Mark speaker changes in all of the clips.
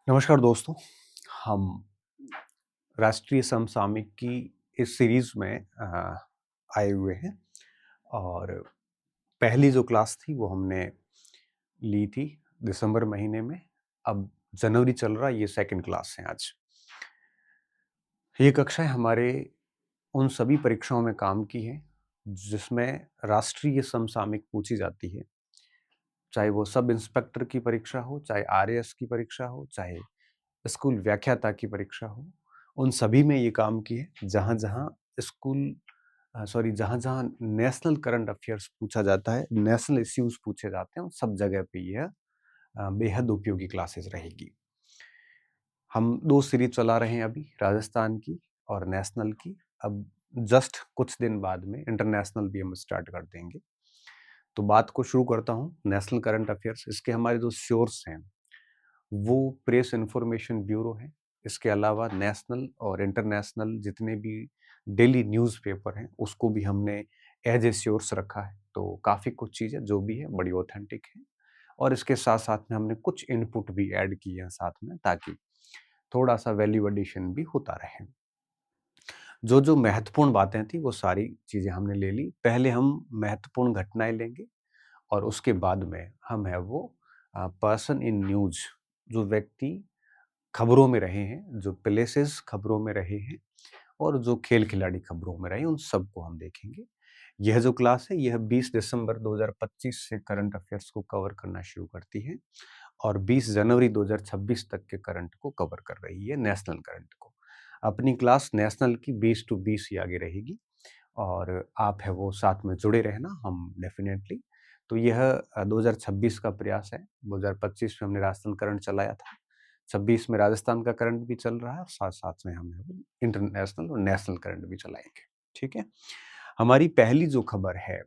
Speaker 1: नमस्कार दोस्तों। हम राष्ट्रीय समसामयिक की इस सीरीज में आए हुए हैं और पहली जो क्लास थी वो हमने ली थी दिसंबर महीने में। अब जनवरी चल रहा है, ये सेकंड क्लास है आज। ये कक्षाएं हमारे उन सभी परीक्षाओं में काम की है जिसमें राष्ट्रीय समसामयिक पूछी जाती है, चाहे वो सब इंस्पेक्टर की परीक्षा हो, चाहे आरएएस की परीक्षा हो, चाहे स्कूल व्याख्याता की परीक्षा हो। उन सभी में ये काम की है जहाँ-जहाँ स्कूल जहाँ-जहाँ नेशनल करंट अफेयर्स पूछा जाता है, नेशनल इश्यूज पूछे जाते हैं, उन सब जगह पे यह बेहद उपयोगी क्लासेस रहेगी। हम 2 सीरीज चला रहे हैं अभी, राजस्थान की और नेशनल की। अब जस्ट कुछ दिन बाद में इंटरनेशनल भी हम स्टार्ट कर देंगे। तो बात को शुरू करता हूँ नेशनल करंट अफेयर्स। इसके हमारे जो सोर्स हैं वो प्रेस इन्फॉर्मेशन ब्यूरो है। इसके अलावा नेशनल और इंटरनेशनल जितने भी डेली न्यूज़पेपर हैं उसको भी हमने एज ए सोर्स रखा है। तो काफ़ी कुछ चीज़ें जो भी है बड़ी ऑथेंटिक है और इसके साथ-साथ में हमने कुछ इनपुट भी ऐड किए हैं साथ में, ताकि थोड़ा-सा वैल्यू एडिशन भी होता रहे। जो-जो महत्वपूर्ण बातें थी वो सारी चीज़ें हमने ले ली। पहले हम महत्वपूर्ण घटनाएँ लेंगे और उसके बाद में हम है वो पर्सन इन न्यूज़, जो व्यक्ति खबरों में रहे हैं, जो प्लेसेस खबरों में रहे हैं और जो खेल खिलाड़ी खबरों में रहे हैं, उन सबको हम देखेंगे। यह जो क्लास है यह 20 दिसंबर 2025 से करंट अफेयर्स को कवर करना शुरू करती है और 20 जनवरी 2026 तक के करंट को कवर कर रही है, नेशनल करंट को। अपनी क्लास नेशनल की 20 टू 20 ही आगे रहेगी और आप है वो साथ में जुड़े रहना, हम डेफ़िनेटली। तो यह 2026 का प्रयास है। 2025 में हमने राजस्थान करंट चलाया था। 26 में राजस्थान का करंट भी चल रहा है और साथ-साथ में हम इंटरनेशनल और नेशनल करंट भी चलाएँगे, ठीक है? हमारी पहली जो खबर है,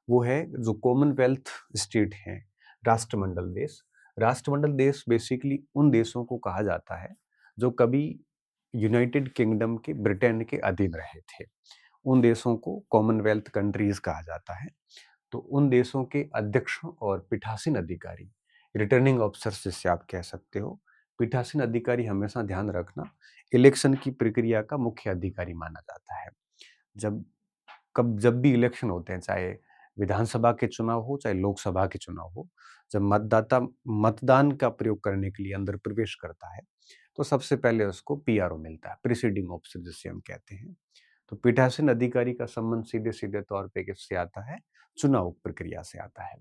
Speaker 1: वो है जो कॉमनवेल्थ स्टेट हैं, राष्ट्रमंडल देश। राष्ट्रमंडल देश बेसिकली उन देशों को कहा जाता है, जो कभी यूनाइटेड किंगडम के ब्रिटेन के अधीन रहे थे। उन देशों को कॉमनवेल्थ कंट्रीज़ कहा जाता है। तो उन देशों के अध्यक्षों और पीठासीन अधिकारी, रिटर्निंग ऑफिसर्स जिसे आप कह सकते हो, पीठासीन अधिकारी हमेशा ध्यान रखना, इलेक्शन की प्रक्रिया का मुख्य अधिकारी माना जाता है। जब जब भी इलेक्शन होते हैं, चाहे विधानसभा के चुनाव हो, चाहे लोकसभा के चुनाव हो, जब मतदाता मतदान का प्रयोग करने के लिए अंदर प्रवेश करता है, तो सबसे पहले उसको पीआरओ मिलता है, प्रिसाइडिंग ऑफिसर जिसे हम कहते हैं। तो पीठासीन अधिकारी का संबंध सीधे-सीधे तौर पे किससे आता है? चुनाव प्रक्रिया से आता है।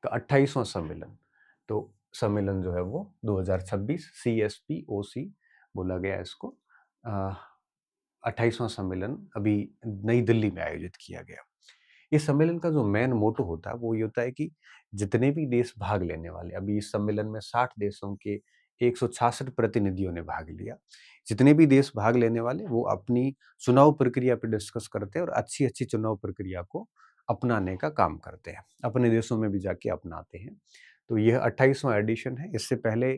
Speaker 1: का 28वां सम्मेलन, तो सम्मेलन जो है वो 2026 सीएसपीओसी बोला गया इसको। अ, 28वां सम्मेलन अभी नई दिल्ली में आयोजित किया गया। इस सम्मेलन का जो मेन मोटो होता है वो ये होता है कि जितने भी देश भाग लेने वाले, अभी इस सम्मेलन में 60 देशों के 166 प्रतिनिधियों ने भाग लिया। जितने भी देश भाग लेने वाले वो अपनी चुनाव प्रक्रिया पे डिस्कस करते हैं और अच्छी-अच्छी चुनाव प्रक्रिया को अपनाने का काम करते हैं। अपने देशों में भी जाके अपनाते हैं। तो यह 28वां एडिशन है। इससे पहले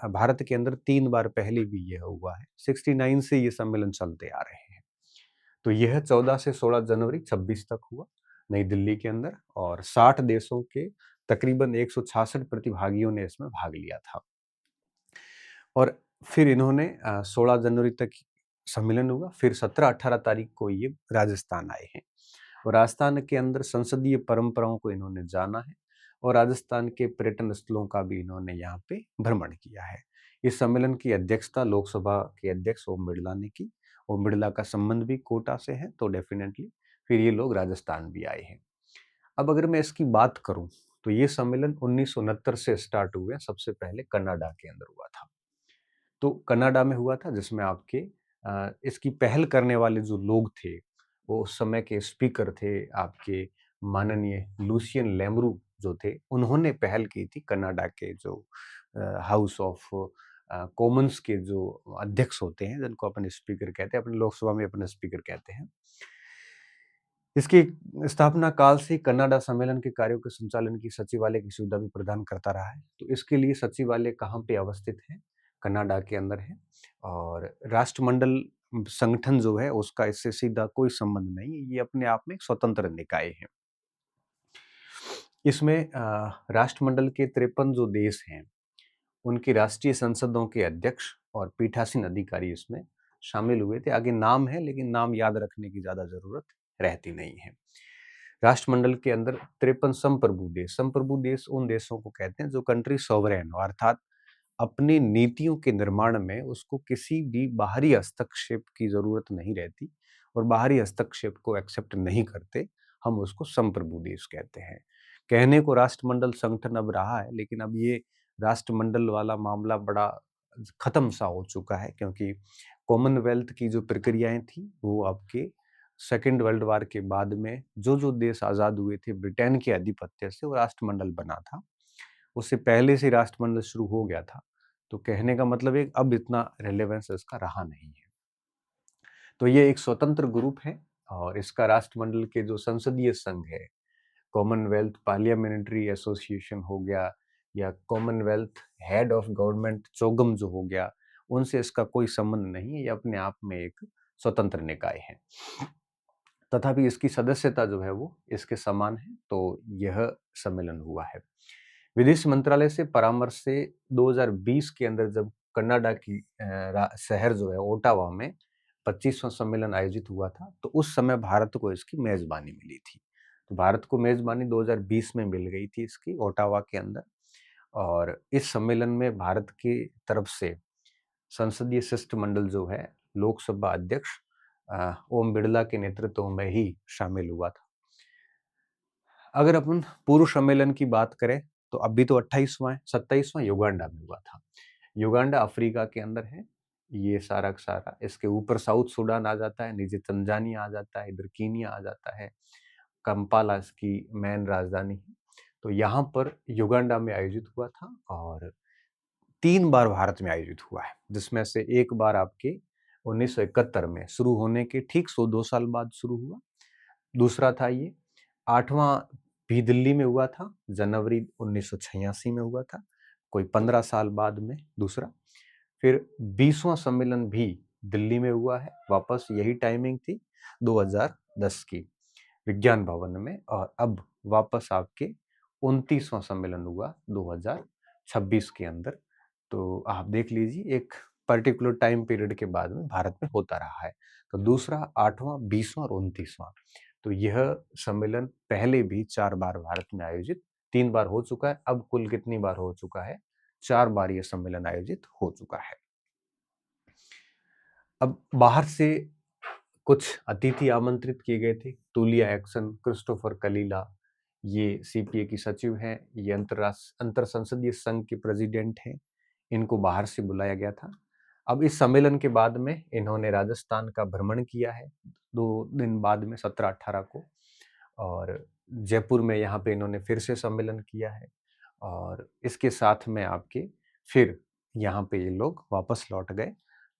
Speaker 1: भारत के अंदर 3 बार पहले भी यह हुआ है। 69 से ये सम्मेलन चलते आ रहे हैं। तो यह 14 से 16 जनवरी 26 तक हुआ नई दिल्ली के अंदर और 60 देशों के तकरीबन 166 प्रतिभागियों ने इसमें भाग लिया था। और फिर इन्होंने 16 जनवरी तक सम्मेलन हुआ, फिर 17-18 तारीख को ये राजस्थान आए हैं और राजस्थान के अंदर संसदीय परंपराओं को इन्होंने जाना है और राजस्थान के पर्यटन स्थलों का भी इन्होंने यहाँ पे भ्रमण किया है। इस सम्मेलन की अध्यक्षता लोकसभा के अध्यक्ष ओम बिड़ला ने की। ओम बिड़ला का संबंध भी कोटा से है, तो डेफिनेटली फिर ये लोग राजस्थान भी आए हैं। अब अगर मैं इसकी बात करूं तो ये सम्मेलन 1969 से स्टार्ट हुए, सबसे पहले कनाडा के अंदर हुआ था। तो कनाडा में हुआ था जिसमें आपके इसकी पहल करने वाले जो लोग थे, वो उस समय के स्पीकर थे आपके माननीय लुसियन लेमरू जो थे, उन्होंने पहल की थी कनाडा के जो हाउस ऑफ कॉमन्स के जो अध्यक्ष होते हैं, जिनको अपन स्पीकर कहते हैं, अपने लोकसभा में अपन स्पीकर कहते हैं। इसकी स्थापना काल से कनाडा सम्मेलन के कार्यों के संचालन की सचिवालय की सुविधा भी प्रदान करता रहा है। तो इसके लिए सचिवालय कहाँ पे अवस्थित है? कनाडा के अंदर है और राष्ट्रमंडल संगठन जो है उसका इससे सीधा कोई संबंध नहीं है। ये अपने आप में एक स्वतंत्र निकाय है। इसमें राष्ट्रमंडल के 53 जो देश हैं उनकी राष्ट्रीय संसदों के अध्यक्ष और पीठासीन अधिकारी इसमें शामिल हुए थे। आगे नाम है, लेकिन नाम याद रखने की ज़्यादा ज़रूरत रहती नहीं है। राष्ट्रमंडल के अंदर 53 संप्रभु देश उन देशों को कहते हैं जो कंट्री सॉवरेन हो, अर्थात अपनी नीतियों के निर्माण में उसको किसी भी बाहरी हस्तक्षेप की जरूरत नहीं रहती और बाहरी हस्तक्षेप को एक्सेप्ट नहीं करते, हम उसको संप्रभु देश कहते हैं। कहने को राष्ट्रमंडल संगठन अब रहा है, लेकिन अब ये राष्ट्रमंडल वाला मामला बड़ा खत्म सा हो चुका है, क्योंकि कॉमनवेल्थ की जो प्रक्रियाएं थी वो आपके सेकेंड वर्ल्ड वार के बाद में जो देश आजाद हुए थे ब्रिटेन के आधिपत्य से, वो राष्ट्रमंडल बना था। उससे पहले से राष्ट्रमंडल शुरू हो गया था। तो कहने का मतलब है अब इतना रेलेवेंस इसका रहा नहीं है। तो ये एक स्वतंत्र ग्रुप है और इसका राष्ट्रमंडल के जो संसदीय संघ है, कॉमनवेल्थ पार्लियामेंट्री एसोसिएशन हो गया या कॉमनवेल्थ हेड ऑफ गवर्नमेंट चोगम जो हो गया, उनसे इसका कोई संबंध नहीं है। ये अपने आप में एक स्वतंत्र निकाय है, तथापि इसकी सदस्यता जो है वो इसके समान है। तो यह सम्मेलन हुआ है। विदेश मंत्रालय से परामर्श से 2020 के अंदर जब कनाडा की शहर जो है ओटावा में 25वां सम्मेलन आयोजित हुआ था, तो उस समय भारत को इसकी मेजबानी मिली थी। तो भारत को मेजबानी 2020 में मिल गई थी इसकी ओटावा के अंदर, और इस सम्मेलन में भारत की तरफ से संसदीय शिष्टमंडल जो है लोकसभा अध्यक्ष ओम बिरला के नेतृत्व में ही शामिल हुआ था। अगर अपन पूर्व सम्मेलन की बात करें तो अभी तो 28वां है, 27वां युगांडा में हुआ था। युगांडा अफ्रीका के अंदर है। ये सारा का सारा, इसके ऊपर साउथ सूडान आ जाता है, नीचे तंजानिया आ जाता है, इधर कीनिया आ जाता है, कंपाला इसकी मेन राजधानी है। तो यहाँ पर युगांडा में आयोजित हुआ था और 3 बार भारत में आयोजित हुआ है, जिसमें से एक बार आपके 1971 में शुरू होने के ठीक 102 साल बाद शुरू हुआ। दूसरा था ये 8वां भी दिल्ली में हुआ था, जनवरी 1986 में हुआ था, कोई 15 साल बाद में दूसरा। फिर 20वां सम्मेलन भी दिल्ली में हुआ है, वापस यही टाइमिंग थी 2010 की विज्ञान भवन में, और अब वापस आपके 29वां सम्मेलन हुआ 2026 के अंदर। तो आप देख लीजिए एक पर्टिकुलर टाइम पीरियड के बाद में भारत में होता रहा है। तो दूसरा, 8वां, 20वां और 29वां, तो यह सम्मेलन पहले भी 4 बार भारत में आयोजित, 3 बार हो चुका है। अब कुल कितनी बार हो चुका है? 4 बार यह सम्मेलन आयोजित हो चुका है। अब बाहर से कुछ अतिथि आमंत्रित किए गए थे। तुलिया एक्सन, क्रिस्टोफर कलीला, ये सीपीए की सचिव हैं, ये अंतर संसदीय संघ के प्रेसिडेंट हैं। इनको बाहर से बुलाया गया था। अब इस सम्मेलन के बाद में इन्होंने राजस्थान का भ्रमण किया है 2 दिन बाद में 17-18 को, और जयपुर में यहाँ पे इन्होंने फिर से सम्मेलन किया है, और इसके साथ में आपके फिर यहाँ पे ये लोग वापस लौट गए।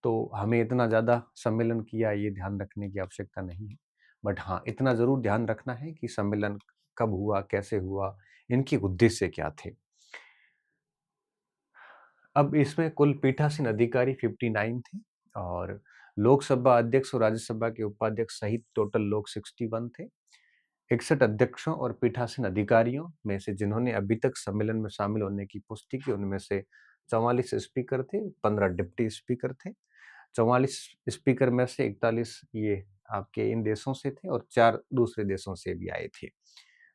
Speaker 1: तो हमें इतना ज़्यादा सम्मेलन किया ये ध्यान रखने की आवश्यकता नहीं है, बट हाँ, इतना ज़रूर ध्यान रखना है कि सम्मेलन कब हुआ, कैसे हुआ, इनके उद्देश्य क्या थे। अब इसमें कुल पीठासीन अधिकारी 59 थे, और लोकसभा अध्यक्ष और राज्यसभा के उपाध्यक्ष सहित टोटल लोग 61 थे। 61 अध्यक्षों और पीठासीन अधिकारियों में से जिन्होंने अभी तक सम्मेलन में शामिल होने की पुष्टि की, उनमें से 44 स्पीकर थे, 15 डिप्टी स्पीकर थे। 44 स्पीकर में से 41 ये आपके इन देशों से थे और 4 दूसरे देशों से भी आए थे।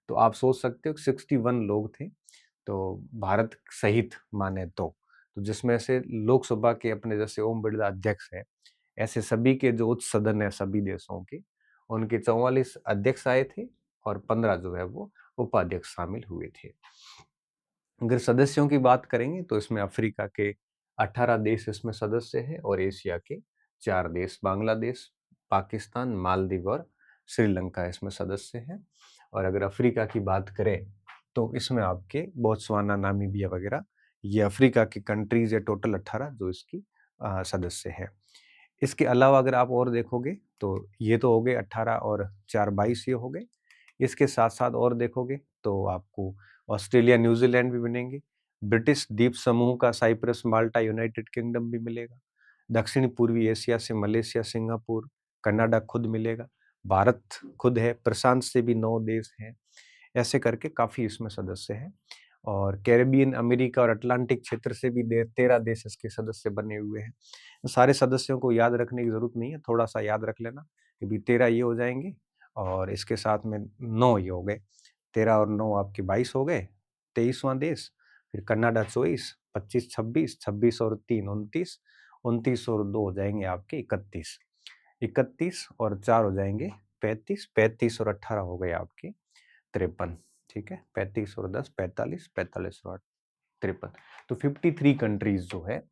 Speaker 1: तो आप सोच सकते हो 61 लोग थे, तो भारत सहित माने तो जिसमें से लोकसभा के अपने जैसे ओम बिरला अध्यक्ष है, ऐसे सभी के जो उच्च सदन है सभी देशों के, उनके 44 अध्यक्ष आए थे और 15 जो है वो उपाध्यक्ष शामिल हुए थे। अगर सदस्यों की बात करेंगे तो इसमें अफ्रीका के 18 देश इसमें सदस्य हैं और एशिया के 4 देश, बांग्लादेश, पाकिस्तान, मालदीव और श्रीलंका इसमें सदस्य हैं। और अगर अफ्रीका की बात करें तो इसमें आपके बोत्सवाना, नामीबिया वगैरह, ये अफ्रीका की कंट्रीज है, टोटल 18 जो इसकी सदस्य है। इसके अलावा अगर आप और देखोगे तो ये तो हो गए 18 और 4 22 ये हो गए। इसके साथ साथ और देखोगे तो आपको ऑस्ट्रेलिया, न्यूजीलैंड भी मिलेंगे। ब्रिटिश द्वीप समूह का साइप्रस, माल्टा, यूनाइटेड किंगडम भी मिलेगा। दक्षिण पूर्वी एशिया से मलेशिया, सिंगापुर, कनाडा खुद मिलेगा। भारत खुद है। प्रशांत से भी 9 देश हैं। ऐसे करके काफ़ी इसमें सदस्य हैं। और कैरेबियन, अमेरिका और अटलांटिक क्षेत्र से भी 13 देश इसके सदस्य बने हुए हैं। सारे सदस्यों को याद रखने की ज़रूरत नहीं है, थोड़ा-सा याद रख लेना कि भी 13 ये हो जाएँगे और इसके साथ में 9 ये हो गए। 13 और 9 आपके 22 हो गए, 23वां देश, फिर कनाडा 24, 25, 26, 26 और 3 29, 29 और 2 हो जाएँगे आपके 31, 31 और 4 हो जाएँगे 35, 35 और 18 हो गए आपके 53, ठीक है? 35 और 10 45, 45 और 8 53। तो 53 कंट्रीज़ जो है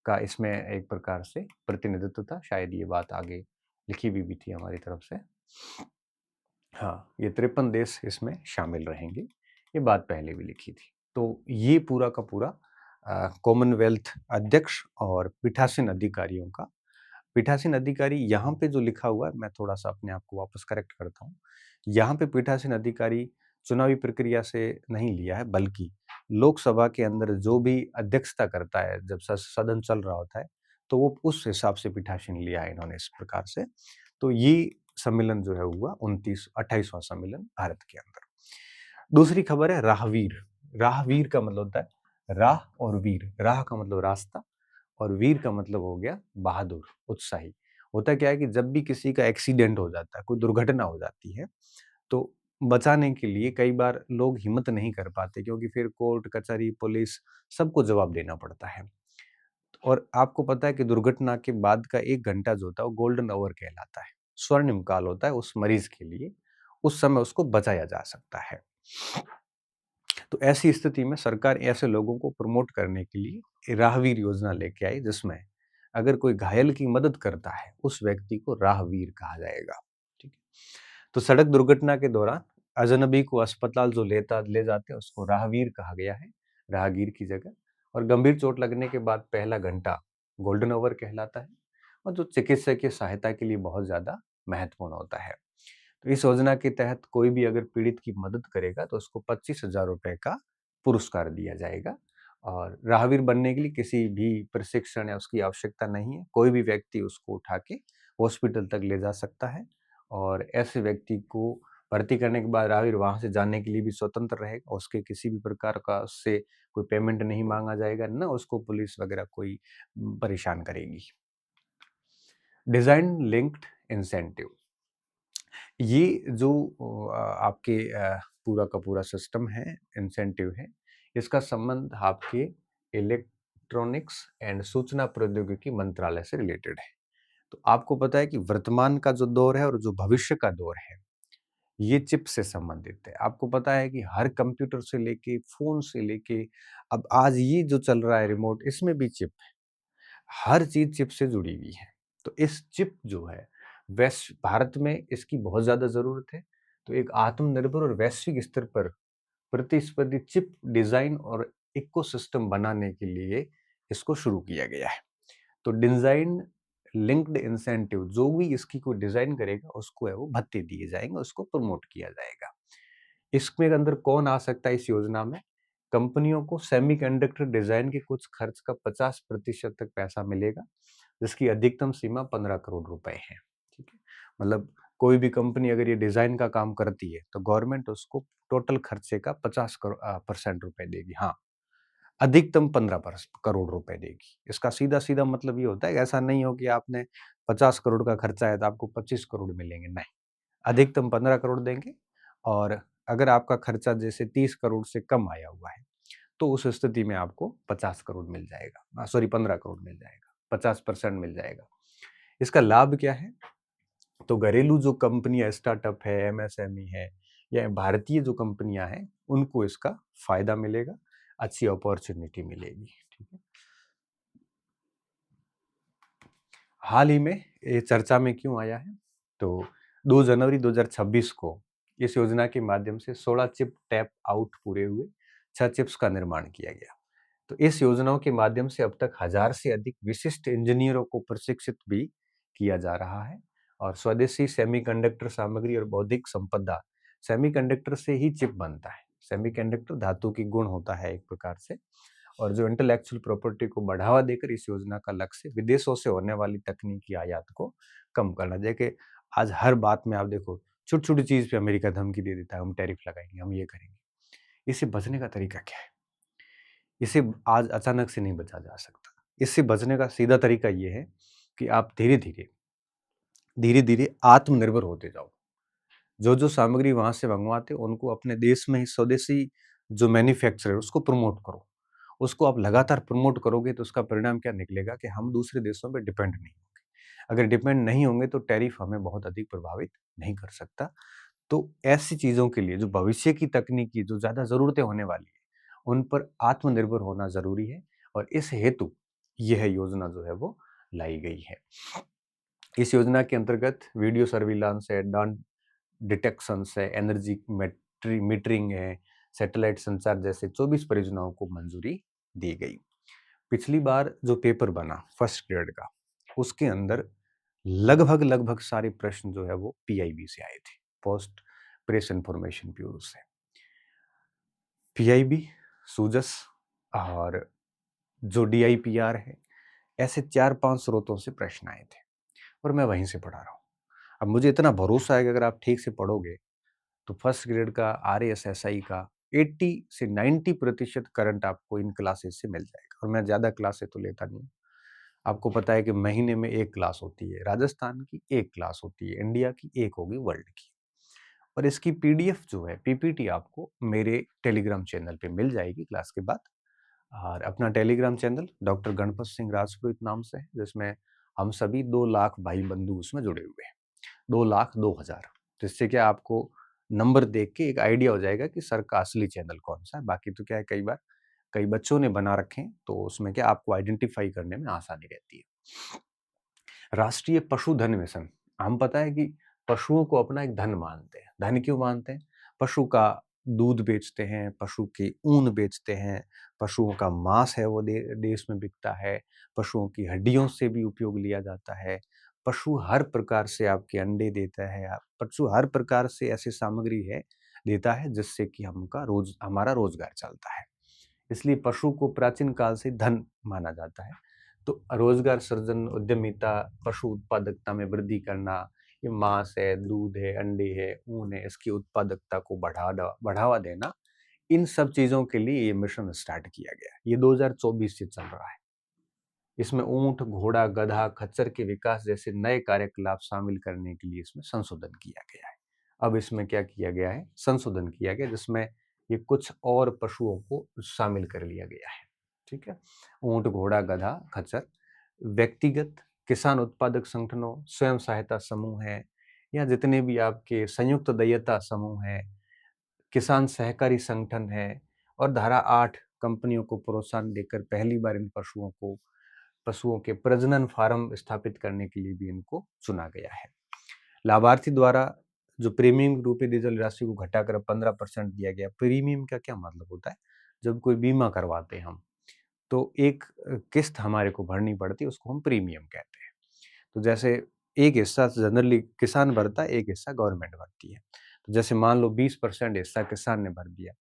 Speaker 1: का इसमें एक प्रकार से प्रतिनिधित्व था, शायद ये बात आगे लिखी हुई भी थी हमारी तरफ से। हाँ, ये 53 देश इसमें शामिल रहेंगे, ये बात पहले भी लिखी थी। तो ये पूरा का पूरा कॉमनवेल्थ अध्यक्ष और पीठासीन अधिकारियों का, पीठासीन अधिकारी यहाँ पे जो लिखा हुआ है, मैं थोड़ा-सा अपने आप को वापस करेक्ट करता हूँ। यहाँ पे पीठासीन अधिकारी चुनावी प्रक्रिया से नहीं लिया है, बल्कि लोकसभा के अंदर जो भी अध्यक्षता करता है, जब सदन चल रहा होता है, तो वो उस हिसाब से पीठासीन लिया है इन्होंने इस प्रकार से। तो ये सम्मेलन जो है हुआ 28वां सम्मेलन भारत के अंदर। दूसरी खबर है राहवीर। राहवीर का मतलब होता है राह और वीर। राह का मतलब रास्ता और वीर का मतलब हो गया बहादुर, उत्साही। होता क्या है कि जब भी किसी का एक्सीडेंट हो जाता है, कोई दुर्घटना हो जाती है, तो बचाने के लिए कई बार लोग हिम्मत नहीं कर पाते, क्योंकि फिर कोर्ट, कचहरी, पुलिस सबको जवाब देना पड़ता है। और आपको पता है कि दुर्घटना के बाद का 1 घंटा जो होता है वो गोल्डन आवर कहलाता है। स्वर्णिम काल होता है उस मरीज के लिए, उस समय उसको बचाया जा सकता है। तो ऐसी स्थिति में सरकार ऐसे लोगों को प्रमोट करने के लिए राहवीर योजना लेके आई, जिसमें अगर कोई घायल की मदद करता है, उस व्यक्ति को राहवीर कहा जाएगा। ठीक है? तो सड़क दुर्घटना के दौरान अजनबी को अस्पताल जो ले जाते हैं, उसको राहवीर कहा गया है, राहगीर की जगह। और गंभीर चोट लगने के बाद पहला घंटा गोल्डन आवर कहलाता है, और जो चिकित्सकीय सहायता के लिए बहुत ज़्यादा महत्वपूर्ण होता है। तो इस योजना के तहत कोई भी अगर पीड़ित की मदद करेगा, तो उसको 25,000 रुपए का पुरस्कार दिया जाएगा। और राहगीर बनने के लिए किसी भी प्रशिक्षण या उसकी आवश्यकता नहीं है। कोई भी व्यक्ति उसको उठा के हॉस्पिटल तक ले जा सकता है, और ऐसे व्यक्ति को भर्ती करने के बाद राहगीर वहाँ से जाने के लिए भी स्वतंत्र रहेगा। उसके किसी भी प्रकार का उससे कोई पेमेंट नहीं माँगा जाएगा, ना उसको पुलिस वगैरह कोई परेशान करेगी। डिज़ाइन लिंक्ड इंसेंटिव, ये जो आपके पूरा का पूरा सिस्टम है, इंसेंटिव है, इसका संबंध आपके इलेक्ट्रॉनिक्स एंड सूचना प्रौद्योगिकी मंत्रालय से रिलेटेड है। तो आपको पता है कि वर्तमान का जो दौर है और जो भविष्य का दौर है, ये चिप से संबंधित है। आपको पता है कि हर कंप्यूटर से लेके, फ़ोन से लेके, अब आज ये जो चल रहा है रिमोट, इसमें भी चिप है। हर चीज़ चिप से जुड़ी हुई है। तो इस चिप जो है, भारत में इसकी बहुत ज़्यादा ज़रूरत है। तो एक आत्मनिर्भर और वैश्विक स्तर पर प्रतिस्पर्धी चिप डिज़ाइन और इकोसिस्टम बनाने के लिए इसको शुरू किया गया है। तो डिज़ाइन लिंक्ड इंसेंटिव, जो भी इसकी कोई डिज़ाइन करेगा, उसको है वो भत्ते दिए जाएँगे, उसको प्रमोट किया जाएगा। इसमें अंदर कौन आ सकता है इस योजना में? कंपनियों को सेमीकंडक्टर डिज़ाइन के कुछ खर्च का 50% तक पैसा मिलेगा, जिसकी अधिकतम सीमा 15 करोड़ रुपए है। ठीक है? मतलब कोई भी कंपनी अगर ये डिज़ाइन का काम करती है, तो गवर्नमेंट उसको टोटल खर्चे का 50% रुपए देगी। हाँ, अधिकतम 15 करोड़ रुपए देगी। इसका सीधा-सीधा मतलब ये होता है कि ऐसा नहीं हो कि आपने 50 करोड़ का खर्चा है, तो आपको 25 करोड़ मिलेंगे, नहीं। अधिकतम 15 करोड़ देंगे, और अगर आपका खर्चा जैसे 30 करोड़ से कम आया हुआ है, तो उस स्थिति में आपको 50 करोड़ मिल जाएगा, सॉरी 15 करोड़ मिल जाएगा, 50% मिल जाएगा। इसका लाभ क्या है? तो घरेलू जो कंपनियाँ, स्टार्टअप है, एमएसएमई है, या भारतीय जो कंपनियाँ हैं, उनको इसका फ़ायदा मिलेगा, अच्छी अपॉर्च्युनिटी मिलेगी, ठीक है? हाल ही में ये चर्चा में क्यों आया है? तो 2 जनवरी 2026 को इस योजना के माध्यम से 16 चिप टैप आउट पूरे हुए, 6 चिप्स का निर्माण किया गया। तो इस योजनाओं के माध्यम से अब तक 1000 से अधिक विशिष्ट इंजीनियरों को प्रशिक्षित भी किया जा रहा है, और स्वदेशी सेमीकंडक्टर सामग्री और बौद्धिक संपदा, सेमीकंडक्टर से ही चिप बनता है। सेमीकंडक्टर धातु की गुण होता है एक प्रकार से, और जो इंटेलेक्चुअल प्रॉपर्टी को बढ़ावा देकर इस योजना का लक्ष्य विदेशों से होने वाली तकनीकी आयात को कम करना। देखिए, आज हर बात में आप देखो, छोटी-छोटी चीज़ पे अमेरिका धमकी दे देता है, हम टैरिफ लगाएँगे, हम ये करेंगे। इससे बचने का तरीका क्या है? इसे आज अचानक से नहीं बचा जा सकता। इससे बचने का सीधा तरीका ये है कि आप धीरे-धीरे आत्मनिर्भर होते जाओ। जो सामग्री वहाँ से मंगवाते हो उनको अपने देश में ही स्वदेशी जो मैन्युफैक्चरर है उसको प्रमोट करो। उसको आप लगातार प्रमोट करोगे तो उसका परिणाम क्या निकलेगा कि हम दूसरे देशों पे डिपेंड नहीं होंगे। अगर डिपेंड नहीं होंगे तो टैरिफ हमें बहुत अधिक प्रभावित नहीं कर सकता। तो ऐसी चीज़ों के लिए जो भविष्य की तकनीकी जो ज़्यादा ज़रूरतें होने वाली है, उन पर आत्मनिर्भर होना ज़रूरी है और इस हेतु यह योजना जो है वो लाई गई है। इस योजना के अंतर्गत वीडियो सर्विलांस है, डांट डिटेक्शंस है, एनर्जी मीटरिंग है, सैटेलाइट संचार जैसे 24 परियोजनाओं को मंजूरी दी गई। पिछली बार जो पेपर बना फर्स्ट ग्रेड का, उसके अंदर लगभग सारे प्रश्न जो है वो पीआईबी से आए थे, पोस्ट प्रेस इंफॉर्मेशन ब्यूरो से। पीआईबी, सूजस और जो डीआईपीआर है, ऐसे 4-5 स्रोतों से प्रश्न आए थे और मैं वहीं से पढ़ा रहा हूँ। अब मुझे इतना भरोसा है कि अगर आप ठीक से पढ़ोगे तो फर्स्ट ग्रेड का आरएएसएसआई का 80 से 90% करंट आपको इन क्लासेस से मिल जाएगा। और मैं ज़्यादा क्लासेस तो लेता नहीं हूँ। आपको पता है कि महीने में 1 क्लास होती है, राजस्थान की 1 क्लास होती है, इंडिया की 1 होगी, वर्ल्ड की। और इसकी पीडीएफ जो है, पीपीटी आपको मेरे टेलीग्राम चैनल पे मिल जाएगी क्लास के बाद। और अपना Telegram channel doctor Ganpat Singh Rajpurohit नाम से है, जिसमें हम सभी 2 लाख भाई बंधु उसमें जुड़े हुए हैं। 2,02,000। तो इससे क्या आपको नंबर देख के एक आइडिया हो जाएगा कि सर का असली चैनल कौन सा है। बाकी तो क्या है, कई बार कई बच्चों ने बना रखे हैं तो उसमें क्या आपको आइडेंटिफाई करने में आसानी रहती है। राष्ट्रीय पशुधन मिशन, हम पता है कि पशुओं को अपना एक धन मानते हैं। धन क्यों मानते हैं? पशु का दूध बेचते हैं, पशु के ऊन बेचते हैं, पशुओं का मांस है वो देश में बिकता है, पशुओं की हड्डियों से भी उपयोग लिया जाता है। पशु हर प्रकार से आपके अंडे देता है, पशु हर प्रकार से ऐसी सामग्री है देता है जिससे कि हमारा रोजगार चलता है। इसलिए पशु को प्राचीन काल से धन माना जाता है। तो रोजगार सृजन, उद्यमिता, पशु उत्पादकता में वृद्धि करना, ये मांस है, दूध है, अंडे है, ऊन है, इसकी उत्पादकता को बढ़ावा देना, इन सब चीजों के लिए ये मिशन स्टार्ट किया गया। ये 2024 से चल रहा है। इसमें ऊंट, घोड़ा, गधा, खच्चर के विकास जैसे नए कार्यकलाप शामिल करने के लिए इसमें संशोधन किया गया है। अब इसमें क्या किया गया है? संशोधन किया गया जिसमें ये कुछ और पशुओं को शामिल कर लिया गया है। ठीक है? ऊंट, घोड़ा, गधा, खच्चर, व्यक्तिगत किसान उत्पादक संगठनों, स्वयं सहायता समूह है, या जितने भी आपके संयुक्त दयता समूह है, किसान सहकारी संगठन है, और धारा 8 कंपनियों को प्रोत्साहन देकर पहली बार इन पशुओं के प्रजनन फार्म स्थापित करने के लिए भी इनको चुना गया है। लाभार्थी द्वारा जो प्रीमियम रूपी दी जाने राशि को घटाकर 15% दिया गया। प्रीमियम का क्या मतलब होता है? जब कोई बीमा करवाते हैं हम, तो एक किस्त हमारे को भरनी पड़ती है, उसको हम प्रीमियम कहते हैं। तो जैसे एक हिस्सा जनरली किसान भरता है, एक हिस्सा गवर्नमेंट भरती है। तो जैसे मान लो 20% हिस्सा किसान ने भर दिया,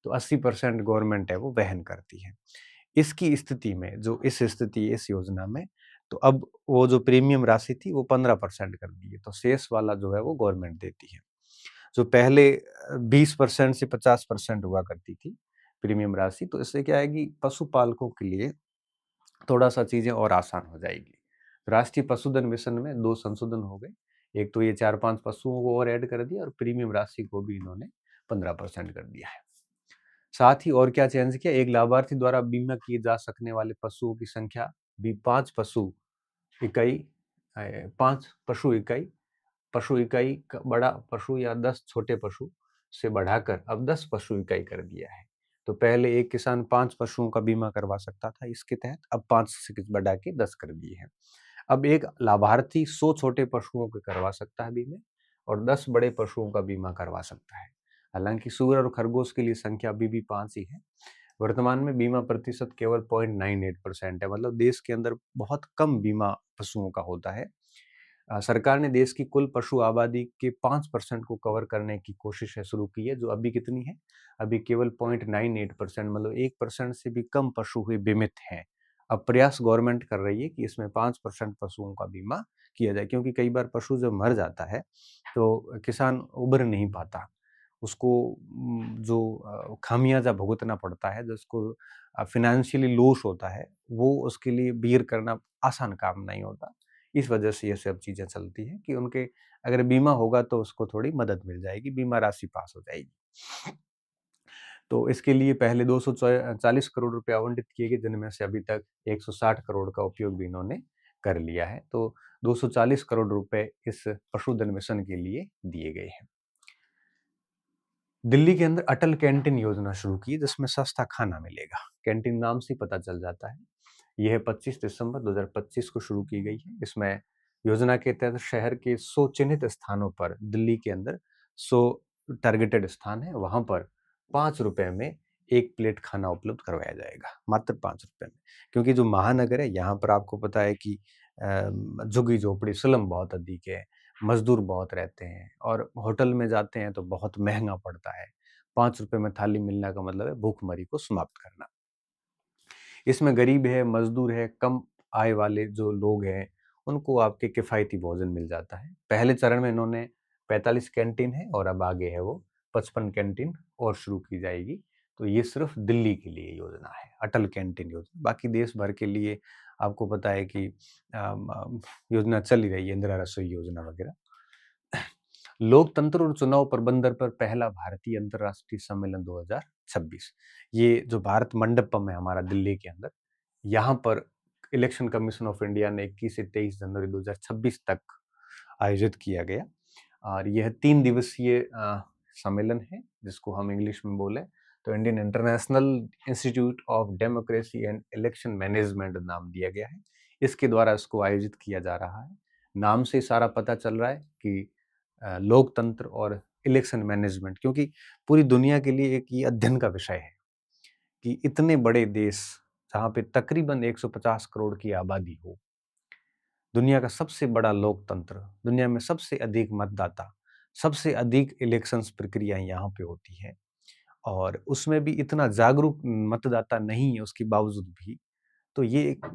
Speaker 1: तो 80% गवर्नमेंट है वो वहन करती है। इसकी स्थिति में इस योजना में, तो अब वो जो प्रीमियम राशि थी वो 15% कर दी है, तो शेष वाला जो है वो गवर्नमेंट देती है। जो पहले 20% से 50% हुआ करती थी प्रीमियम राशि, तो इससे क्या है कि पशुपालकों के लिए थोड़ा-सा चीज़ें और आसान हो जाएगी। राष्ट्रीय पशुधन मिशन में 2 संशोधन हो गए। एक तो ये 4-5 पशुओं को और ऐड कर दिया और प्रीमियम राशि को भी इन्होंने 15% कर दिया है। साथ ही और क्या चेंज किया, एक लाभार्थी द्वारा बीमा किए जा सकने वाले पशुओं की संख्या भी 5 इकाई 5 पशु इकाई बड़ा पशु या 10 छोटे पशु से बढ़ाकर अब 10 पशु इकाई कर दिया है। तो पहले एक किसान 5 पशुओं का बीमा करवा सकता था इसके तहत, अब 5 से बढ़ा के 10 कर दिए हैं। अब एक लाभार्थी 100 छोटे पशुओं के करवा सकता है बीमे, और 10 बड़े पशुओं का बीमा करवा सकता है। हालांकि सूअर और खरगोश के लिए संख्या अभी भी 5 ही है। वर्तमान में बीमा प्रतिशत केवल 0.98% है, मतलब देश के अंदर बहुत कम बीमा पशुओं का होता है। सरकार ने देश की कुल पशु आबादी के 5% को कवर करने की कोशिशें शुरू की है, जो अभी कितनी है? अभी केवल 0.98%, मतलब 1% से भी कम पशु हुए बीमित हैं। अब प्रयास गवर्नमेंट कर रही है कि इसमें 5% पशुओं का बीमा किया जाए, क्योंकि कई बार पशु जब मर जाता है तो किसान उबर नहीं पाता, उसको जो खामियाजा भुगतना पड़ता है, जिसको फाइनेंशियली लॉस होता है, वो उसके लिए बियर करना आसान काम नहीं होता। इस वजह से ये सब चीज़ें चलती हैं कि उनके अगर बीमा होगा तो उसको थोड़ी मदद मिल जाएगी, बीमा राशि पास हो जाएगी। तो इसके लिए पहले 240 करोड़ रुपए आवंटित किए गए, जिनमें से अभी तक 160 करोड़ का उपयोग भी इन्होंने कर लिया है। तो 240 करोड़ रुपए इस पशुधन मिशन के लिए दिए गए हैं। दिल्ली के अंदर अटल कैंटीन योजना शुरू की, जिसमें सस्ता खाना मिलेगा। कैंटीन नाम से पता चल जाता है। यह 25 दिसंबर 2025 को शुरू की गई है। इसमें योजना के तहत शहर के 100 चिन्हित स्थानों पर, दिल्ली के अंदर 100 टारगेटेड स्थान है, वहां पर 5 रुपए में एक प्लेट खाना उपलब्ध करवाया जाएगा, मात्र 5 रुपए में। क्योंकि जो महानगर है, यहाँ पर आपको पता है कि झुग्गी झोपड़ी स्लम बहुत अधिक है, मजदूर बहुत रहते हैं, और होटल में जाते हैं तो बहुत महंगा पड़ता है। 5 रुपए में थाली मिलने का मतलब है भूखमरी को समाप्त करना। इसमें गरीब है, मजदूर है, कम आय वाले जो लोग हैं, उनको आपके किफ़ायती भोजन मिल जाता है। पहले चरण में इन्होंने 45 कैंटीन है, और अब आगे है वो 55 कैंटीन और शुरू की जाएगी। तो ये सिर्फ दिल्ली के लिए योजना है, अटल कैंटीन योजना। बाकी देश भर के लिए आपको पता है कि योजना चल ही रही है, इंदिरा रसोई योजना वगैरह। लोकतंत्र और चुनाव प्रबंधन पर पहला भारतीय अंतर्राष्ट्रीय सम्मेलन 2026। ये जो भारत मंडपम है हमारा दिल्ली के अंदर, यहाँ पर इलेक्शन कमीशन ऑफ इंडिया ने 21 से 23 जनवरी 2026 तक आयोजित किया गया, और यह 3 दिवसीय सम्मेलन है, जिसको हम इंग्लिश में बोले तो Indian international institute of democracy and election management नाम दिया गया है। इसके द्वारा इसको आयोजित किया जा रहा है। नाम से सारा पता चल रहा है कि लोकतंत्र और इलेक्शन मैनेजमेंट, क्योंकि पूरी दुनिया के लिए एक ये अध्ययन का विषय है कि इतने बड़े देश जहाँ पे तकरीबन 150 करोड़ की आबादी हो, दुनिया का सबसे बड़ा लोकतंत्र, दुनिया में सबसे अधिक मतदाता, सबसे अधिक इलेक्शंस प्रक्रियाएं यहाँ पे होती है, और उसमें भी इतना जागरूक मतदाता नहीं है उसके बावजूद भी। तो ये एक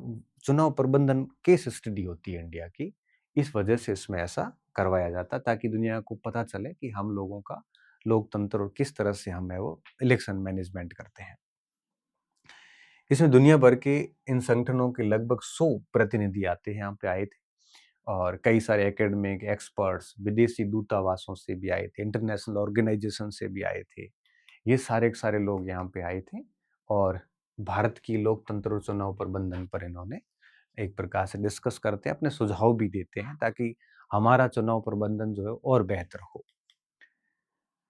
Speaker 1: चुनाव प्रबंधन केस स्टडी होती है इंडिया की। इस वजह से इसमें ऐसा करवाया जाता है, ताकि दुनिया को पता चले कि हम लोगों का लोकतंत्र और किस तरह से हम है वो इलेक्शन मैनेजमेंट करते हैं। इसमें दुनिया भर के इन संगठनों के लगभग 100 प्रतिनिधि आते हैं, यहाँ पे आए थे, और कई सारे एकेडमिक एक्सपर्ट्स, विदेशी दूतावासों से भी आए थे, इंटरनेशनल ऑर्गेनाइजेशन से भी आए थे। ये सारे के सारे लोग यहाँ पे आए थे, और भारत की लोकतंत्र और चुनाव प्रबंधन पर इन्होंने एक प्रकार से डिस्कस करते हैं, अपने सुझाव भी देते हैं, ताकि हमारा चुनाव प्रबंधन जो है और बेहतर हो।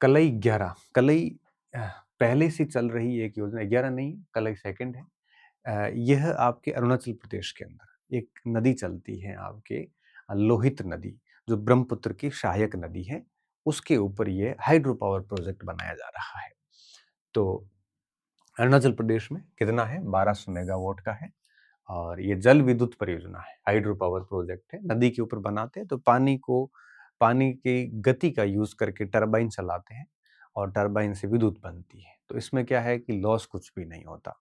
Speaker 1: कलई 11, कलई पहले से चल रही एक योजना, 11 नहीं, कलई सेकंड है। यह आपके अरुणाचल प्रदेश के अंदर एक नदी चलती है, आपके लोहित नदी, जो ब्रह्मपुत्र की सहायक नदी है, उसके ऊपर ये हाइड्रो पावर प्रोजेक्ट बनाया जा रहा है। तो अरुणाचल प्रदेश में कितना है? 1200 मेगावाट का है, और ये जल विद्युत परियोजना है, हाइड्रो पावर प्रोजेक्ट है। नदी के ऊपर बनाते हैं, तो पानी की गति का यूज करके टरबाइन चलाते हैं, और टरबाइन से विद्युत बनती है। तो इसमें क्या है कि लॉस कुछ भी नहीं होता,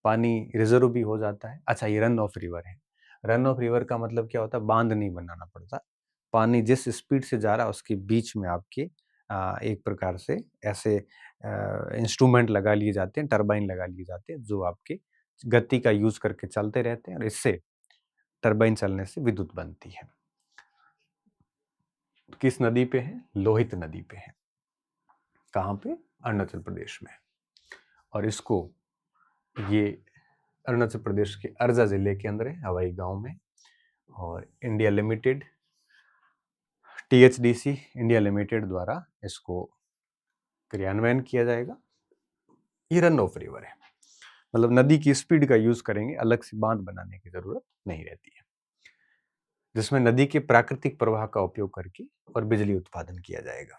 Speaker 1: पानी रिजर्व भी हो जाता है। अच्छा, ये रन ऑफ रिवर है। रन ऑफ रिवर का मतलब क्या होता है? बांध नहीं बनाना पड़ता। पानी जिस स्पीड से जा रहा है उसके बीच में आपके एक प्रकार से ऐसे इंस्ट्रूमेंट लगा लिए जाते हैं, टरबाइन लगा लिए जाते हैं, जो आपके गति का यूज करके चलते रहते हैं, और इससे टरबाइन चलने से विद्युत बनती है। किस नदी पे है? लोहित नदी पे है। कहाँ पे? अरुणाचल प्रदेश में। और इसको, ये अरुणाचल प्रदेश के अर्जा जिले के अंदर है, हवाई गांव में, और India limited, THDC India limited द्वारा इसको क्रियान्वयन किया जाएगा। ये रन ऑफ रिवर है, मतलब नदी की स्पीड का यूज करेंगे, अलग से बांध बनाने की जरूरत नहीं रहती है, जिसमें नदी के प्राकृतिक प्रवाह का उपयोग करके और बिजली उत्पादन किया जाएगा।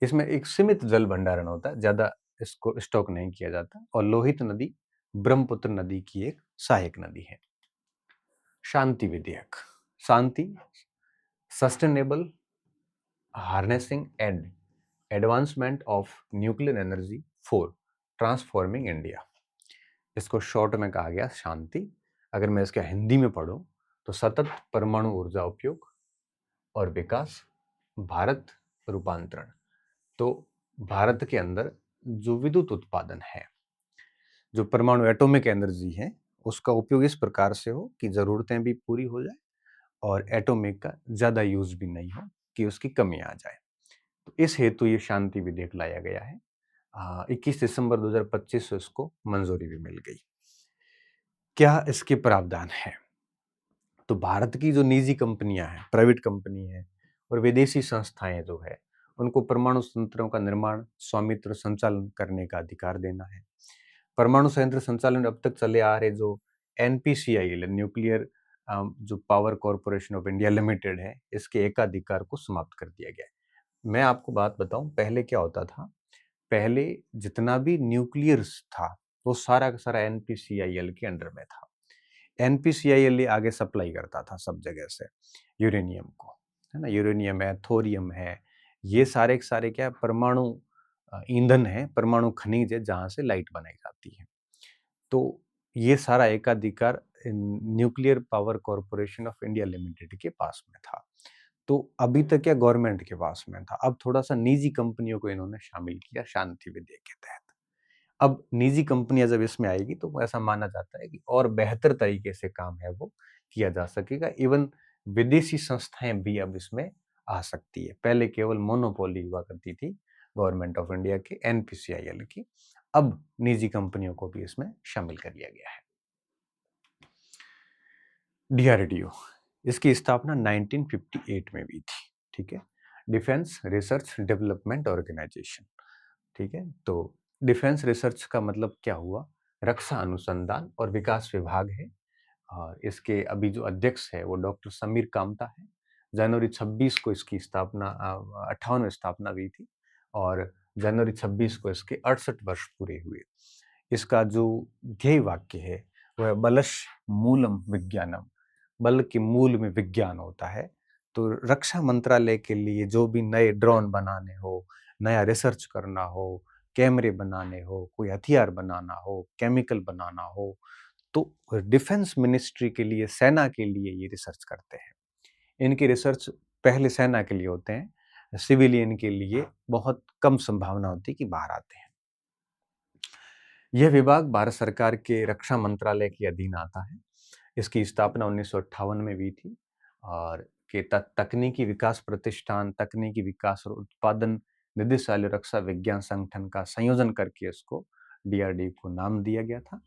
Speaker 1: इसमें एक सीमित जल भंडारण होता है, ज्यादा इसको स्टॉक नहीं किया जाता, और लोहित नदी ब्रह्मपुत्र नदी की एक सहायक नदी है। शांति विधेयक, Shanti, sustainable harnessing and advancement of nuclear energy for transforming India, इसको शॉर्ट में कहा गया शांति। अगर मैं इसका हिंदी में पढ़ूं तो सतत परमाणु ऊर्जा उपयोग और विकास, भारत रूपांतरण, तो भारत के अंदर जो विद्युत उत्पादन है, जो परमाणु एटॉमिक एनर्जी है, उसका उपयोग इस प्रकार से हो कि ज़रूरतें भी पूरी हो जाए और एटॉमिक का ज़्यादा यूज़ भी नहीं हो कि उसकी कमी आ जाए। तो इस हेतु ये शांति विधेयक लाया गया है। 21 दिसंबर 2025 को इसको मंजूरी भी मिल गई। क्या इसके प्रावधान हैं? तो भारत की जो निजी कंपनियां हैं, प्राइवेट कंपनी है और विदेशी संस्थाएं जो है, उनको परमाणु संयंत्रों का निर्माण, स्वामित्व, संचालन करने का अधिकार देना है। परमाणु संयंत्र संचालन में अब तक चले आ रहे जो एनपीसीआईएल, न्यूक्लियर जो power corporation of India limited है, इसके एकाधिकार को समाप्त कर दिया गया है। मैं आपको बात बताऊं, पहले क्या होता था? पहले जितना भी न्यूक्लियर था, वो सारा का सारा एनपीसीआईएल के अंडर में था। एनपीसीआईएल आगे सप्लाई करता था सब जगह से यूरेनियम को, है ना। यूरेनियम है, थोरियम है, ये सारे के सारे क्या परमाणु ईंधन है, परमाणु खनिज है, जहां से लाइट बनाई जाती है। तो ये सारा एकाधिकार nuclear power corporation of India limited के पास में था। तो अभी तक क्या गवर्नमेंट के पास में था, अब थोड़ा सा निजी कंपनियों को इन्होंने शामिल किया शांति विधेयक के तहत। अब निजी कंपनियां जब इसमें आएगी तो ऐसा माना जाता है कि और बेहतर तरीके से काम है वो किया जा सकेगा। इवन विदेशी संस्थाएं भी अब इसमें आ सकती है। पहले केवल मोनोपोली हुआ करती थी गवर्नमेंट ऑफ इंडिया की, एनपीसीआईएल की। अब निजी कंपनियों को भी इसमें शामिल कर लिया गया है। डीआरडीओ, इसकी स्थापना 1958 में हुई थी, ठीक है। डिफेंस रिसर्च डेवलपमेंट ऑर्गेनाइजेशन, ठीक है। तो डिफेंस रिसर्च का मतलब क्या हुआ? रक्षा अनुसंधान और विकास विभाग है। और इसके अभी जो अध्यक्ष है वो डॉक्टर समीर कामता है। जनवरी 26 को इसकी स्थापना 58 स्थापना हुई थी और जनवरी 26 को इसके 68 वर्ष पूरे हुए। इसका जो ध्येय वाक्य है वह बलश मूलम विज्ञानम, बल के मूल में विज्ञान होता है। तो रक्षा मंत्रालय के लिए जो भी नए ड्रोन बनाने हो, नया रिसर्च करना हो, कैमरे बनाने हो, कोई हथियार बनाना हो, केमिकल बनाना हो, तो डिफेंस मिनिस्ट्री के लिए, सेना के लिए ये रिसर्च करते हैं। इनकी रिसर्च पहले सेना के लिए होते हैं, सिविलियन के लिए बहुत कम संभावना होती है कि बाहर आते हैं। यह विभाग भारत सरकार के रक्षा मंत्रालय के अधीन आता है। इसकी स्थापना 1958 में हुई थी और तकनीकी विकास प्रतिष्ठान, तकनीकी विकास और उत्पादन निदेशालय रक्षा विज्ञान संगठन का संयोजन करके इसको डीआरडीओ को नाम दिया गया था,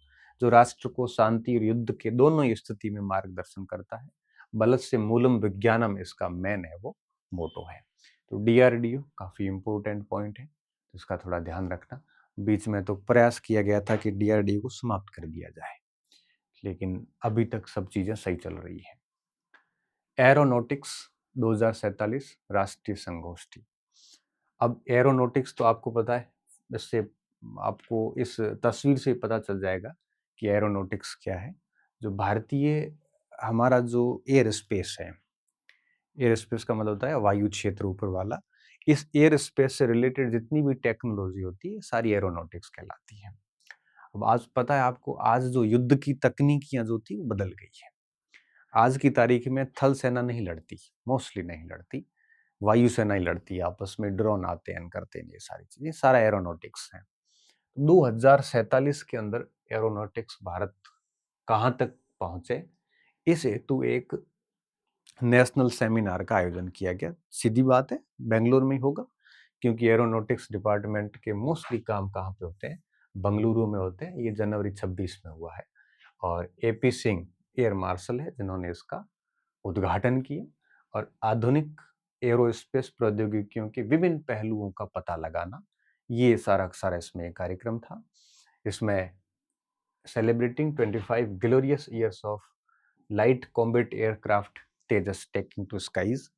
Speaker 1: जो राष्ट्र को शांति और युद्ध के दोनों स्थिति में मार्गदर्शन करता है। बलश से मूलम विज्ञानम इसका मेन है, वो मोटो है। तो डीआरडीओ काफी इंपॉर्टेंट पॉइंट है, तो इसका थोड़ा ध्यान रखना। बीच में तो प्रयास किया गया था कि डीआरडीओ को समाप्त कर दिया जाए, लेकिन अभी तक सब चीजें सही चल रही है। एरोनॉटिक्स 2047 राष्ट्रीय संगोष्ठी। अब एरोनॉटिक्स तो आपको पता है, इससे आपको इस तस्वीर से पता चल जाएगा कि एरोनॉटिक्स क्या है। जो भारतीय हमारा जो एयर स्पेस है, एयर स्पेस का मतलब होता है वायु क्षेत्र ऊपर वाला, इस एयर स्पेस से रिलेटेड जितनी भी टेक्नोलॉजी होती है सारी एरोनॉटिक्स कहलाती है। अब आज पता है आपको, आज जो युद्ध की तकनीकियां जो थी वो बदल गई है। आज की तारीख में थल सेना नहीं लड़ती, मोस्टली नहीं लड़ती, वायुसेना ही लड़ती है आपस में, ड्रोन आते हैं, करते हैं, ये सारी चीजें, सारा एरोनॉटिक्स है। 2047 के अंदर एरोनॉटिक्स भारत कहाँ तक पहुंचे, इस हेतु एक नेशनल सेमिनार का आयोजन किया गया। सीधी बात है, बेंगलुरु में ही होगा, क्योंकि एरोनॉटिक्स डिपार्टमेंट के मोस्टली काम कहाँ पे होते हैं? बंगलुरु में होते हैं। ये जनवरी 26 में हुआ है और एपी सिंह एयर मार्शल है जिन्होंने इसका उद्घाटन किया। और आधुनिक एरोस्पेस प्रौद्योगिकियों के विभिन्न पहलुओं का पता लगाना, ये सारा सारा इसमें एक कार्यक्रम था। इसमें celebrating 25 glorious years of light combat aircraft Tejas taking to skies,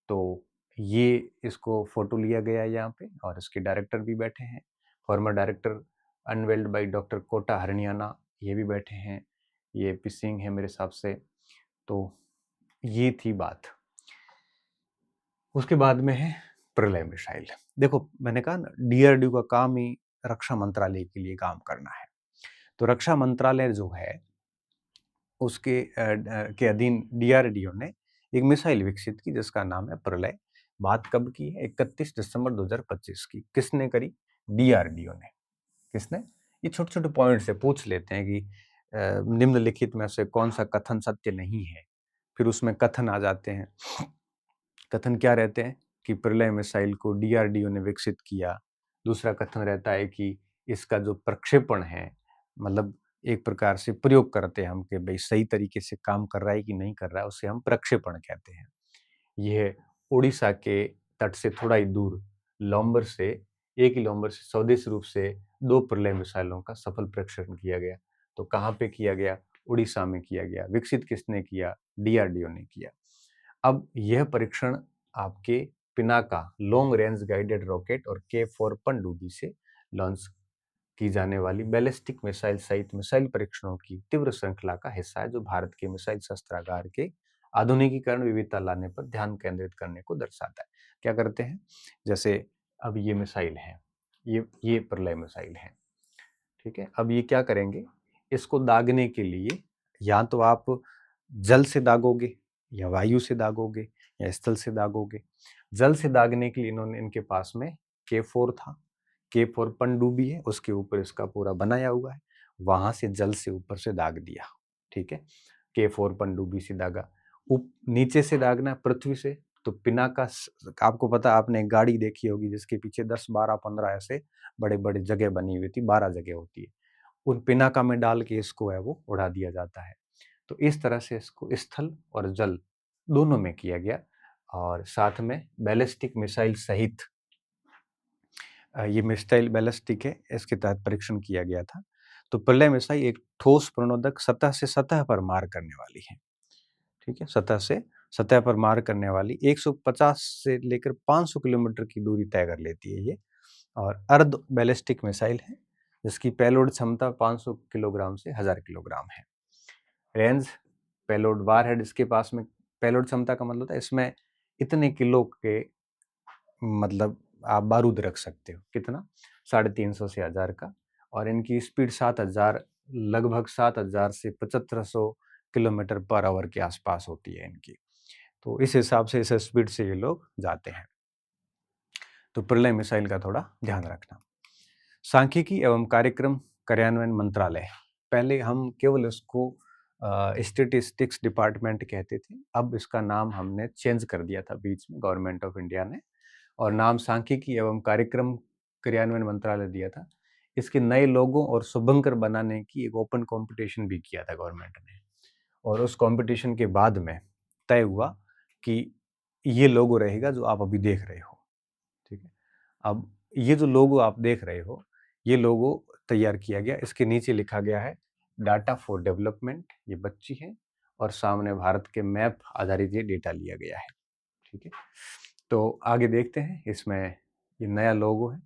Speaker 1: तो ये इसको फोटो लिया गया है यहाँ पे और इसके डायरेक्टर भी बैठे हैं। Former director unveiled by doctor Kota Haryana, ये भी बैठे हैं। ये पी सिंह है मेरे हिसाब से। तो ये थी बात। उसके बाद में है प्रलय मिसाइल। देखो मैंने कहा ना, डीआरडीओ का काम ही रक्षा मंत्रालय के लिए काम करना है। तो रक्षा मंत्रालय जो है उसके के अधीन डीआरडीओ ने एक मिसाइल विकसित की जिसका नाम है प्रलय। बात कब की है? 31 दिसंबर 2025 की। किसने करी? डीआरडीओ ने। किसने? ये छोटे-छोटे पॉइंट से पूछ लेते हैं कि निम्नलिखित में से कौन सा कथन सत्य नहीं है? फिर उसमें कथन आ जाते हैं। कथन क्या रहते हैं? कि प्रलय मिसाइल को डीआरडीओ ने विकसित किया। दूसरा कथन रहता है कि इसका जो प्रक्षेपण है, मतलब एक प्रकार से प्रयोग करते हैं हम कि भाई सही तरीके से काम कर रहा है कि नहीं कर रहा है, उसे हम प्रक्षेपण कहते हैं। यह उड़ीसा के तट से थोड़ा ही दूर लॉम्बर से, एक ही लॉम्बर से स्वदेशी रूप से 2 प्रलय मिसाइलों का सफल प्रक्षेपण किया गया। तो कहाँ पे किया गया? उड़ीसा में किया गया। विकसित किसने किया? डीआरडीओ ने किया। अब यह परीक्षण आपके Pinaka long range guided rocket और के-4 पनडुब्बी से लॉन्च की जाने वाली बैलिस्टिक मिसाइल सहित मिसाइल परीक्षणों की तीव्र श्रृंखला का हिस्सा है, जो भारत के मिसाइल शस्त्रागार के आधुनिकीकरण, विविधता लाने पर ध्यान केंद्रित करने को दर्शाता है। क्या करते हैं? जैसे अब ये मिसाइल है, ये प्रलय मिसाइल है, ठीक है। अब ये क्या करेंगे? इसको दागने के लिए या तो आप जल से दागोगे, या वायु से दागोगे, या स्थल से दागोगे। जल से दागने के लिए इन्होंने, इनके पास में के-4 था। के-4 पनडुब्बी है, उसके ऊपर इसका पूरा बनाया हुआ है। वहां से जल से ऊपर से दाग दिया, ठीक है। के-4 पनडुब्बी से दागा। नीचे से दागना पृथ्वी से, तो पिनाका आपको पता, आपने एक गाड़ी देखी होगी जिसके पीछे 10, 12, 15 ऐसे बड़े बड़े जगह बनी हुई थी, 12 जगह होती है। उन पिनाका में डाल के इसको है वो उड़ा दिया जाता है। तो इस तरह से इसको स्थल और जल दोनों में किया गया, और साथ में बैलिस्टिक मिसाइल सहित, ये मिसाइल बैलिस्टिक है, इसके तहत परीक्षण किया गया था। तो प्रलय मिसाइल एक ठोस प्रणोदक सतह से सतह पर मार करने वाली है, ठीक है। सतह से सतह पर मार करने वाली 150 से लेकर 500 किलोमीटर की दूरी तय कर लेती है ये, और अर्ध बैलिस्टिक मिसाइल है जिसकी पेलोड क्षमता 500 किलोग्राम से 1000 किलोग्राम है। रेंज, पेलोड, वारहेड इसके पास में, पेलोड क्षमता का मतलब होता है इसमें इतने किलो के, मतलब आप बारूद रख सकते हो। कितना? 350 से 1000 का। और इनकी स्पीड 7000, लगभग 7000 से 7500 किलोमीटर पर आवर के आसपास होती है इनकी। तो इस हिसाब से, इस स्पीड से ये लोग जाते हैं। तो प्रलय मिसाइल का थोड़ा ध्यान रखना। सांख्यिकी एवं कार्यक्रम कार्यान्वयन मंत्रालय, पहले हम केवल इसको स्टेटिस्टिक्स डिपार्टमेंट कहते थे, अब इसका नाम हमने चेंज कर दिया था बीच में, गवर्नमेंट ऑफ इंडिया ने, और नाम सांख्यिकी एवं कार्यक्रम कार्यान्वयन मंत्रालय दिया था। इसके नए लोगों और शुभंकर बनाने की एक ओपन कंपटीशन भी किया था गवर्नमेंट ने, और उस कंपटीशन के बाद में तय हुआ कि ये लोगो रहेगा जो आप अभी देख रहे हो, ठीक है। अब ये जो लोगो आप देख रहे हो, ये लोगो तैयार किया गया, इसके नीचे लिखा गया है डाटा फॉर डेवलपमेंट, ये बच्ची है, और सामने भारत के मैप आधारित ये डेटा लिया गया है, ठीक है। तो आगे देखते हैं, इसमें ये नया लोगो है।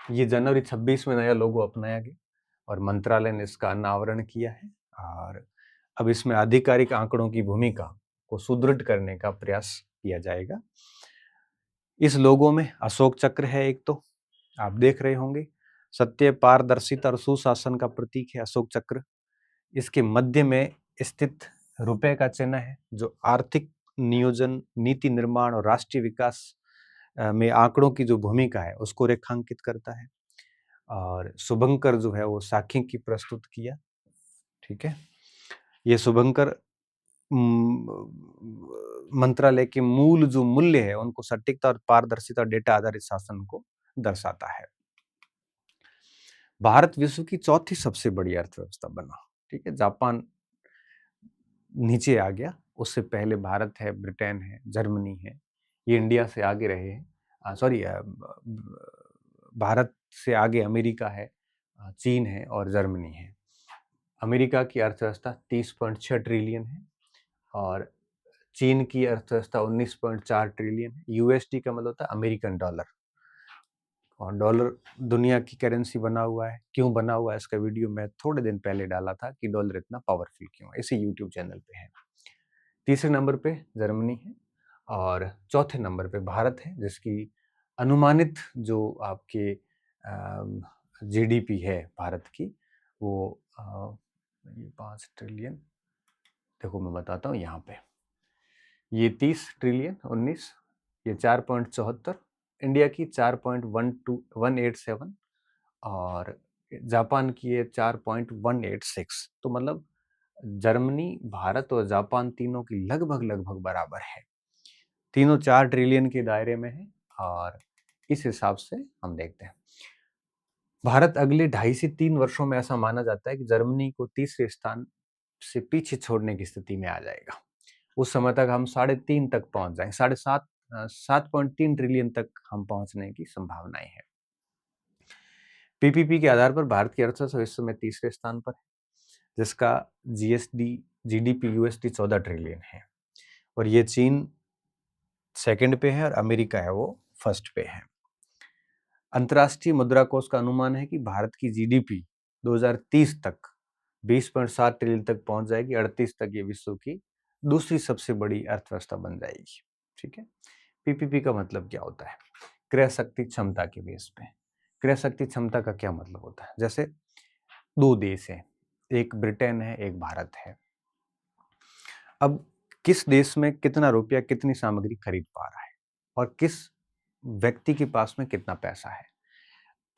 Speaker 1: ये जनवरी 26 में नया लोगो अपनाया गया और मंत्रालय ने इसका अनावरण किया है, और अब इसमें आधिकारिक आंकड़ों की भूमिका को सुदृढ़ करने का प्रयास किया जाएगा। इस लोगो में अशोक चक्र है, एक तो आप देख रहे होंगे, सत्य, पारदर्शिता और सुशासन का प्रतीक है अशोक चक्र। इसके मध्य में स्थित रुपए का चिन्ह है, जो आर्थिक नियोजन, नीति निर्माण और राष्ट्रीय विकास में आंकड़ों की जो भूमिका है उसको रेखांकित करता है। और शुभंकर जो है वो सांख्यिकी प्रस्तुत किया, ठीक है। ये शुभंकर मंत्रालय के मूल जो मूल्य है उनको सटीकता और पारदर्शिता और डेटा आधारित शासन को दर्शाता है। भारत विश्व की चौथी सबसे बड़ी अर्थव्यवस्था बना, ठीक है। जापान नीचे आ गया, उससे पहले भारत है, ब्रिटेन है, जर्मनी है, ये इंडिया से आगे रहे हैं। सॉरी, भारत से आगे अमेरिका है, चीन है और जर्मनी है। अमेरिका की अर्थव्यवस्था 30.6 ट्रिलियन है, और चीन की अर्थव्यवस्था 19.4 ट्रिलियन है। यूएसडी का मतलब होता है अमेरिकन डॉलर, और डॉलर दुनिया की करेंसी बना हुआ है। क्यों बना हुआ है, इसका वीडियो मैं थोड़े दिन पहले डाला था कि डॉलर इतना पावरफुल क्यों है, इसी यूट्यूब चैनल पे है। तीसरे नंबर पे जर्मनी है, और चौथे नंबर पे भारत है, जिसकी अनुमानित जो आपके जीडीपी है भारत की, वो ये 5 ट्रिलियन, देखो मैं बताता हूँ यहाँ पे, ये 30 ट्रिलियन 19, ये 4.74, इंडिया की 4.127 और जापान की है 4.186। तो मतलब जर्मनी, भारत और जापान तीनों की लगभग लगभग बराबर है। तीनों 4 ट्रिलियन के दायरे में है और इस हिसाब से हम देखते हैं भारत अगले 2.5 से 3 वर्षों में ऐसा माना जाता है कि जर्मनी को तीसरे स्थान से पीछे छोड़ने की स्थिति में आ जाएगा। उस समय तक हम 3.5 तक पहुंच जाएंगे, 7.3 ट्रिलियन तक हम पहुंचने की संभावनाएं हैं। पीपीपी के आधार पर भारत की अर्थव्यवस्था इस समय तीसरे स्थान पर है, जिसका जीडीपी यूएसडी 14 ट्रिलियन है और ये चीन सेकंड पे है और अमेरिका है वो फर्स्ट पे है। अंतर्राष्ट्रीय मुद्रा कोष का अनुमान है कि भारत की जीडीपी 2030 तक 20.7 ट्रिलियन तक पहुंच जाएगी। 38 तक ये विश्व की दूसरी सबसे बड़ी अर्थव्यवस्था बन जाएगी। ठीक है, पीपीपी का मतलब क्या होता है? क्रय शक्ति क्षमता के बेस पे। क्रय शक्ति क्षमता का क्या मतलब होता है? जैसे दो देश हैं, एक ब्रिटेन है, एक भारत है। अब किस देश में कितना रुपया कितनी सामग्री खरीद पा रहा है और किस व्यक्ति के पास में कितना पैसा है,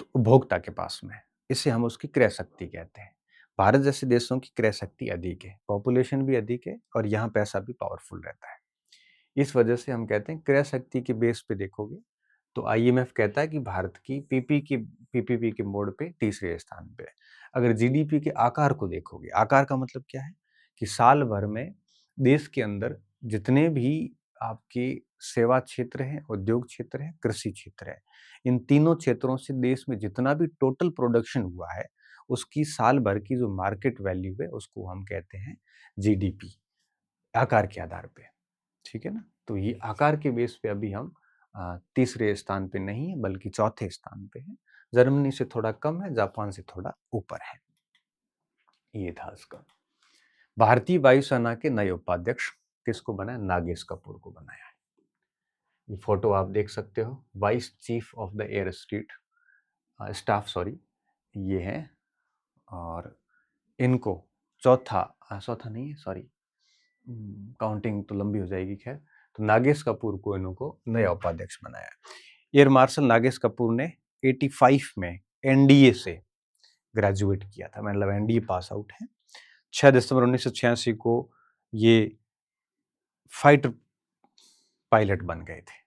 Speaker 1: तो उपभोक्ता के पास में, इसे हम उसकी क्रय शक्ति कहते हैं। भारत जैसे देशों की क्रय शक्ति अधिक है, पॉपुलेशन भी अधिक है और यहाँ पैसा भी पावरफुल रहता है। इस वजह से हम कहते हैं क्रय शक्ति के बेस पे देखोगे तो आईएमएफ कहता है कि भारत की पीपीपी के मोड पे तीसरे स्थान पे है। अगर जीडीपी के आकार को देखोगे, आकार का मतलब क्या है कि साल भर में देश के अंदर जितने भी आपके सेवा क्षेत्र हैं, उद्योग क्षेत्र है, कृषि क्षेत्र है, इन तीनों क्षेत्रों से देश में जितना भी टोटल प्रोडक्शन हुआ है उसकी साल भर की जो मार्केट वैल्यू है उसको हम कहते हैं जीडीपी, आकार के आधार पे। ठीक है ना, तो ये आकार के बेस पे अभी हम तीसरे स्थान पे नहीं है बल्कि चौथे स्थान पे है। जर्मनी से थोड़ा कम है, जापान से थोड़ा ऊपर है। ये था इसका। भारतीय वायुसेना के नए उपाध्यक्ष किसको बनाया? नागेश कपूर को बनाया है। ये फोटो आप देख सकते हो, vice chief of the air staff sorry, ये है। और इनको चौथा नहीं है, सॉरी काउंटिंग तो लंबी हो जाएगी, खैर। तो नागेश कपूर को इनको नया उपाध्यक्ष बनाया। एयर मार्शल नागेश कपूर ने 85 में एनडीए से ग्रेजुएट किया था, मतलब एनडीए पास आउट है। 6 दिसंबर 1986 को ये फाइटर पायलट बन गए थे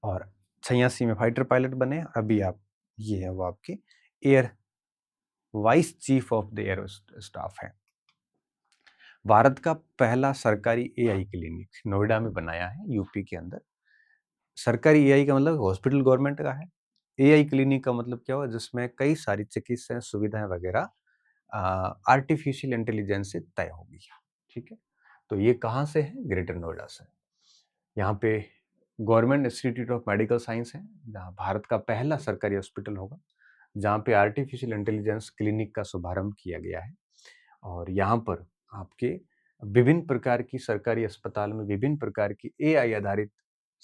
Speaker 1: और 86 में फाइटर पायलट बने। अभी आप ये है वो आपके air vice chief of the air staff है। भारत का पहला सरकारी एआई क्लिनिक नोएडा में बनाया है, यूपी के अंदर। सरकारी एआई का मतलब हॉस्पिटल गवर्नमेंट का है। एआई क्लिनिक का मतलब क्या हुआ? जिसमें कई सारी चिकित्सा सुविधाएं वगैरह आर्टिफिशियल इंटेलिजेंस से तय होगी। ठीक है, तो ये कहाँ से है? ग्रेटर नोएडा से। यहाँ पे government institute of medical science है, जहाँ भारत का पहला सरकारी हॉस्पिटल होगा, जहाँ पे आर्टिफिशियल इंटेलिजेंस क्लिनिक का शुभारंभ किया गया है। और यहाँ पर आपके विभिन्न प्रकार की सरकारी अस्पताल में विभिन्न प्रकार की एआई आधारित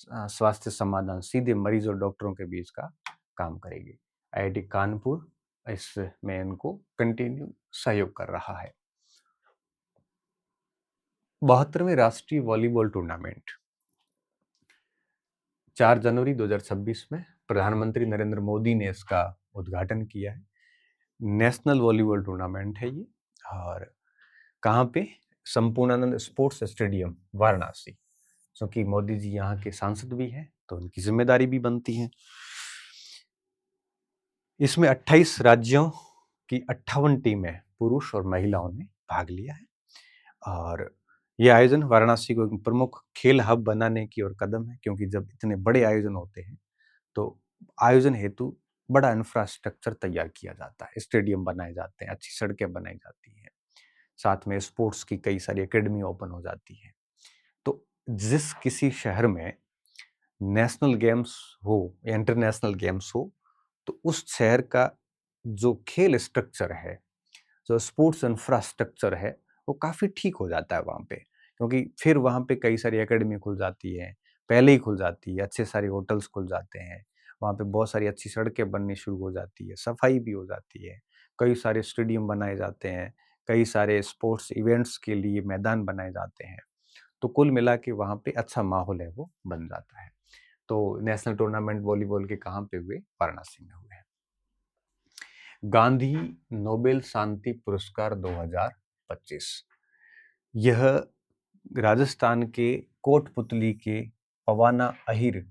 Speaker 1: स्वास्थ्य समाधान सीधे मरीज और डॉक्टरों के बीच का काम करेगी। आईआईटी कानपुर इसमें इनको कंटिन्यू सहयोग कर रहा है। 72वें राष्ट्रीय वॉलीबॉल टूर्नामेंट 4 जनवरी 2026 में प्रधानमंत्री नरेंद्र मोदी ने इसका उद्घाटन किया है। नेशनल वॉलीबॉल टूर्नामेंट है ये, और कहाँ पे? Sampurnanand sports stadium Varanasi. क्योंकि मोदी जी यहाँ के सांसद भी हैं तो उनकी जिम्मेदारी भी बनती है। इसमें 28 राज्यों की 58 टीमें पुरुष और महिलाओं ने भाग लिया है और यह आयोजन वाराणसी को एक प्रमुख खेल हब बनाने की ओर कदम है, क्योंकि जब इतने बड़े आयोजन होते हैं तो आयोजन हेतु बड़ा इंफ्रास्ट्रक्चर तैयार किया जाता है, स्टेडियम बनाए जाते हैं, अच्छी सड़कें बनाई जाती हैं, साथ में स्पोर्ट्स की कई सारी एकेडमी ओपन हो जाती है। तो जिस किसी शहर में नेशनल गेम्स हो या इंटरनेशनल गेम्स हो तो उस शहर का जो खेल स्ट्रक्चर है, जो स्पोर्ट्स इंफ्रास्ट्रक्चर है, वो काफ़ी ठीक हो जाता है वहाँ पे, क्योंकि फिर वहाँ पे कई सारी एकेडमी खुल जाती है, पहले ही खुल जाती है, अच्छे सारे होटल्स खुल जाते हैं, वहाँ पे बहुत सारी अच्छी सड़कें बननी शुरू हो जाती है, सफाई भी हो जाती है, कई सारे स्टेडियम बनाए जाते हैं, कई सारे स्पोर्ट्स इवेंट्स के लिए मैदान बनाए जाते हैं। तो कुल मिला के वहाँ पे अच्छा माहौल है वो बन जाता है। तो नेशनल टूर्नामेंट वॉलीबॉल के कहाँ पे हुए? वाराणसी में हुए हैं। गांधी नोबेल शांति पुरस्कार 2025, यह राजस्थान के कोटपुतली के पवाना अहिर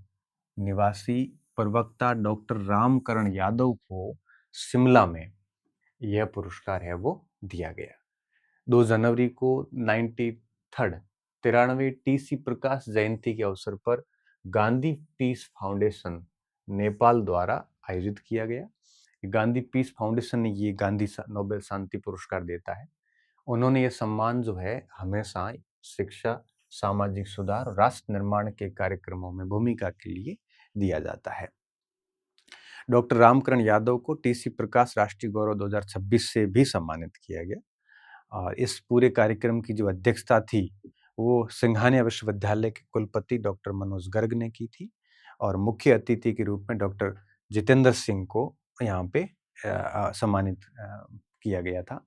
Speaker 1: निवासी प्रवक्ता डॉक्टर रामकरण यादव को शिमला में यह पुरस्कार है वो दिया गया। 2 जनवरी को 93 टीसी प्रकाश जयंती के अवसर पर गांधी पीस फाउंडेशन नेपाल द्वारा आयोजित किया गया। गांधी पीस फाउंडेशन ने ये गांधी नोबेल शांति पुरस्कार देता है। उन्होंने ये सम्मान जो है हमेशा शिक्षा, सामाजिक सुधार और राष्ट्र निर्माण के कार्यक्रमों में भूमिका के लिए दिया जाता है। डॉक्टर रामकरण यादव को टीसी प्रकाश राष्ट्रीय गौरव 2026 से भी सम्मानित किया गया और इस पूरे कार्यक्रम की जो अध्यक्षता थी वो सिंघानिया विश्वविद्यालय के कुलपति डॉक्टर मनोज गर्ग ने की थी और मुख्य अतिथि के रूप में डॉक्टर जितेंद्र सिंह को यहाँ पे सम्मानित किया गया था।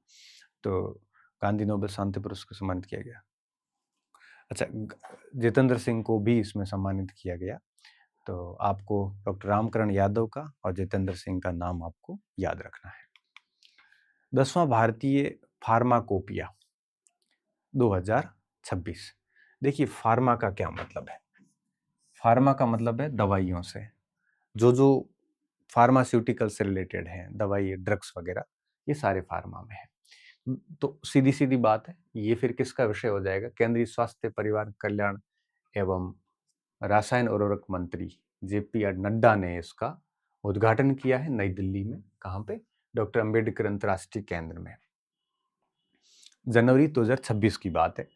Speaker 1: तो गांधी नोबेल शांति पुरस्कार सम्मानित किया गया। अच्छा, जितेंद्र सिंह को भी इसमें सम्मानित किया गया। तो आपको डॉक्टर रामकरण यादव का और जितेंद्र सिंह का नाम आपको याद रखना है। 10वां भारतीय फार्माकोपिया 2026। देखिए, फार्मा का क्या मतलब है? फार्मा का मतलब है दवाइयों से, जो फार्मास्यूटिकल से रिलेटेड है, दवाई, ड्रग्स वगैरह, ये सारे फार्मा में है। तो सीधी सीधी बात है, ये फिर किसका विषय हो जाएगा? केंद्रीय स्वास्थ्य परिवार कल्याण एवं रसायन उर्वरक मंत्री जेपी नड्डा ने इसका उद्घाटन किया है नई दिल्ली में। कहाँ पे? डॉक्टर अंबेडकर अंतर्राष्ट्रीय केंद्र में। जनवरी 2026 की बात है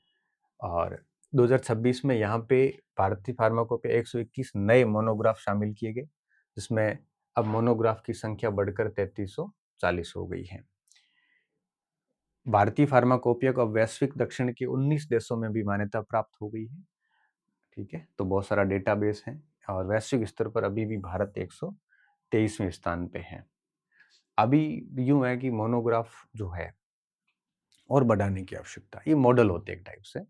Speaker 1: और 2026 में यहाँ पे भारतीय फार्माकोपिया 121 नए मोनोग्राफ शामिल किए गए, जिसमें अब मोनोग्राफ की संख्या बढ़कर 3340 हो गई है। भारतीय फार्माकोपिया को अब वैश्विक दक्षिण के 19 देशों में भी मान्यता प्राप्त हो गई है। ठीक है, तो बहुत सारा डेटाबेस है और वैश्विक स्तर पर अभी भी भारत 123वें स्थान पे है। अभी यूं है कि मोनोग्राफ जो है और बढ़ाने की आवश्यकता है। ये मॉडल होते हैं एक टाइप से,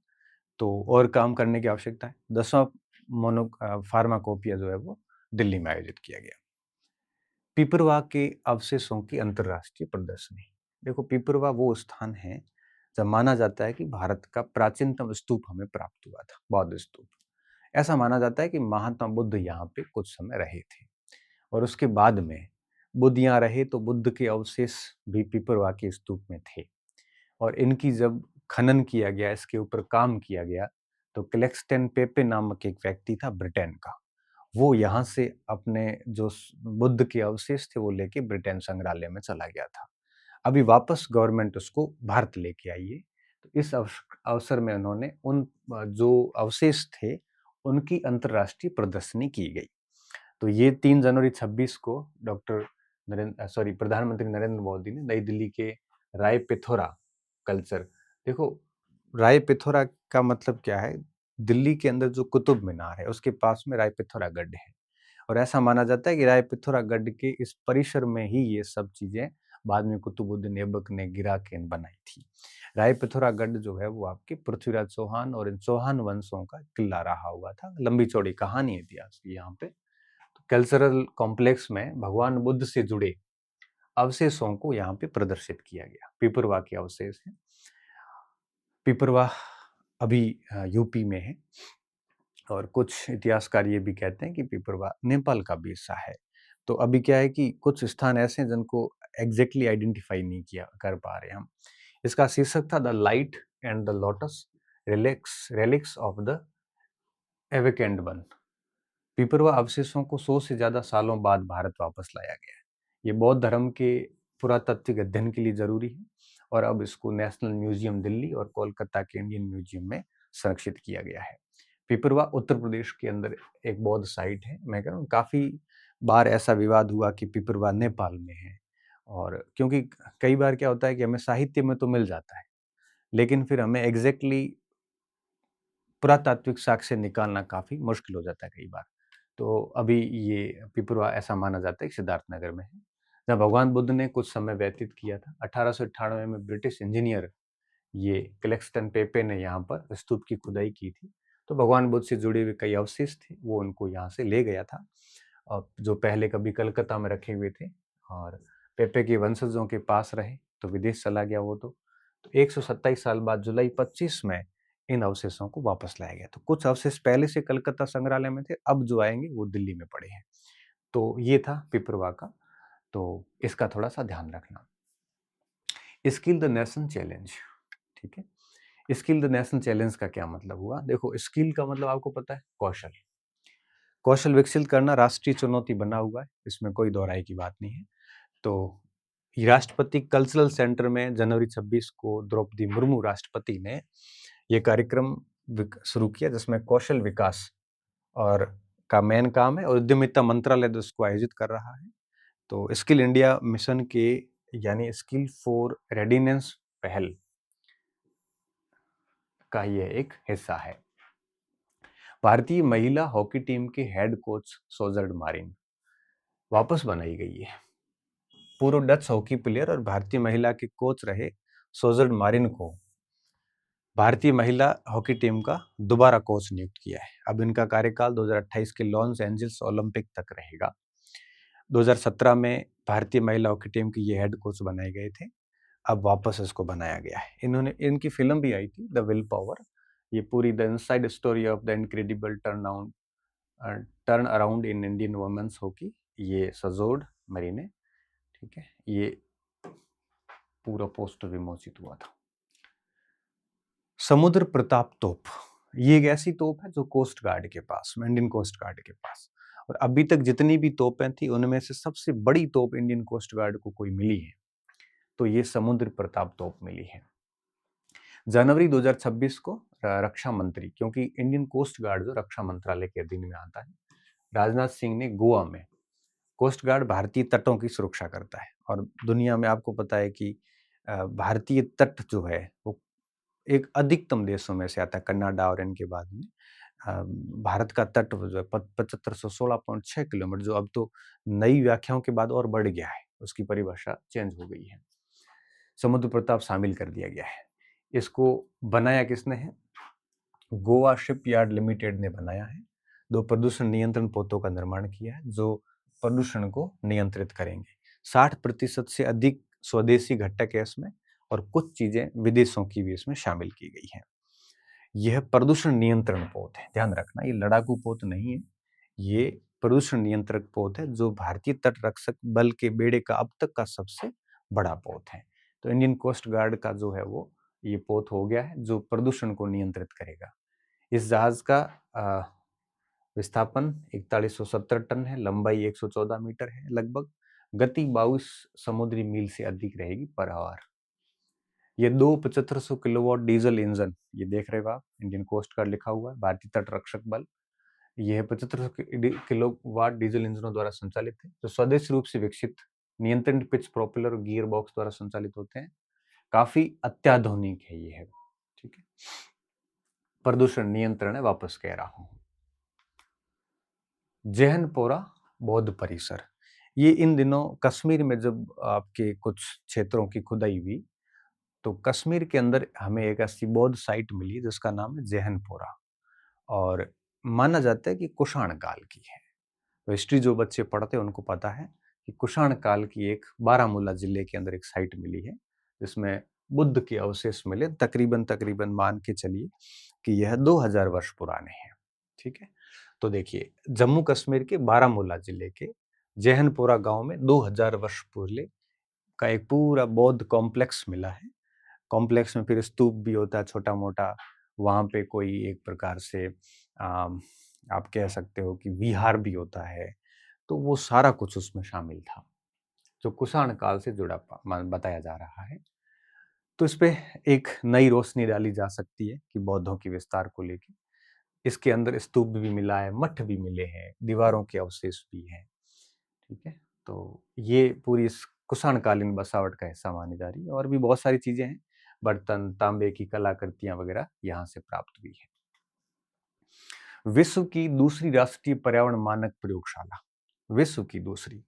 Speaker 1: तो और काम करने की आवश्यकता है। 10वां मोनो फार्माकोपिया जो है वो दिल्ली में आयोजित किया गया। पिपरवा के अवशेषों की अंतर्राष्ट्रीय प्रदर्शनी। देखो, पिपरवा वो स्थान है जब माना जाता है कि भारत का प्राचीनतम स्तूप हमें प्राप्त हुआ था, बौद्ध स्तूप। ऐसा माना जाता है कि महात्मा बुद्ध यहाँ पे कुछ समय रहे थे और उसके बाद में बुद्ध यहाँ रहे तो बुद्ध के अवशेष भी पिपरवा के स्तूप में थे और इनकी जब खनन किया गया, इसके ऊपर काम किया गया, तो क्लेक्सटन पेपे नामक एक व्यक्ति था ब्रिटेन का, वो यहाँ से अपने जो बुद्ध के अवशेष थे वो लेके ब्रिटेन संग्रहालय में चला गया था। अभी वापस गवर्नमेंट उसको भारत लेके आई है। तो इस अवसर में उन्होंने उन जो अवशेष थे उनकी अंतर्राष्ट्रीय प्रदर्शनी की गई। तो ये 3 जनवरी 26 को प्रधानमंत्री नरेंद्र मोदी ने नई दिल्ली के राय पिथौरा कल्चर, देखो राय पिथौरा का मतलब क्या है? दिल्ली के अंदर जो कुतुब मीनार है उसके पास में राय पिथौरागढ़ है और ऐसा माना जाता है कि राय पिथौरागढ़ के इस परिसर में ही ये सब चीजें बाद में कुतुबुद्दीन ऐबक ने गिरा के बनाई थी। राय पिथौरागढ़ जो है वो आपके पृथ्वीराज चौहान और इन चौहान वंशों का किला रहा हुआ था। लंबी चौड़ी कहानी है इतिहास की यहाँ पे। तो कल्चरल कॉम्प्लेक्स में भगवान बुद्ध से जुड़े अवशेषों को यहाँ पे प्रदर्शित किया गया। पिपरवा के अवशेष है। पिपरवा अभी यूपी में है और कुछ इतिहासकार ये भी कहते हैं कि पिपरवा नेपाल का भी हिस्सा है। तो अभी क्या है कि कुछ स्थान ऐसे हैं जिनको एग्जैक्टली आइडेंटिफाई नहीं किया कर पा रहे हम। इसका शीर्षक था the light and the lotus relics of the awakened one. Piprahwa अवशेषों को 100 से ज्यादा सालों बाद भारत वापस लाया गया है। ये बौद्ध धर्म के पुरातात्विक अध्ययन के लिए जरूरी है और अब इसको नेशनल म्यूजियम दिल्ली और कोलकाता के इंडियन म्यूजियम में संरक्षित किया गया है। पिपरवा उत्तर प्रदेश के अंदर एक बौद्ध साइट है। मैं कह रहा हूँ काफी बार ऐसा विवाद हुआ कि पिपरवा नेपाल में है, और क्योंकि कई बार क्या होता है कि हमें साहित्य में तो मिल जाता है लेकिन फिर हमें एग्जैक्टली पुरातात्विक साक्ष्य निकालना काफी मुश्किल हो जाता है कई बार। तो अभी ये पिपरवा ऐसा माना जाता है कि सिद्धार्थनगर में है, जहाँ भगवान बुद्ध ने कुछ समय व्यतीत किया था। 1898 में ब्रिटिश इंजीनियर ये क्लेक्सटन पेपे ने यहाँ पर स्तूप की खुदाई की थी। तो भगवान बुद्ध से जुड़े हुए कई अवशेष थे, वो उनको यहाँ से ले गया था, जो पहले कभी कलकत्ता में रखे हुए थे और पेपे के वंशजों के पास रहे, तो विदेश चला गया वो। तो 127 साल बाद जुलाई 25 में इन अवशेषों को वापस लाया गया। तो कुछ अवशेष पहले से कलकत्ता संग्रहालय में थे, अब जो आएंगे वो दिल्ली में पड़े हैं। तो ये था पिपरवा का, तो इसका थोड़ा सा ध्यान रखना। स्किल द नेशन चैलेंज, ठीक है। स्किल द नेशन चैलेंज का क्या मतलब हुआ? देखो, स्किल का मतलब आपको पता है, कौशल। कौशल विकसित करना राष्ट्रीय चुनौती बना हुआ है, इसमें कोई दोहराई की बात नहीं है। तो राष्ट्रपति कल्चरल सेंटर में जनवरी 26 को द्रौपदी मुर्मू राष्ट्रपति ने ये कार्यक्रम शुरू किया, जिसमें कौशल विकास और का मेन काम है, और उद्यमिता मंत्रालय इसको आयोजित कर रहा है। तो स्किल इंडिया मिशन के यानी स्किल फॉर रेडिनेस पहल का ये एक हिस्सा है। भारतीय महिला हॉकी टीम के हेड कोच सोजर्ड मारिन वापस बनाई गई है। पूर्व डच हॉकी प्लेयर और भारतीय महिला के कोच रहे सोजर्ड मारिन को भारतीय महिला हॉकी टीम का दोबारा कोच नियुक्त किया है। अब इनका कार्यकाल 2028 के लॉस एंजल्स ओलंपिक तक रहेगा। 2017 में भारतीय महिला हॉकी टीम के ये हेड कोच बनाए गए थे, अब वापस इसको बनाया गया है। इनकी फिल्म भी आई थी, द विल पावर। ये पूरी the inside story of the incredible turn around in Indian women's hockey, ये सजोड मरी ने, ठीक है, ये पूरा पोस्टर विमोचित हुआ था। समुद्र प्रताप तोप, ये एक ऐसी तोप है जो कोस्ट गार्ड के पास, इंडियन कोस्ट गार्ड के पास, और अभी तक जितनी भी तोपें थी उनमें से सबसे बड़ी तोप इंडियन कोस्ट गार्ड को कोई मिली है, तो ये समुद्र प्रताप तोप मिली है। जनवरी 2026 को रक्षा मंत्री, क्योंकि इंडियन कोस्ट गार्ड जो रक्षा मंत्रालय के अधीन में आता है, राजनाथ सिंह ने गोवा में, कोस्ट गार्ड भारतीय तटों की सुरक्षा करता है, और दुनिया में आपको पता है कि भारतीय तट जो है वो एक अधिकतम देशों में से आता है, कनाडा और इनके बाद में। भारत का तट जो है 7516.6 किलोमीटर, जो अब तो नई व्याख्याओं के बाद और बढ़ गया है, उसकी परिभाषा चेंज हो गई है। समुद्र प्रताप शामिल कर दिया गया है। इसको बनाया किसने है? गोवा शिपयार्ड लिमिटेड ने बनाया है। 2 प्रदूषण नियंत्रण पोतों का निर्माण किया है जो प्रदूषण को नियंत्रित करेंगे। 60% से अधिक स्वदेशी घटक है इसमें, और कुछ चीजें विदेशों की भी इसमें शामिल की गई हैं। यह प्रदूषण नियंत्रण पोत है, ध्यान रखना, ये लड़ाकू पोत नहीं है, ये प्रदूषण नियंत्रक पोत है, जो भारतीय तट रक्षक बल के बेड़े का अब तक का सबसे बड़ा पोत है। तो इंडियन कोस्ट गार्ड का जो है वो ये पोत हो गया है जो प्रदूषण को नियंत्रित करेगा। इस जहाज का विस्थापन 4170 टन है, लंबाई 114 मीटर है लगभग, गति 22 समुद्री मील से अधिक रहेगी पर आवर। ये 7500 किलोवाट डीजल इंजन, ये देख रहे हो आप, इंडियन कोस्ट गार्ड लिखा हुआ है, भारतीय तट रक्षक बल, यह 7500 किलोवाट डीजल इंजनों द्वारा संचालित है, जो स्वदेशी रूप से विकसित नियंत्रण पिच प्रोपेलर और गियर बॉक्स द्वारा संचालित होते हैं। काफी अत्याधुनिक है ये है, ठीक है। प्रदूषण नियंत्रण है, वापस कह रहा हूं। जैनपोरा बौद्ध परिसर, ये इन दिनों कश्मीर में जब आपके कुछ क्षेत्रों की खुदाई हुई, तो कश्मीर के अंदर हमें एक ऐसी बौद्ध साइट मिली जिसका नाम है जैनपोरा, और माना जाता है कि कुषाण काल की है। तो हिस्ट्री जो बच्चे पढ़ते हैं उनको पता है कि कुषाण काल की एक बारामूला जिले के अंदर एक साइट मिली है जिसमें बुद्ध के अवशेष मिले, तकरीबन मान के चलिए कि यह 2000 वर्ष पुराने हैं, ठीक है। तो देखिए, जम्मू कश्मीर के बारामूला जिले के जैनपोरा गांव में 2000 वर्ष पहले का एक पूरा बौद्ध कॉम्प्लेक्स मिला है। कॉम्प्लेक्स में फिर स्तूप भी होता है छोटा मोटा, वहां पे कोई एक प्रकार से आप कह सकते हो कि विहार भी होता है। तो वो सारा कुछ उसमें शामिल था जो कुषाण काल से जुड़ा बताया जा रहा है। तो इस पे एक नई रोशनी डाली जा सकती है कि बौद्धों की विस्तार को लेकर। इसके अंदर स्तूप भी मिला है, मठ भी मिले हैं, दीवारों के अवशेष भी हैं, ठीक है। तो ये पूरी इस कुषाणकालीन बसावट का हिस्सा मानी जा रही है, और भी बहुत सारी चीजें हैं, बर्तन, तांबे की कलाकृतियां वगैरह यहाँ से प्राप्त हुई है। विश्व की दूसरी राष्ट्रीय पर्यावरण मानक प्रयोगशाला, विश्व की दूसरी,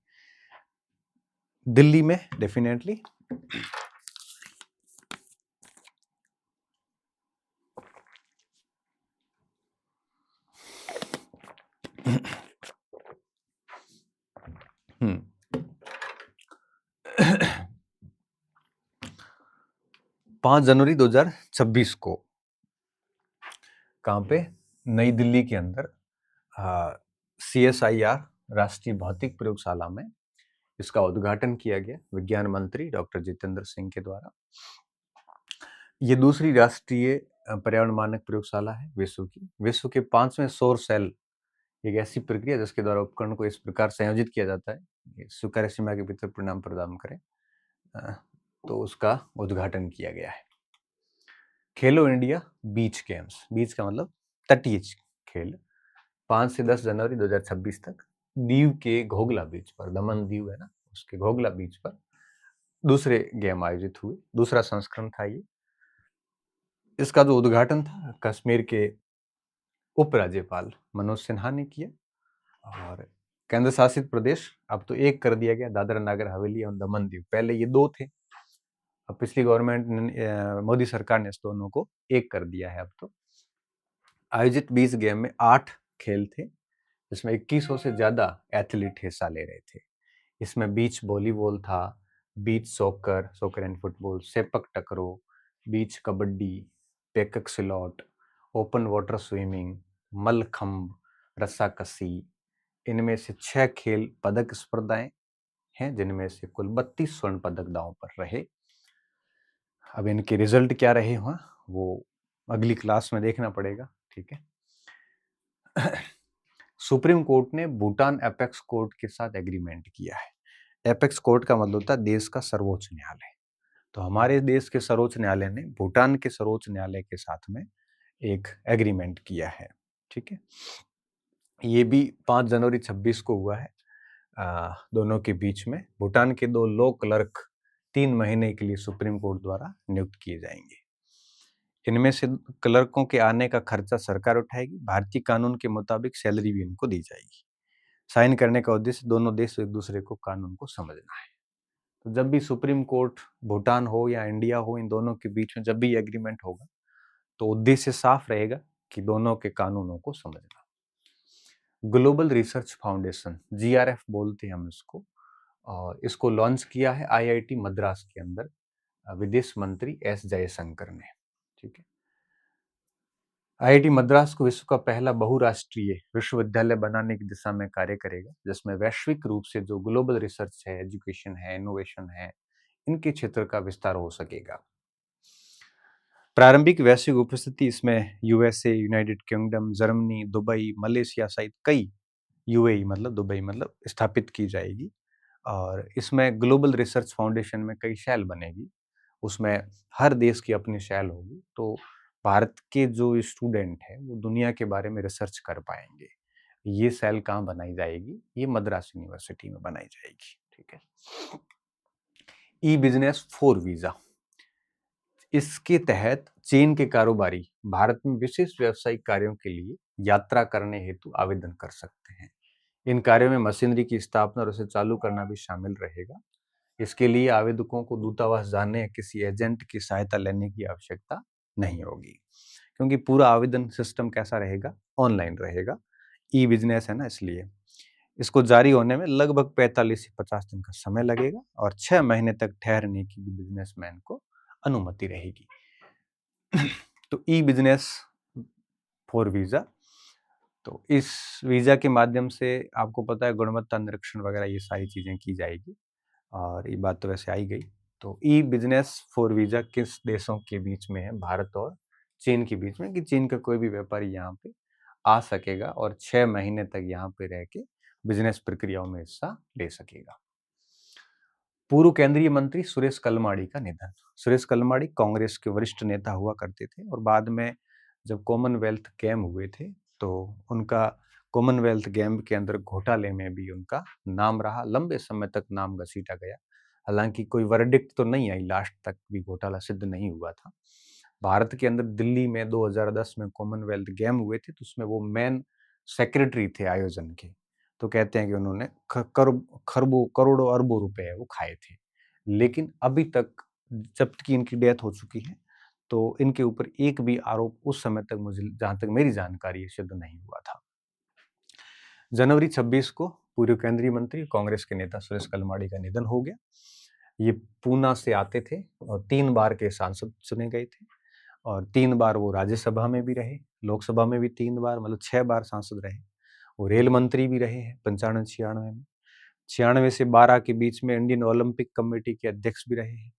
Speaker 1: दिल्ली में डेफिनेटली। हम्म 5 जनवरी 2026 को कहाँ पे, नई दिल्ली के अंदर CSIR राष्ट्रीय भौतिक प्रयोगशाला में इसका उद्घाटन किया गया विज्ञान मंत्री डॉक्टर जितेंद्र सिंह के द्वारा। ये दूसरी राष्ट्रीय पर्यावरण मानक प्रयोगशाला है विश्व के 5वें सौर सेल एक ऐसी प्रक्रिया जिसके द्वारा उपकरण को इस प्रकार संयोजित किया जाता है स्वीकार्य सीमा के भीतर परिणाम प्रदान करें, तो उसका उद्घाटन किया गया है। खेलो इंडिया बीच गेम्स, बीच का मतलब तटीय खेल, 5 से 10 जनवरी 2026 तक दीव के घोघला बीच पर, दमन दीव है ना, उसके घोघला बीच पर दूसरे गेम आयोजित हुए, दूसरा संस्करण था ये। इसका जो उद्घाटन था कश्मीर के उपराज्यपाल मनोज सिन्हा ने किया, और केंद्र शासित प्रदेश अब तो एक कर दिया गया, दादरा नगर हवेली और दमन दीव, पहले ये 2 थे, अब पिछली गवर्नमेंट मोदी सरकार ने इस दोनों को एक कर दिया है। अब तो आयोजित 20 गेम में 8 खेल थे, जिसमें 2100 से ज्यादा एथलीट हिस्सा ले रहे थे। इसमें बीच वॉलीबॉल था, beach soccer and football, sepak takraw, beach kabaddi, pencak silat, open water swimming, mallakhamb, रस्साकसी। इनमें से 6 खेल पदक स्पर्धाएं हैं, जिनमें से कुल 32 स्वर्ण पदक दांव पर रहे। अब इनके रिजल्ट क्या रहे हुआ वो अगली क्लास में देखना पड़ेगा, ठीक है। सुप्रीम कोर्ट ने भूटान एपेक्स कोर्ट के साथ एग्रीमेंट किया है। एपेक्स कोर्ट का मतलब होता है देश का सर्वोच्च न्यायालय। तो हमारे देश के सर्वोच्च न्यायालय ने भूटान के सर्वोच्च न्यायालय के साथ में एक एग्रीमेंट किया है, ठीक है। ये भी 5 जनवरी 26 को हुआ है। दोनों के बीच में भूटान के 2 लॉ क्लर्क 3 महीने के लिए सुप्रीम कोर्ट द्वारा नियुक्त किए जाएंगे। इनमें से क्लर्कों के आने का खर्चा सरकार उठाएगी, भारतीय कानून के मुताबिक सैलरी भी इनको दी जाएगी। साइन करने का उद्देश्य दोनों देश एक दूसरे को कानून को समझना है। तो जब भी सुप्रीम कोर्ट भूटान हो या इंडिया हो, इन दोनों के बीच में जब भी एग्रीमेंट होगा तो उद्देश्य साफ रहेगा कि दोनों के कानूनों को समझना। ग्लोबल रिसर्च फाउंडेशन, GRF बोलते हैं हम इसको, और इसको लॉन्च किया है IIT मद्रास के अंदर विदेश मंत्री S जयशंकर ने, ठीक है। IIT मद्रास को विश्व का पहला बहुराष्ट्रीय विश्वविद्यालय बनाने की दिशा में कार्य करेगा, जिसमें वैश्विक रूप से जो ग्लोबल रिसर्च है, एजुकेशन है, इनोवेशन है, इनके क्षेत्र का विस्तार हो सकेगा। प्रारंभिक वैश्विक उपस्थिति इसमें USA, United kingdom, Germany, Dubai, Malaysia सहित कई, UAE मतलब दुबई मतलब, स्थापित की जाएगी। और इसमें ग्लोबल रिसर्च फाउंडेशन में कई शैल बनेगी, उसमें हर देश की अपनी शैल होगी। तो भारत के जो स्टूडेंट है वो दुनिया के बारे में रिसर्च कर पाएंगे। ये शैल कहाँ बनाई जाएगी? ये मद्रास यूनिवर्सिटी में बनाई जाएगी, ठीक है। ई-बिजनेस फॉर वीजा, इसके तहत चीन के कारोबारी भारत में विशेष व्यावसायिक कार्यों के लिए यात्रा करने हेतु आवेदन कर सकते हैं। इन कार्यों में मशीनरी की स्थापना और उसे चालू करना भी शामिल रहेगा। इसके लिए आवेदकों को दूतावास जाने या किसी एजेंट की सहायता लेने की आवश्यकता नहीं होगी, क्योंकि पूरा आवेदन सिस्टम कैसा रहेगा? ऑनलाइन रहेगा, ई बिजनेस है ना, इसलिए। इसको जारी होने में लगभग 45 से 50 दिन का समय लगेगा, और 6 महीने तक ठहरने की भी बिजनेसमैन को अनुमति रहेगी। तो ई बिजनेस फॉर वीजा, तो इस वीजा के माध्यम से आपको पता है गुणवत्ता निरीक्षण वगैरह ये सारी चीजें की जाएगी, और ये बात तो वैसे आई गई। तो ई बिजनेस फॉर वीजा किस देशों के बीच में है? भारत और चीन के बीच में, कि चीन का कोई भी व्यापारी यहाँ पे आ सकेगा और 6 महीने तक यहाँ पे रह के बिजनेस प्रक्रियाओं में हिस्सा ले सकेगा। पूर्व केंद्रीय मंत्री सुरेश कलमाड़ी का निधन। सुरेश कलमाड़ी कांग्रेस के वरिष्ठ नेता हुआ करते थे, और बाद में जब कॉमनवेल्थ गेम हुए थे तो उनका कॉमनवेल्थ गेम के अंदर घोटाले में भी उनका नाम रहा, लंबे समय तक नाम घसीटा गया। हालांकि कोई वर्डिक्ट तो नहीं आई, लास्ट तक भी घोटाला सिद्ध नहीं हुआ था। भारत के अंदर दिल्ली में 2010 में कॉमनवेल्थ गेम हुए थे, तो उसमें वो मेन सेक्रेटरी थे आयोजन के। तो कहते हैं कि उन्होंने खरबों करोड़ों अरबों रुपए वो खाए थे, लेकिन अभी तक जबकि इनकी डेथ हो चुकी है तो इनके ऊपर एक भी आरोप उस समय तक, मुझे जहां तक मेरी जानकारी है, सिद्ध नहीं हुआ था। जनवरी 26 को पूर्व केंद्रीय मंत्री कांग्रेस के नेता सुरेश कलमाडी का निधन हो गया। ये पूना से आते थे और 3 बार के सांसद चुने गए थे और 3 बार वो राज्यसभा में भी रहे, लोकसभा में भी 3 बार, मतलब 6 बार सांसद रहे। वो रेल मंत्री भी रहे हैं 95-96 में। 96 से 12 के बीच में इंडियन ओलंपिक कमेटी के अध्यक्ष भी रहे हैं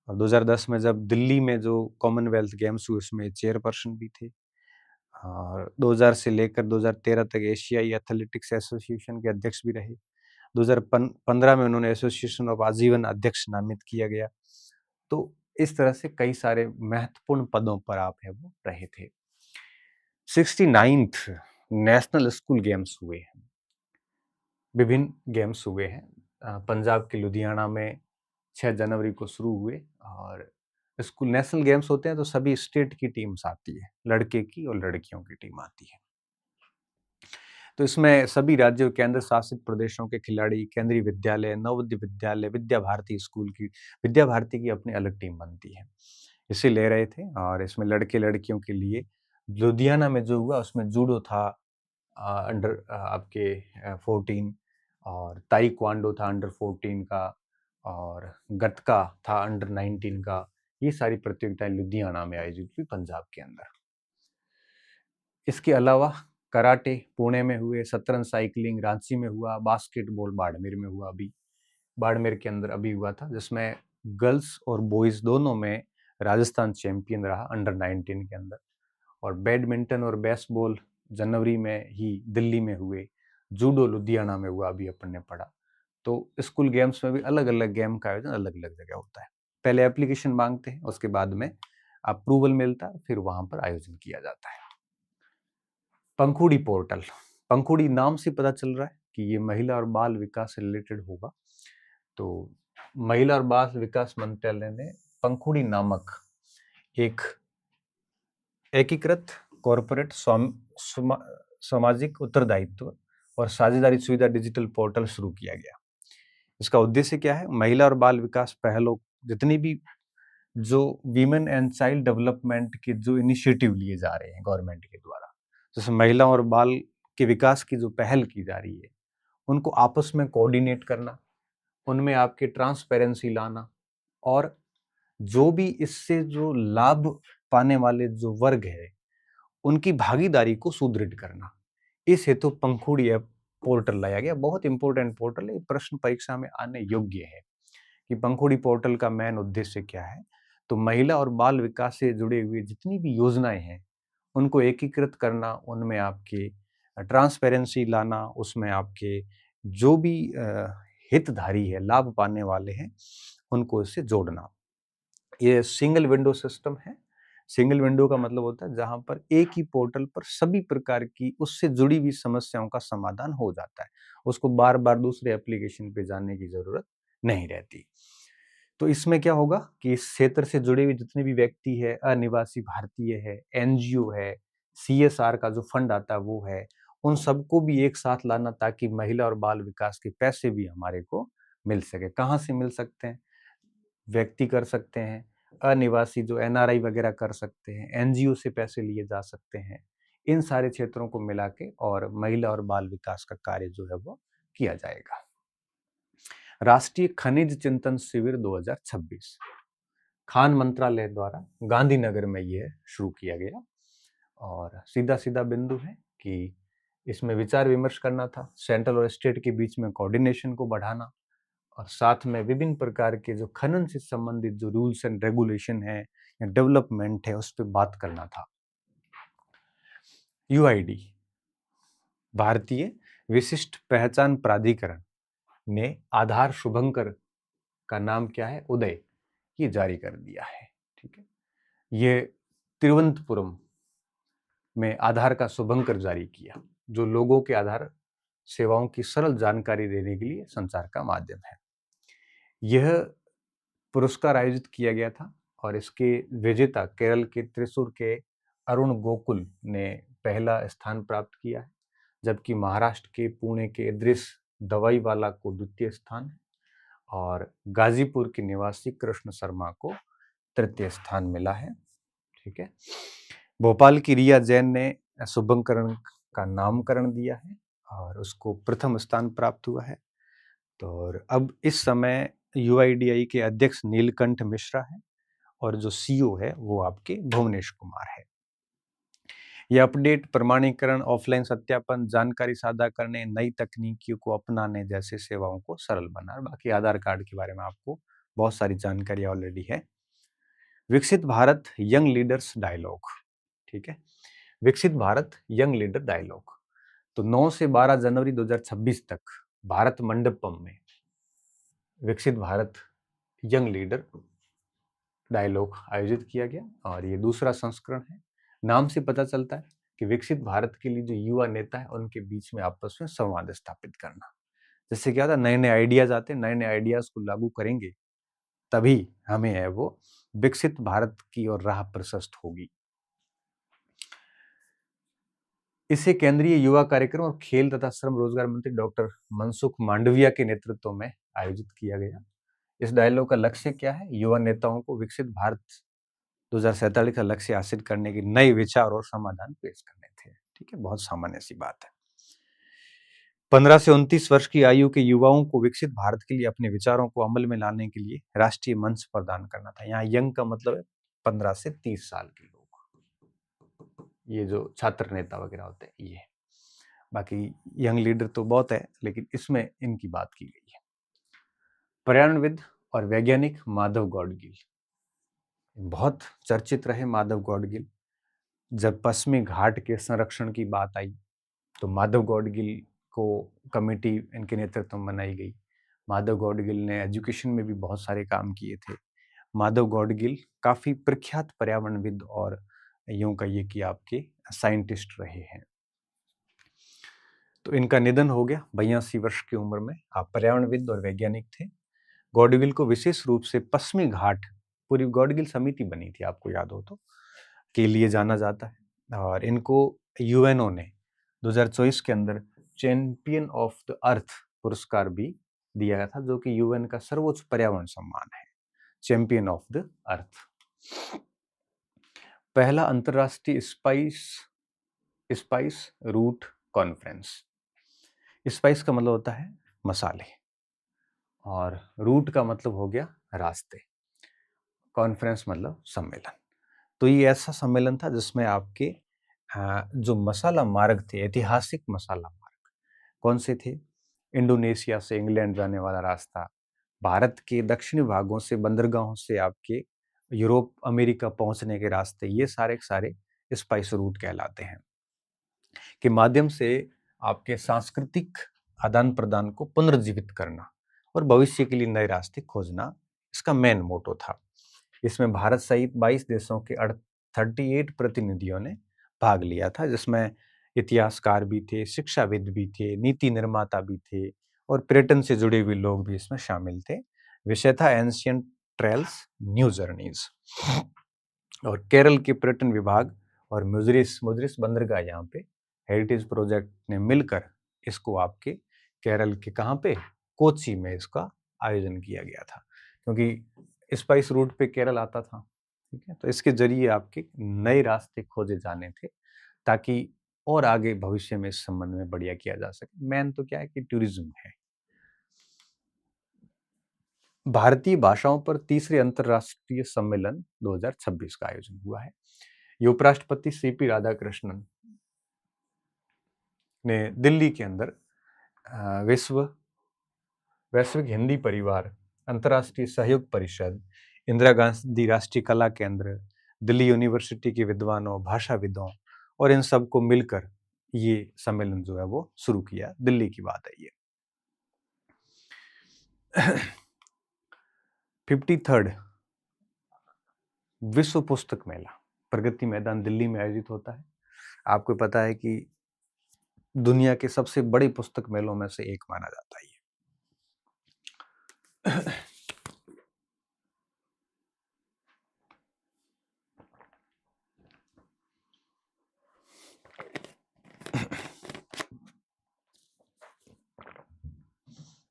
Speaker 1: और 2010 में जब दिल्ली में जो कॉमनवेल्थ गेम्स हुए उसमें चेयरपर्सन भी थे और 2000 से लेकर 2013 तक एशियाई एथलेटिक्स एसोसिएशन के अध्यक्ष भी रहे। 2015 में उन्होंने एसोसिएशन ऑफ आजीवन अध्यक्ष नामित किया गया। तो इस तरह से कई सारे महत्वपूर्ण पदों पर आप है वो रहे थे। 69th नेशनल स्कूल गेम्स हुए हैं, विभिन्न गेम्स हुए हैं। पंजाब के लुधियाना में 6 जनवरी को शुरू हुए और स्कूल नेशनल गेम्स होते हैं तो सभी स्टेट की टीम्स आती है, लड़के की और लड़कियों की टीम आती है। तो इसमें सभी राज्य और केंद्र शासित प्रदेशों के खिलाड़ी, केंद्रीय विद्यालय, नवोदय विद्यालय, विद्या भारती स्कूल की, विद्या भारती की अपनी अलग टीम बनती है, इसे ले रहे थे। और इसमें लड़के लड़कियों के लिए लुधियाना में जो हुआ उसमें जूडो था अंडर आपके 14 और ताइक्वांडो था अंडर 14 का और गतका था अंडर 19 का। ये सारी प्रतियोगिताएं लुधियाना में आयोजित हुई पंजाब के अंदर। इसके अलावा कराटे पुणे में हुए, शतरंज साइकिलिंग रांची में हुआ, बास्केटबॉल बाड़मेर में हुआ, अभी बाड़मेर के अंदर अभी हुआ था, जिसमें गर्ल्स और बॉयज दोनों में राजस्थान चैंपियन रहा अंडर 19 के अंदर। और बैडमिंटन और बेसबॉल जनवरी में ही दिल्ली में हुए, जूडो लुधियाना में हुआ, अभी अपन ने पढ़ा। तो स्कूल गेम्स में भी अलग अलग गेम का आयोजन अलग अलग जगह होता है। पहले एप्लीकेशन मांगते हैं, उसके बाद में अप्रूवल मिलता है, फिर वहां पर आयोजन किया जाता है। पंखुड़ी पोर्टल, पंखुड़ी नाम से पता चल रहा है कि ये महिला और बाल विकास से रिलेटेड होगा। तो महिला और बाल विकास मंत्रालय ने पंखुड़ी नामक एक एकीकृत कॉर्पोरेट सामाजिक उत्तरदायित्व और साझेदारी सुविधा डिजिटल पोर्टल शुरू किया गया। इसका उद्देश्य क्या है? महिला और बाल विकास पहलों, जितनी भी जो वीमेन एंड चाइल्ड डेवलपमेंट के जो इनिशिएटिव लिए जा रहे हैं गवर्नमेंट के द्वारा, जैसे महिला और बाल के विकास की जो पहल की जा रही है, उनको आपस में कोऑर्डिनेट करना, उनमें आपके ट्रांसपेरेंसी लाना और जो भी इससे जो लाभ पाने वाले जो वर्ग है उनकी भागीदारी को सुदृढ़ करना। इस हेतु पंखुड़ी ऐप पोर्टल लाया गया। बहुत इंपॉर्टेंट पोर्टल है, प्रश्न परीक्षा में आने योग्य है कि पंखुड़ी पोर्टल का मेन उद्देश्य क्या है। तो महिला और बाल विकास से जुड़े हुए जितनी भी योजनाएं हैं उनको एकीकृत करना, उनमें आपके ट्रांसपेरेंसी लाना, उसमें आपके जो भी हितधारी है, लाभ पाने वाले हैं, उनको इससे जोड़ना। ये सिंगल विंडो सिस्टम है। सिंगल विंडो का मतलब होता है जहां पर एक ही पोर्टल पर सभी प्रकार की उससे जुड़ी हुई समस्याओं का समाधान हो जाता है, उसको बार बार दूसरे एप्लीकेशन पे जाने की जरूरत नहीं रहती। तो इसमें क्या होगा कि इस क्षेत्र से जुड़े हुए जितने भी व्यक्ति है, अनिवासी भारतीय है, एनजीओ है, CSR का जो फंड आता है वो है, उन सबको भी एक साथ लाना ताकि महिला और बाल विकास के पैसे भी हमारे को मिल सके। कहाँ से मिल सकते हैं? व्यक्ति कर सकते हैं, अनिवासी जो NRI वगैरह कर सकते हैं, एनजीओ से पैसे लिए जा सकते हैं। इन सारे क्षेत्रों को मिला के और महिला और बाल विकास का कार्य जो है वो किया जाएगा। राष्ट्रीय खनिज चिंतन शिविर 2026 खान मंत्रालय द्वारा गांधीनगर में यह शुरू किया गया और सीधा सीधा बिंदु है कि इसमें विचार विमर्श करना था, सेंट्रल और स्टेट के बीच में कोऑर्डिनेशन को बढ़ाना और साथ में विभिन्न प्रकार के जो खनन से संबंधित जो रूल्स एंड रेगुलेशन है या डेवलपमेंट है उस पर बात करना था। UID भारतीय विशिष्ट पहचान प्राधिकरण ने आधार शुभंकर का नाम क्या है, उदय, ये जारी कर दिया है। ठीक है, ये तिरुवनंतपुरम में आधार का शुभंकर जारी किया, जो लोगों के आधार सेवाओं की सरल जानकारी देने के लिए संचार का माध्यम है। यह पुरस्कार आयोजित किया गया था और इसके विजेता केरल के त्रिशूर के अरुण गोकुल ने पहला स्थान प्राप्त किया है, जबकि महाराष्ट्र के पुणे के इद्रिस दवाईवाला को द्वितीय स्थान है और गाजीपुर के निवासी कृष्ण शर्मा को तृतीय स्थान मिला है। ठीक है, भोपाल की रिया जैन ने शुभंकरण का नामकरण दिया है और उसको प्रथम स्थान प्राप्त हुआ है। तो और अब इस समय यूआईडीआई के अध्यक्ष नीलकंठ मिश्रा है और जो सीईओ है वो आपके भुवनेश कुमार है। ये अपडेट, प्रमाणीकरण, ऑफलाइन सत्यापन, जानकारी साझा करने, नई तकनीकियों को अपनाने जैसे सेवाओं को सरल बना। बाकी आधार कार्ड के बारे में आपको बहुत सारी जानकारी ऑलरेडी है। विकसित भारत यंग लीडर्स डायलॉग, ठीक है, विकसित भारत यंग लीडर डायलॉग। तो 9 से 12 जनवरी 2026 तक भारत मंडपम में विकसित भारत यंग लीडर डायलॉग आयोजित किया गया और ये दूसरा संस्करण है। नाम से पता चलता है कि विकसित भारत के लिए जो युवा नेता है उनके बीच में आपस में संवाद स्थापित करना। जिससे क्या होता है, नए नए आइडियाज आते हैं, नए नए आइडियाज को लागू करेंगे तभी हमें है वो विकसित भारत की ओर राह प्रशस्त होगी। इसे केंद्रीय युवा कार्यक्रम और खेल तथा श्रम रोजगार मंत्री डॉक्टर मनसुख मांडविया के नेतृत्व में आयोजित किया गया। इस डायलॉग का लक्ष्य क्या है? युवा नेताओं को विकसित भारत 2047 का लक्ष्य हासिल करने के नए विचार और समाधान पेश करने थे। ठीक है, बहुत सामान्य सी बात है। 15 से 29 वर्ष की आयु के युवाओं को विकसित भारत के लिए अपने विचारों को अमल में लाने के लिए राष्ट्रीय मंच प्रदान करना था। यहाँ यंग का मतलब है 15 से 30 साल के लोग, ये जो छात्र नेता वगैरह होते हैं ये। बाकी यंग लीडर तो बहुत है, लेकिन इसमें इनकी बात की गई है। पर्यावरणविद और वैज्ञानिक माधव गौडगिल, बहुत चर्चित रहे माधव गौडगिल। जब पश्चिमी घाट के संरक्षण की बात आई तो माधव गौडगिल को कमेटी इनके नेतृत्व में बनाई गई। माधव गौडगिल ने एजुकेशन में भी बहुत सारे काम किए थे। माधव गौडगिल काफी प्रख्यात पर्यावरणविद और यूं कहिए कि आपके साइंटिस्ट रहे हैं। तो इनका निधन हो गया 82 वर्ष की उम्र में। आप पर्यावरणविद और वैज्ञानिक थे। गौडगिल को विशेष रूप से पश्चिमी घाट, पूरी गौडगिल समिति बनी थी आपको याद हो तो, के लिए जाना जाता है। और इनको यूएनओ ने 2024 के अंदर चैंपियन ऑफ द अर्थ पुरस्कार भी दिया गया था, जो कि यूएन का सर्वोच्च पर्यावरण सम्मान है, चैंपियन ऑफ द अर्थ। पहला अंतरराष्ट्रीय स्पाइस रूट कॉन्फ्रेंस। स्पाइस का मतलब होता है मसाले और रूट का मतलब हो गया रास्ते, कॉन्फ्रेंस मतलब सम्मेलन। तो ये ऐसा सम्मेलन था जिसमें आपके जो मसाला मार्ग थे, ऐतिहासिक मसाला मार्ग कौन से थे? इंडोनेशिया से इंग्लैंड जाने वाला रास्ता, भारत के दक्षिणी भागों से बंदरगाहों से आपके यूरोप अमेरिका पहुंचने के रास्ते, ये सारे सारे स्पाइस रूट कहलाते हैं, के माध्यम से आपके सांस्कृतिक आदान प्रदान को पुनर्जीवित करना और भविष्य के लिए नए रास्ते खोजना इसका मेन मोटो था। इसमें भारत सहित 22 देशों के 38 प्रतिनिधियों ने भाग लिया था, जिसमें इतिहासकार भी थे, शिक्षाविद भी थे, नीति निर्माता भी थे और पर्यटन से जुड़े हुए लोग भी इसमें शामिल थे। विषय था एंशियंट ट्रेल्स न्यू जर्नीज। और केरल के पर्यटन विभाग और मुजरिस बंदरगाह यहाँ पे हेरिटेज प्रोजेक्ट ने मिलकर इसको आपके केरल के कहाँ पे, कोच्चि में इसका आयोजन किया गया था, क्योंकि स्पाइस रूट पे केरल आता था। ठीक है, तो इसके जरिए आपके नए रास्ते खोजे जाने थे ताकि और आगे भविष्य में इस संबंध में बढ़िया किया जा सके। मेन तो क्या है कि टूरिज्म है। भारतीय भाषाओं पर तीसरे अंतरराष्ट्रीय सम्मेलन 2026 का आयोजन हुआ है। ये उपराष्ट्रपति सीपी राधाकृष्णन ने दिल्ली के अंदर वैश्विक हिंदी परिवार, अंतर्राष्ट्रीय सहयोग परिषद, इंदिरा गांधी राष्ट्रीय कला केंद्र, दिल्ली यूनिवर्सिटी के विद्वानों, भाषाविदों और इन सबको मिलकर ये सम्मेलन जो है वो शुरू किया। दिल्ली की बात है ये। 53rd विश्व पुस्तक मेला प्रगति मैदान दिल्ली में आयोजित होता है। आपको पता है कि दुनिया के सबसे बड़े पुस्तक मेलों में से एक माना जाता है ये।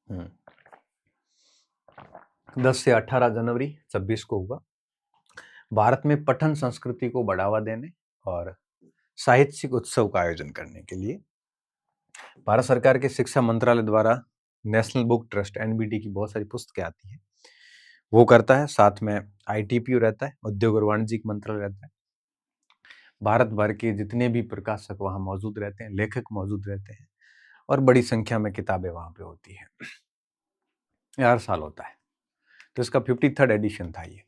Speaker 1: हम्म। 10 से 18 जनवरी 26 को हुआ। भारत में पठन संस्कृति को बढ़ावा देने और साहित्यिक उत्सव का आयोजन करने के लिए भारत सरकार के शिक्षा मंत्रालय द्वारा नेशनल बुक ट्रस्ट एनबीटी की बहुत सारी पुस्तकें आती हैं, वो करता है। साथ में आईटीपीओ रहता है, उद्योग और वाणिज्यिक मंत्रालय रहता है। भारत भर के जितने भी प्रकाशक वहाँ मौजूद रहते हैं, लेखक मौजूद रहते हैं, और बड़ी संख्या में किताबें वहाँ पे होती हैं। ये हर साल होता है। तो इसका 53rd एडिशन था ये।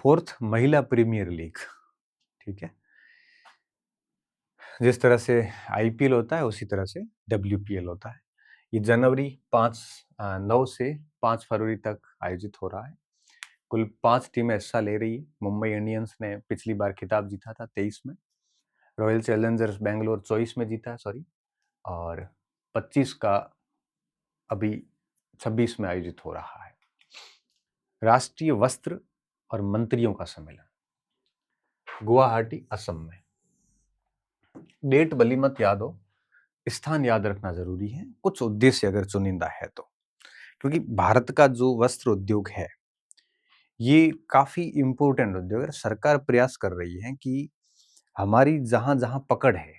Speaker 1: 4th महिला प्रीमियर लीग, ठीक है। जिस तरह से आईपीएल होता है उसी तरह से डब्ल्यूपीएल होता है। ये जनवरी 9 से 5 फरवरी तक आयोजित हो रहा है। कुल 5 टीमें हिस्सा ले रही है। मुंबई इंडियंस ने पिछली बार खिताब जीता था 23 में, रॉयल चैलेंजर्स बैंगलोर 24 में जीता, और 25 का अभी 26 में आयोजित हो रहा है। राष्ट्रीय वस्त्र और मंत्रियों का सम्मेलन गुवाहाटी, असम में। डेट भली मत याद हो, स्थान याद रखना जरूरी है, कुछ उद्देश्य अगर चुनिंदा है तो। क्योंकि भारत का जो वस्त्र उद्योग है ये काफी इंपॉर्टेंट उद्योग है। सरकार प्रयास कर रही है कि हमारी जहां जहां पकड़ है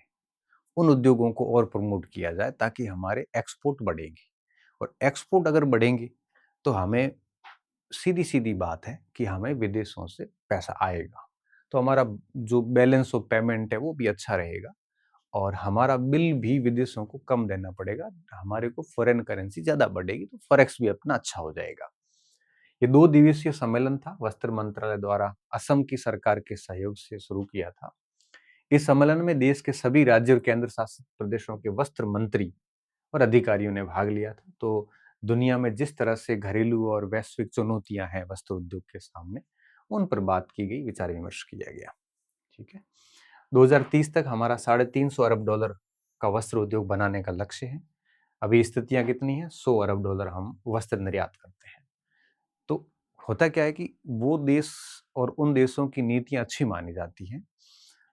Speaker 1: उन उद्योगों को और प्रमोट किया जाए ताकि हमारे एक्सपोर्ट बढ़ेंगे, और एक्सपोर्ट अगर बढ़ेंगे तो हमें सीधी सीधी बात है कि हमें विदेशों से पैसा आएगा, तो हमारा जो बैलेंस ऑफ पेमेंट है वो भी अच्छा रहेगा, और हमारा बिल भी विदेशों को कम देना पड़ेगा, हमारे को फॉरेन करेंसी ज्यादा बढ़ेगी, तो फॉरेक्स भी अपना अच्छा हो जाएगा। ये 2 दिवसीय सम्मेलन था, वस्त्र मंत्रालय द्वारा असम की सरकार के सहयोग से शुरू किया था। इस सम्मेलन में देश के सभी राज्य और केंद्र शासित प्रदेशों के वस्त्र मंत्री और अधिकारियों ने भाग लिया था। तो दुनिया में जिस तरह से घरेलू और वैश्विक चुनौतियां हैं वस्त्र उद्योग के सामने, उन पर बात की गई, विचार विमर्श किया गया। ठीक है। 2030 तक हमारा $350 अरब का वस्त्र उद्योग बनाने का लक्ष्य है। अभी स्थितियां कितनी है? $100 अरब हम वस्त्र निर्यात करते हैं। तो होता क्या है कि वो देश और उन देशों की नीतियां अच्छी मानी जाती हैं,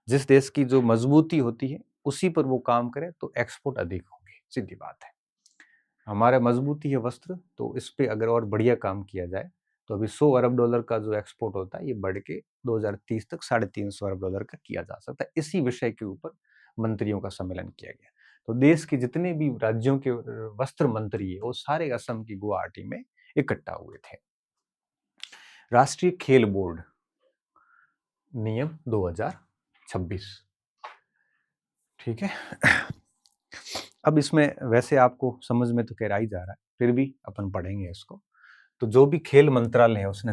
Speaker 1: जिस देश की जो मजबूती होती है उसी पर वो काम करे तो एक्सपोर्ट अधिक होंगे, सीधी बात है। हमारा मजबूती है वस्त्र, तो इस पे अगर और बढ़िया काम किया जाए तो अभी $100 अरब का जो एक्सपोर्ट होता है ये बढ़ के 2030 तक $350 अरब का किया जा सकता है। इसी विषय के ऊपर मंत्रियों का सम्मेलन किया गया। तो देश के जितने भी राज्यों के वस्त्र मंत्री है वो सारे असम की गुवाहाटी में इकट्ठा हुए थे। राष्ट्रीय खेल बोर्ड नियम 2026, ठीक है। अब इसमें वैसे आपको समझ में तो कह ही जा रहा है, फिर भी अपन पढ़ेंगे इसको। तो जो भी खेल मंत्रालय है उसने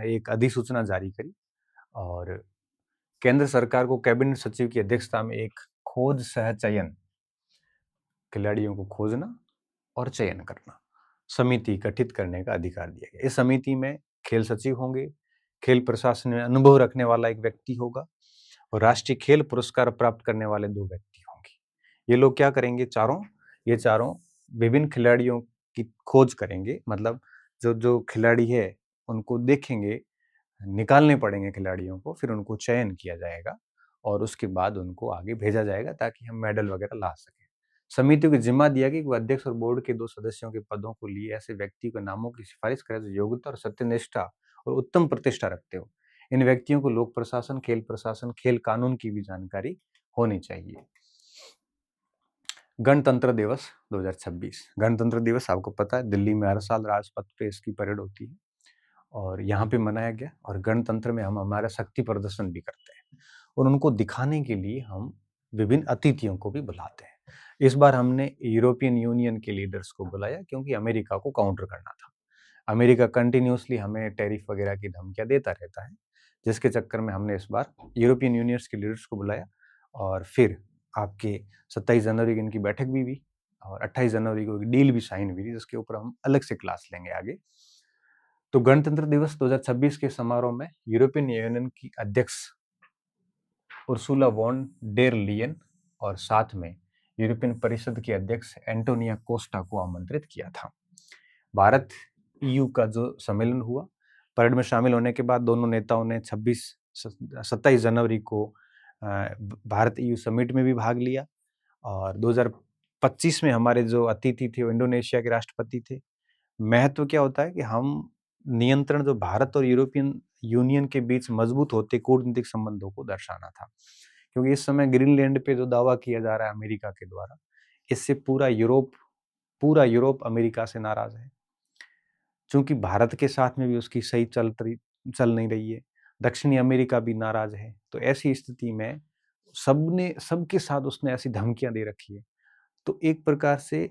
Speaker 1: एक अधिसूचना जारी करी, और केंद्र सरकार को कैबिनेट सचिव की अध्यक्षता में एक खोज सह चयन, खिलाड़ियों को खोजना और चयन करना, समिति गठित करने का अधिकार दिया गया। इस समिति में खेल सचिव होंगे, खेल प्रशासन में अनुभव रखने वाला एक व्यक्ति होगा, और राष्ट्रीय खेल पुरस्कार प्राप्त करने वाले 2 व्यक्ति होंगे। ये लोग क्या करेंगे? ये चारों विभिन्न खिलाड़ियों की खोज करेंगे, मतलब जो जो खिलाड़ी है उनको देखेंगे, निकालने पड़ेंगे खिलाड़ियों को, फिर उनको चयन किया जाएगा और उसके बाद उनको आगे भेजा जाएगा ताकि हम मेडल वगैरह ला सकें। समिति को जिम्मा दिया गया कि वह अध्यक्ष और बोर्ड के 2 सदस्यों के पदों को लिए ऐसे व्यक्ति के नामों की सिफारिश करे जो योग्यता और सत्यनिष्ठा और उत्तम प्रतिष्ठा रखते हो। इन व्यक्तियों को लोक प्रशासन, खेल कानून की भी जानकारी होनी चाहिए। गणतंत्र दिवस 2026। गणतंत्र दिवस आपको पता है दिल्ली में हर साल राजपथ पे इसकी परेड होती है और यहाँ पे मनाया गया, और गणतंत्र में हम हमारा शक्ति प्रदर्शन भी करते हैं, और उनको दिखाने के लिए हम विभिन्न अतिथियों को भी बुलाते हैं। इस बार हमने यूरोपियन यूनियन के लीडर्स को बुलाया क्योंकि अमेरिका को काउंटर करना था। अमेरिका कंटिन्यूसली हमें टैरिफ वगैरह की धमकियां देता रहता है, जिसके चक्कर में हमने इस बार यूरोपियन यूनियंस के लीडर्स को बुलाया, और फिर आपके 27 जनवरी की इनकी बैठक भी हुई, और 28 जनवरी को एक डील भी साइन हुई, जिसके ऊपर हम अलग से क्लास लेंगे आगे। तो गणतंत्र दिवस 2026 के समारोह में यूरोपियन यूनियन की अध्यक्ष उर्सुला वॉन डेर लियन और साथ में यूरोपियन परिषद के अध्यक्ष एंटोनिया कोस्टा को आमंत्रित किया था। भारत ईयू का जो सम्मेलन हुआ, परेड में शामिल होने के बाद दोनों नेताओं ने 27 जनवरी को भारत ईयू समिट में भी भाग लिया, और 2025 में हमारे जो अतिथि थे वो इंडोनेशिया के राष्ट्रपति थे। महत्व क्या होता है कि हम नियंत्रण जो भारत और यूरोपियन यूनियन के बीच मजबूत होते कूटनीतिक संबंधों को दर्शाना था, क्योंकि इस समय ग्रीनलैंड पे जो दावा किया जा रहा है अमेरिका के द्वारा, इससे पूरा यूरोप अमेरिका से नाराज है। चूंकि भारत के साथ में भी उसकी सही चल नहीं रही है, दक्षिणी अमेरिका भी नाराज है, तो ऐसी स्थिति में सबके साथ उसने ऐसी धमकियां दे रखी है, तो एक प्रकार से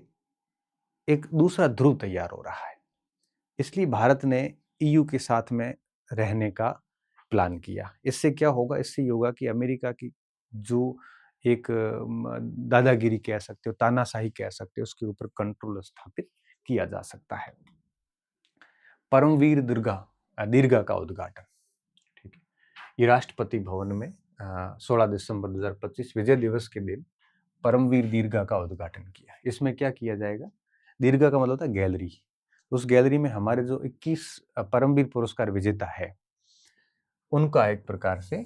Speaker 1: एक दूसरा ध्रुव तैयार हो रहा है। इसलिए भारत ने ईयू के साथ में रहने का प्लान किया। इससे क्या होगा? इससे ये होगा कि अमेरिका की जो एक दादागिरी कह सकते हो, तानाशाही कह सकते हो, उसके ऊपर कंट्रोल स्थापित किया जा सकता है। परमवीर दीर्घा का उद्घाटन, ठीक है, ये राष्ट्रपति भवन में 16 दिसंबर 2025 विजय दिवस के दिन परमवीर दीर्घा का उद्घाटन किया। इसमें क्या किया जाएगा? दीर्घा का मतलब होता है गैलरी। उस गैलरी में हमारे जो 21 परमवीर पुरस्कार विजेता है, उनका एक प्रकार से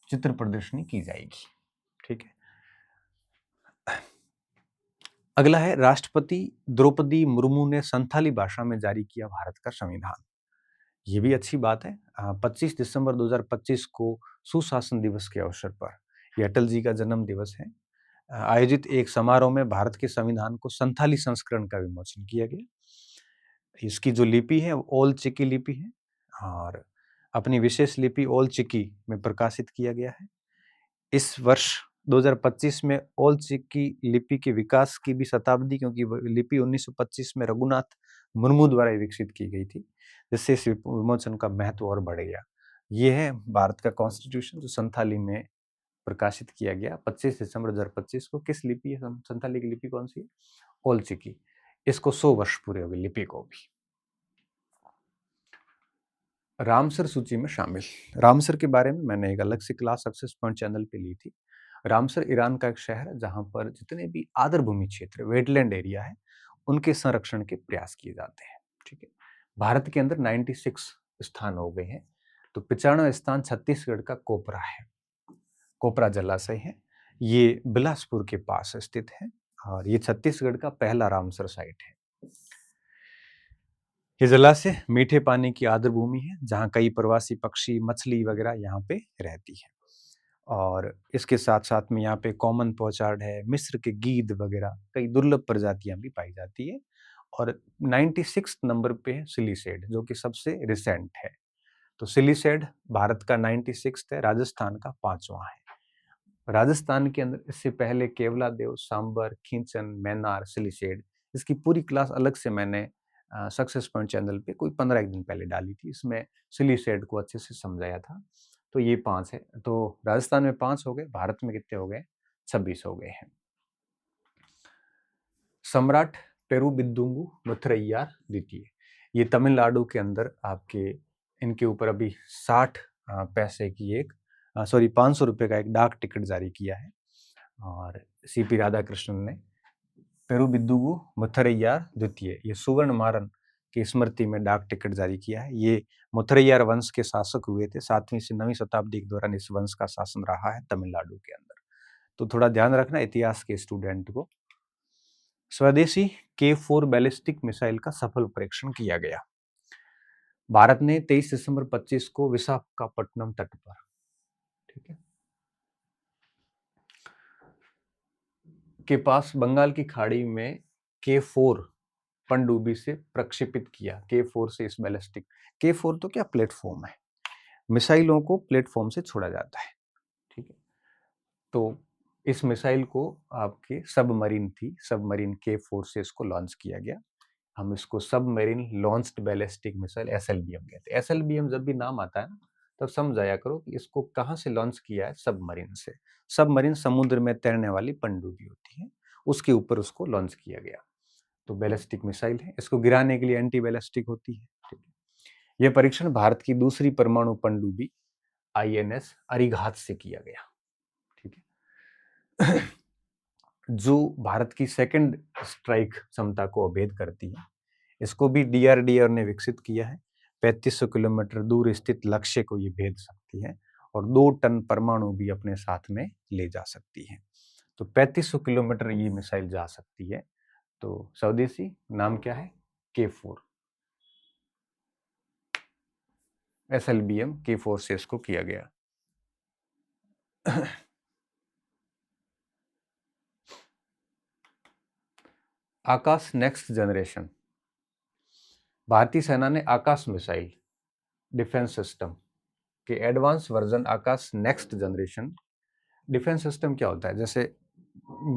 Speaker 1: चित्र प्रदर्शनी की जाएगी। ठीक है। अगला है, राष्ट्रपति द्रौपदी मुर्मू ने संथाली भाषा में जारी किया भारत का संविधान। ये भी अच्छी बात है। 25 दिसंबर 2025 को सुशासन दिवस के अवसर पर, यह अटल जी का जन्म दिवस है, आयोजित एक समारोह में भारत के संविधान को संथाली संस्करण का विमोचन किया गया। इसकी जो लिपि है वो ओल चिकी लिपि है और अपनी विशेष लिपि ओल चिकी में प्रकाशित किया गया है। इस वर्ष 2025 में ओल चिकी लिपि के विकास की भी शताब्दी, क्योंकि लिपि 1925 में रघुनाथ मुर्मू द्वारा विकसित की गई थी, जिससे इस विमोचन का महत्व और बढ़ गया। ये है भारत का कॉन्स्टिट्यूशन जो संथाली में प्रकाशित किया गया 25 दिसंबर 2025 को। किस लिपि है? संथाली की लिपि कौन सी है? ओल चिकी। इसको 100 वर्ष पूरे हो गए लिपि को भी। रामसर सूची में शामिल। रामसर के बारे में मैंने एक अलग से क्लास सक्सेस पॉइंट चैनल पे ली थी। रामसर ईरान का एक शहर है जहां पर जितने भी आर्द्रभूमि क्षेत्र, वेटलैंड एरिया है, उनके संरक्षण के प्रयास किए जाते हैं। ठीक है। भारत के अंदर 96 स्थान हो गए हैं, तो 95 स्थान छत्तीसगढ़ का कोपरा है। कोपरा जलाशय है, ये बिलासपुर के पास स्थित है और ये छत्तीसगढ़ का पहला रामसर साइट है। ये जलाशय मीठे पानी की आर्द्र भूमि है जहाँ कई प्रवासी पक्षी, मछली वगैरह यहाँ पे रहती है। और इसके साथ साथ में यहाँ पे कॉमन पोचार्ड है, मिस्र के गीद वगैरह कई दुर्लभ प्रजातियां भी पाई जाती है। और 96 नंबर पे है सिलीसेड, जो कि सबसे रिसेंट है। तो सिलीसेड भारत का 96 है, राजस्थान का 5वां है। राजस्थान के अंदर इससे पहले केवलादेव, सांबर, खींचन, मैनार, सिलीसेड, इसकी पूरी क्लास अलग से मैंने सक्सेस पॉइंट चैनल पे कोई 15 दिन पहले डाली थी। इसमें सिलीसेड को अच्छे से समझाया था। तो ये 5 है। तो राजस्थान में 5 हो गए, भारत में कितने हो गए? 26 हो गए हैं। सम्राट पेरुबिदुंगु मुथरैयार द्वितीय, ये तमिलनाडु के अंदर आपके, इनके ऊपर अभी 60 पैसे की एक 500 रुपए का एक डाक टिकट जारी किया है। और सीपी राधाकृष्णन ने पेरुबिदुंगु मुथरैयार द्वितीय, ये सुवर्ण मारन की स्मृति में डाक टिकट जारी किया है। ये मुथरैयार वंश के शासक हुए थे। 7वीं से 9वीं शताब्दी के दौरान इस वंश का शासन रहा है तमिलनाडु के अंदर। तो थोड़ा ध्यान रखना इतिहास के स्टूडेंट को। स्वदेशी K4 बैलिस्टिक मिसाइल का सफल परीक्षण किया गया। भारत ने 23 दिसंबर 25 को विशाखापट्टनम तट पर, ठीक है, के पास बंगाल की खाड़ी में K4 पनडुब्बी से प्रक्षेपित किया। K4 से इस बैलिस्टिक, K4 तो क्या प्लेटफॉर्म है, मिसाइलों को प्लेटफॉर्म से छोड़ा जाता है। ठीक है। तो इस मिसाइल को आपके सबमरीन थी, सबमरीन K4 से इसको लॉन्च किया गया। हम इसको submarine launched ballistic missile SLBM कहते हैं। SLBM जब भी नाम आता है ना, तब समझ जाया करो कि इसको कहाँ से लॉन्च किया है, सबमरीन से। सबमरीन समुद्र में तैरने वाली पनडुब्बी होती है, उसके ऊपर उसको लॉन्च किया गया। तो बैलिस्टिक मिसाइल है, इसको गिराने के लिए एंटी बैलिस्टिक होती है। ठीक है। यह परीक्षण भारत की दूसरी परमाणु पनडुब्बी INS अरिघात से किया गया। ठीक है। जो भारत की सेकंड स्ट्राइक क्षमता को अभेद करती है, इसको भी DRDO ने विकसित किया है। 3500 किलोमीटर दूर स्थित लक्ष्य को ये भेद सकती है और 2 टन परमाणु भी अपने साथ में ले जा सकती है। तो 3500 किलोमीटर ये मिसाइल जा सकती है। तो स्वदेशी नाम क्या है? K4, SLBM K4 से इसको किया गया। आकाश नेक्स्ट जनरेशन, भारतीय सेना ने आकाश मिसाइल डिफेंस सिस्टम के एडवांस वर्जन आकाश नेक्स्ट जनरेशन। डिफेंस सिस्टम क्या होता है? जैसे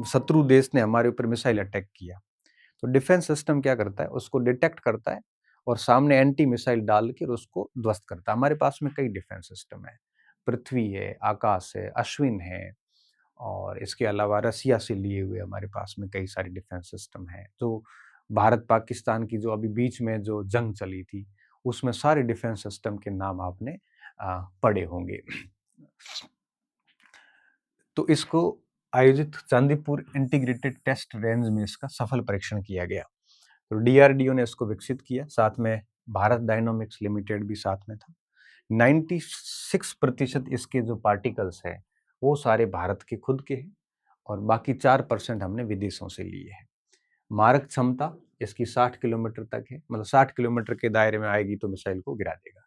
Speaker 1: शत्रु देश ने हमारे ऊपर मिसाइल अटैक किया तो डिफेंस सिस्टम क्या करता है, उसको डिटेक्ट करता है और सामने एंटी मिसाइल डाल के उसको ध्वस्त करता है। हमारे पास में कई डिफेंस सिस्टम है, पृथ्वी है, आकाश है, अश्विन है, और इसके अलावा रसिया से लिए हुए हमारे पास में कई सारे डिफेंस सिस्टम है। जो भारत पाकिस्तान की जो अभी बीच में जो जंग चली थी उसमें सारे डिफेंस सिस्टम के नाम आपने पढ़े होंगे। तो इसको आयोजित चांदीपुर इंटीग्रेटेड टेस्ट रेंज में इसका सफल परीक्षण किया गया। तो डीआरडीओ ने इसको विकसित किया, साथ में भारत डायनामिक्स लिमिटेड भी साथ में था। 96% इसके जो पार्टिकल्स है वो सारे भारत के खुद के हैं और बाकी 4% हमने विदेशों से लिए हैं। मारक क्षमता इसकी 60 किलोमीटर तक है, मतलब 60 किलोमीटर के दायरे में आएगी तो मिसाइल को गिरा देगा।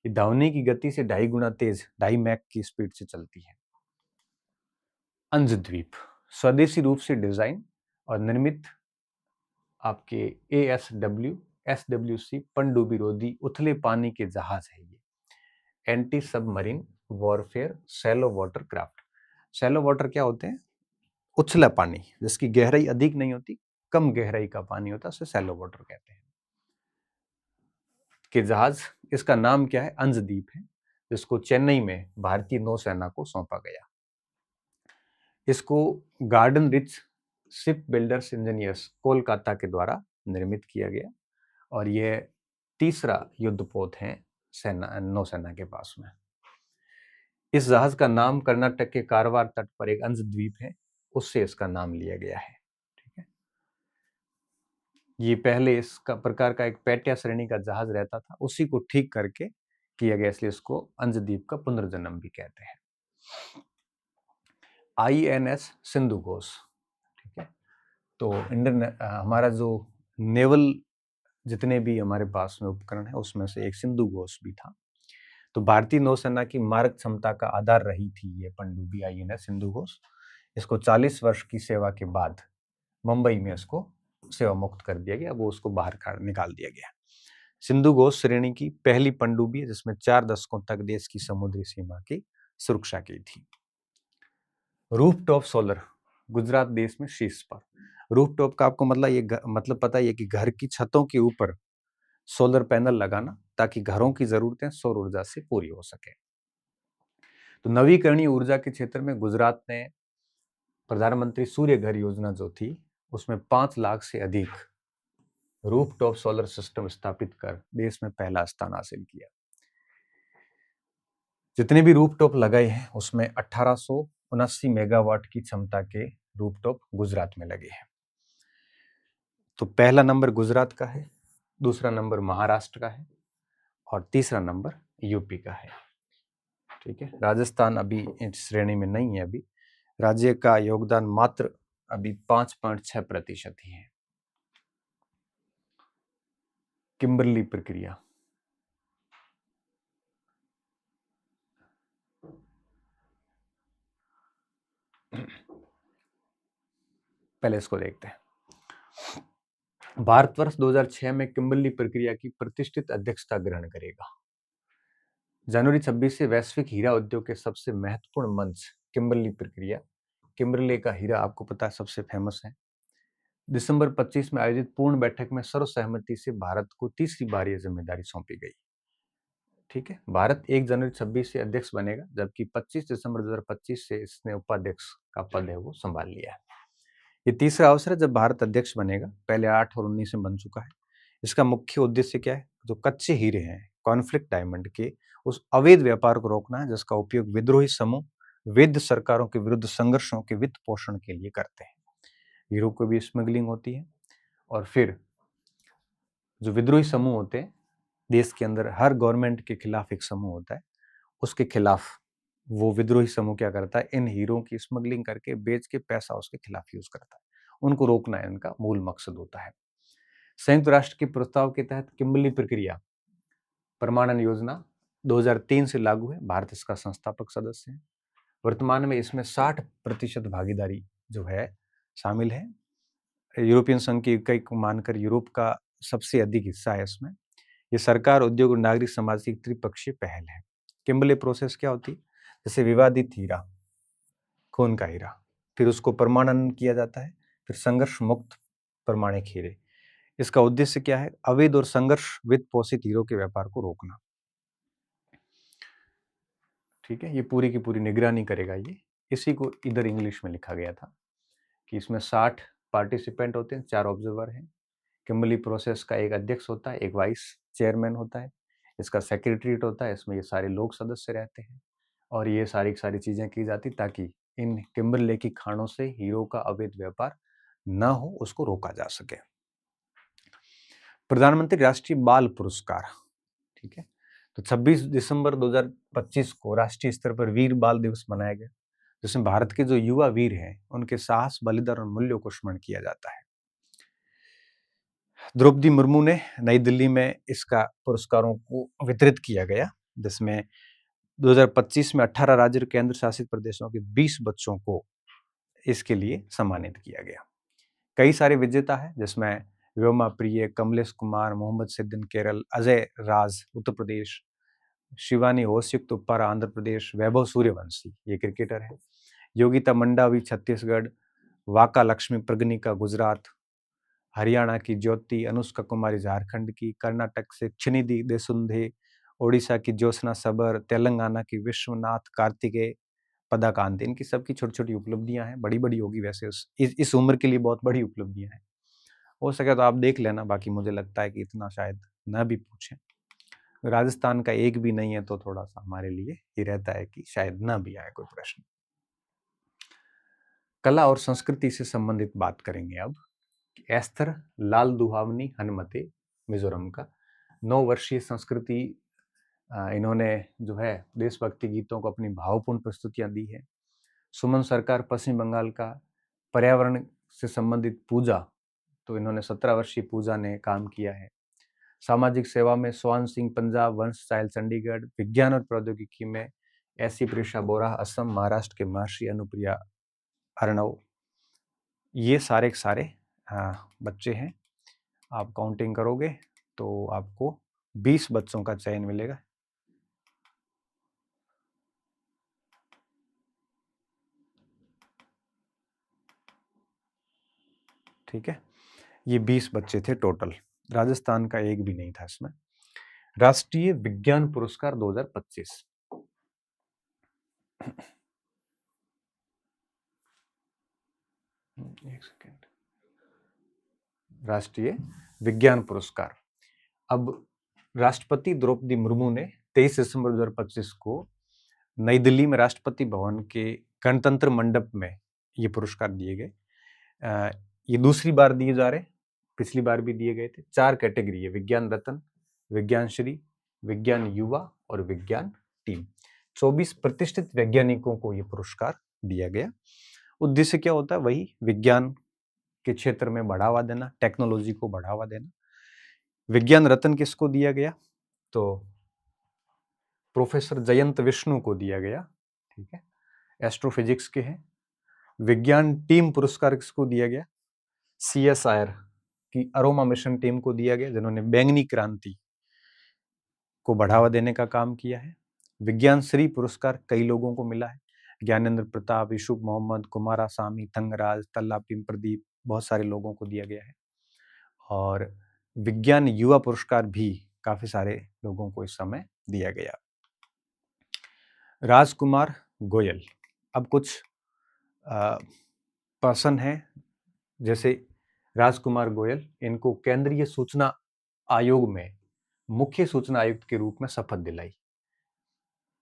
Speaker 1: ये ध्वनि की गति से 2.5 गुना तेज, 2.5 मैक की स्पीड से चलती है। अंशद्वीप स्वदेशी रूप से डिजाइन और निर्मित आपके एसडब्ल्यूसी पनडुब्बी रोधी उथले पानी के जहाज है। ये anti submarine warfare shallow water craft. Shallow water क्या होते हैं? उछला पानी, जिसकी गहराई अधिक नहीं होती, कम गहराई का पानी होता है, उसे शैलो वाटर कहते हैं कि जहाज। इसका नाम क्या है? अंशद्वीप है, जिसको चेन्नई में भारतीय नौसेना को सौंपा गया। इसको garden rich ship builders engineers Kolkata के द्वारा निर्मित किया गया और यह तीसरा युद्धपोत है नौसेना के पास में। इस जहाज का नाम कर्नाटक के कारवार तट पर एक अंशद्वीप है, उससे इसका नाम लिया गया है। ठीक है, ये पहले इसका प्रकार का एक पैट्या श्रेणी का जहाज रहता था, उसी को ठीक करके किया गया, इसलिए इसको अंशद्वीप का पुनर्जन्म भी कहते हैं। INS सिंधु घोष। ठीक है, तो इंडियन हमारा जो नेवल जितने भी हमारे पास में उपकरण है उसमें से एक सिंधु घोष भी था। तो भारतीय नौसेना की मारक क्षमता का आधार रही थी ये पनडुब्बी INS सिंधु घोष। इसको 40 वर्ष की सेवा के बाद मुंबई में इसको सेवा मुक्त कर दिया गया, वो उसको बाहर निकाल दिया गया। सिंधु घोष श्रेणी की पहली पनडुब्बी है जिसमें 4 दशकों तक देश की समुद्री सीमा की सुरक्षा की थी। रूफटॉप सोलर, गुजरात देश में शीर्ष पर। रूफटॉप का आपको मतलब पता ही है कि घर की छतों के ऊपर सोलर पैनल लगाना ताकि घरों की जरूरतें सौर ऊर्जा से पूरी हो सके। तो नवीकरणीय ऊर्जा के क्षेत्र में गुजरात ने प्रधानमंत्री सूर्य घर योजना जो थी उसमें 5 लाख से अधिक रूफटॉप सोलर सिस्टम स्थापित कर देश में पहला स्थान हासिल किया। जितने भी रूफटॉप लगाए हैं उसमें 1879 मेगावाट की क्षमता के रूफटॉप गुजरात में लगे हैं। तो पहला नंबर गुजरात का है, दूसरा नंबर महाराष्ट्र का है और तीसरा नंबर यूपी का है। ठीक है, राजस्थान अभी इस श्रेणी में नहीं है। अभी राज्य का योगदान मात्र अभी 5.6% ही है। किम्बरली प्रक्रिया, पहले इसको देखते हैं। भारतवर्ष 2006 में किम्बरली प्रक्रिया की प्रतिष्ठित अध्यक्षता ग्रहण करेगा। जनवरी 26 से वैश्विक हीरा उद्योग के सबसे महत्वपूर्ण मंच किम्बरली प्रक्रिया। किम्बरले का हीरा आपको पता है सबसे फेमस है। दिसंबर 25 में आयोजित पूर्ण बैठक में सर्वसहमति से भारत को तीसरी बार यह जिम्मेदारी सौंपी गई। ठीक है, भारत 1 जनवरी 26 से अध्यक्ष बनेगा, जबकि 25 दिसंबर 2025 से इसने उपाध्यक्ष का पद है वो संभाल लिया है। ये तीसरा अवसर है जब भारत अध्यक्ष बनेगा, पहले 8 और 19 में बन चुका है। इसका मुख्य उद्देश्य क्या है? जो कच्चे हीरे हैं, कॉन्फ्लिक्ट डायमंड के, उस अवैध व्यापार को रोकना है जिसका उपयोग विद्रोही समूह वैध सरकारों के विरुद्ध संघर्षों के वित्त पोषण के लिए करते हैं। हीरो को भी स्मगलिंग होती है और फिर जो विद्रोही समूह होते हैं, देश के अंदर हर गवर्नमेंट के खिलाफ एक समूह होता है, उसके खिलाफ वो विद्रोही समूह क्या करता है? इन हीरो की स्मगलिंग करके बेच के पैसा उसके खिलाफ यूज करता है। उनको रोकना इनका मूल मकसद होता है। संयुक्त राष्ट्र के प्रस्ताव के तहत किम्बरली प्रक्रिया प्रमाणन योजना 2003 से लागू है। भारत इसका संस्थापक सदस्य है। वर्तमान में इसमें 60% भागीदारी जो है शामिल है। यूरोपियन संघ की इकाई को मानकर यूरोप का सबसे अधिक हिस्सा है इसमें। ये सरकार, उद्योग और नागरिक समाज की एक त्रिपक्षीय पहल है। किम्बर्ले प्रोसेस क्या होती है? जैसे विवादित हीरा, खून का हीरा, फिर उसको प्रमाणन किया जाता है, फिर संघर्ष मुक्त प्रमाणिक हीरे। इसका उद्देश्य क्या है? अवैध और संघर्ष वित्त पोषित हीरों के व्यापार को रोकना। ठीक है, ये पूरी की पूरी निगरानी करेगा ये। इसी को इधर इंग्लिश में लिखा गया था कि इसमें 60 पार्टिसिपेंट होते हैं, 4 ऑब्जर्वर हैं। किम्बर्ली प्रोसेस का एक अध्यक्ष होता है, एक वाइस चेयरमैन होता है, इसका सेक्रेटरीट होता है, इसमें ये सारे लोग सदस्य रहते हैं और ये सारी चीजें की जाती ताकि इन किम्बर्ले की खानों से हीरो का अवैध व्यापार न हो, उसको रोका जा सके। प्रधानमंत्री राष्ट्रीय बाल पुरस्कार, ठीक है, तो 26 दिसंबर 2025 को राष्ट्रीय स्तर पर वीर बाल दिवस मनाया गया, जिसमें भारत के जो युवा वीर हैं उनके साहस, बलिदान और मूल्यों को स्मरण किया जाता है। द्रौपदी मुर्मू ने नई दिल्ली में इसका पुरस्कारों को वितरित किया गया, जिसमें 2025 में 18 राज्य और केंद्र शासित प्रदेशों के 20 बच्चों को इसके लिए सम्मानित किया गया। कई सारे विजेता हैं, जिसमें व्योमा प्रिय, कमलेश कुमार, मोहम्मद सिद्दीन केरल, अजय राज उत्तर प्रदेश, शिवानी होसयुक्त उप्पारा आंध्र प्रदेश, वैभव सूर्यवंशी ये क्रिकेटर है, योगिता मंडावी छत्तीसगढ़, वाका लक्ष्मी प्रगनिका गुजरात, हरियाणा की ज्योति, अनुष्का कुमारी झारखंड की, कर्नाटक से क्षनिधि देशुंधे, ओडिशा की ज्योत्सना सबर, तेलंगाना की विश्वनाथ कार्तिकेय पदाकांत। इनकी सबकी छोटी छोटी उपलब्धियां हैं, बड़ी बड़ी होगी वैसे इस उम्र के लिए बहुत बड़ी उपलब्धियां हैं। हो सके तो आप देख लेना, बाकी मुझे लगता है कि इतना शायद न भी पूछें। राजस्थान का एक भी नहीं है तो थोड़ा सा हमारे लिए ये रहता है कि शायद न भी आए कोई प्रश्न। कला और संस्कृति से संबंधित बात करेंगे अब। एस्थर लाल दुहावनी हनुमते मिजोरम का 9 वर्षीय संस्कृति, इन्होंने जो है देशभक्ति गीतों को अपनी भावपूर्ण प्रस्तुतियां दी है। सुमन सरकार पश्चिम बंगाल का पर्यावरण से संबंधित पूजा, तो इन्होंने 17 वर्षीय पूजा ने काम किया है। सामाजिक सेवा में स्वान सिंह पंजाब, वंश साहिल चंडीगढ़, विज्ञान और प्रौद्योगिकी में ऐसी प्रिशा बोरा असम, महाराष्ट्र के महर्षि अनुप्रिया अर्णव, ये सारे बच्चे हैं। आप काउंटिंग करोगे तो आपको 20 बच्चों का चयन मिलेगा। ठीक है, ये 20 बच्चे थे टोटल, राजस्थान का एक भी नहीं था इसमें। राष्ट्रीय विज्ञान पुरस्कार 2025, एक सेकेंड, राष्ट्रीय विज्ञान पुरस्कार। अब राष्ट्रपति द्रौपदी मुर्मू ने 23 दिसंबर 2025 को नई दिल्ली में राष्ट्रपति भवन के गणतंत्र मंडप में ये पुरस्कार दिए गए। ये दूसरी बार दिए जा रहे, पिछली बार भी दिए गए थे। 4 कैटेगरी है, विज्ञान रत्न, विज्ञान श्री, विज्ञान युवा और विज्ञान टीम। 24 प्रतिष्ठित वैज्ञानिकों को ये पुरस्कार दिया गया। उद्देश्य क्या होता है? वही विज्ञान के क्षेत्र में बढ़ावा देना, टेक्नोलॉजी को बढ़ावा देना। विज्ञान रत्न किसको दिया गया? तो प्रोफेसर जयंत विष्णु को दिया गया, ठीक है, एस्ट्रोफिजिक्स के हैं। विज्ञान टीम पुरस्कार किसको दिया गया? CSIR की अरोमा मिशन टीम को दिया गया, जिन्होंने बैंगनी क्रांति को बढ़ावा देने का काम किया है। विज्ञान श्री पुरस्कार कई लोगों को मिला है, ज्ञानेंद्र प्रताप, यूसुफ मोहम्मद, कुमारासामी, तंगराज, तल्लापिम प्रदीप, बहुत सारे लोगों को दिया गया है। और विज्ञान युवा पुरस्कार भी काफी सारे लोगों को इस समय दिया गया। राजकुमार गोयल, अब कुछ पर्सन हैं जैसे राजकुमार गोयल, इनको केंद्रीय सूचना आयोग में मुख्य सूचना आयुक्त के रूप में शपथ दिलाई।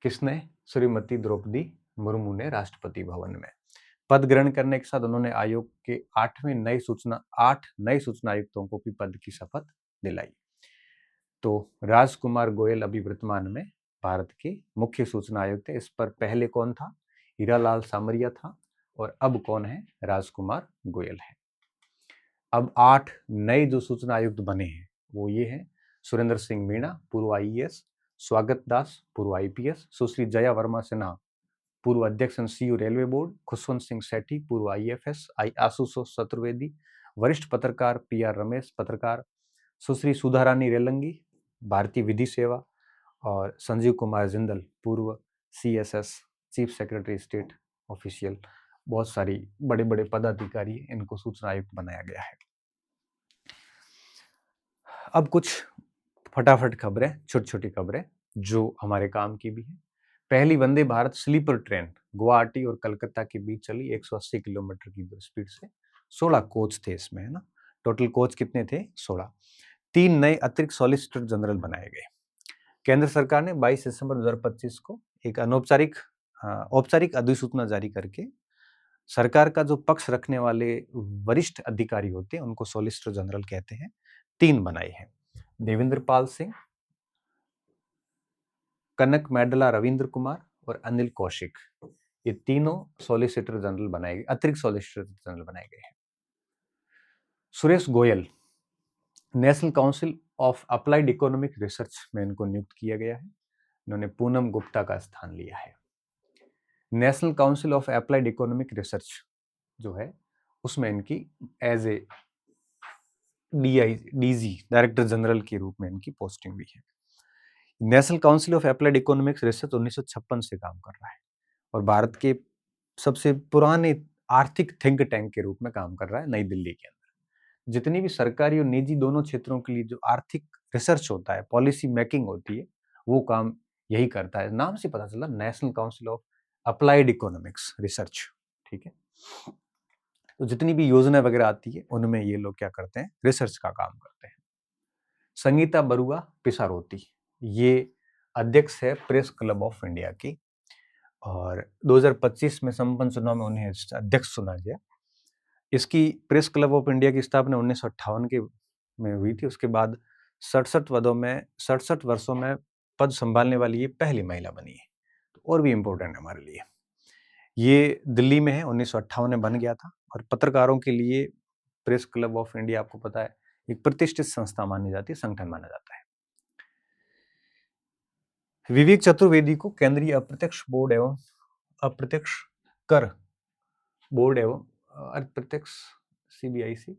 Speaker 1: किसने? श्रीमती द्रौपदी मुर्मू ने राष्ट्रपति भवन में। पद ग्रहण करने के साथ उन्होंने आयोग के 8 नए सूचना आयुक्तों को भी पद की शपथ दिलाई। तो राजकुमार गोयल अभी वर्तमान में भारत के मुख्य सूचना आयुक्त है। इस पर पहले कौन था? हीरालाल सामरिया था, और अब कौन है? राजकुमार गोयल है। अब 8 नए जो सूचना आयुक्त बने हैं वो ये हैं: सुरेंद्र सिंह मीणा, पूर्व IAS, स्वागत दास, पूर्व IPS, सुश्री जया वर्मा सिन्हा, पूर्व अध्यक्ष CEO railway board, Khushwant Singh Sethi, पूर्व IFS, आशुतोष चतुर्वेदी, वरिष्ठ पत्रकार PR रमेश पत्रकार, सुश्री सुधा रानी रेलंगी भारतीय विधि सेवा, और संजीव कुमार जिंदल पूर्व CSS chief secretary state official. बहुत सारी बड़े बड़े पदाधिकारी, इनको सूचना आयुक्त बनाया गया है। अब कुछ फटाफट खबरें, छोटी छोटी खबरें जो हमारे काम की भी है। पहली वंदे भारत स्लीपर ट्रेन गुवाहाटी और कलकत्ता के बीच चली 180 किलोमीटर की स्पीड से। 16 कोच थे इसमें, है ना। टोटल कोच कितने थे? 16। 3 नए अतिरिक्त सॉलिसिटर जनरल बनाए गए। केंद्र सरकार ने 22 दिसंबर 2025 को एक औपचारिक अधिसूचना जारी करके सरकार का जो पक्ष रखने वाले वरिष्ठ अधिकारी होते हैं उनको सॉलिसिटर जनरल कहते हैं, 3 बनाए हैं। देवेंद्र पाल सिंह, कनक मैडला रविंद्र कुमार और अनिल कौशिक, ये तीनों सॉलिसिटर जनरल बनाए गए, अतिरिक्त सॉलिसिटर जनरल बनाए गए हैं। Suresh Goyal national Council of Applied Economic research में इनको नियुक्त किया गया है। इन्होंने पूनम गुप्ता का स्थान लिया है। National Council of Applied Economic Research जो है उसमें इनकी as a DG director general के रूप में इनकी पोस्टिंग भी है। National Council of Applied Economics Research 1956 से काम कर रहा है और भारत के सबसे पुराने आर्थिक थिंक टैंक के रूप में काम कर रहा है नई दिल्ली के अंदर। जितनी भी सरकारी और निजी दोनों क्षेत्रों के लिए जो आर्थिक रिसर्च होता है, पॉलिसी मेकिंग होती है, वो काम यही करता है। नाम से पता चला, national Council of Applied Economics research, ठीक है। तो जितनी भी योजना वगैरह आती है उनमें ये लोग क्या करते हैं? रिसर्च का काम करते हैं। संगीता बरुआ पिसारोती, ये अध्यक्ष है प्रेस क्लब ऑफ इंडिया की, और 2025 में संपन्न चुनाव में उन्हें अध्यक्ष चुना गया। इसकी प्रेस क्लब ऑफ इंडिया की स्थापना 1958 के में हुई थी। उसके बाद 67 वर्षों में पद संभालने वाली ये पहली महिला बनी है। तो और भी इम्पोर्टेंट है हमारे लिए। ये दिल्ली में है, 1958 में बन गया था, और पत्रकारों के लिए प्रेस क्लब ऑफ इंडिया, आपको पता है, एक प्रतिष्ठित संस्था मानी जाती है, संगठन माना जाता है। विवेक चतुर्वेदी को केंद्रीय अप्रत्यक्ष बोर्ड एवं अप्रत्यक्ष कर बोर्ड एवं अप्रत्यक्ष CBIC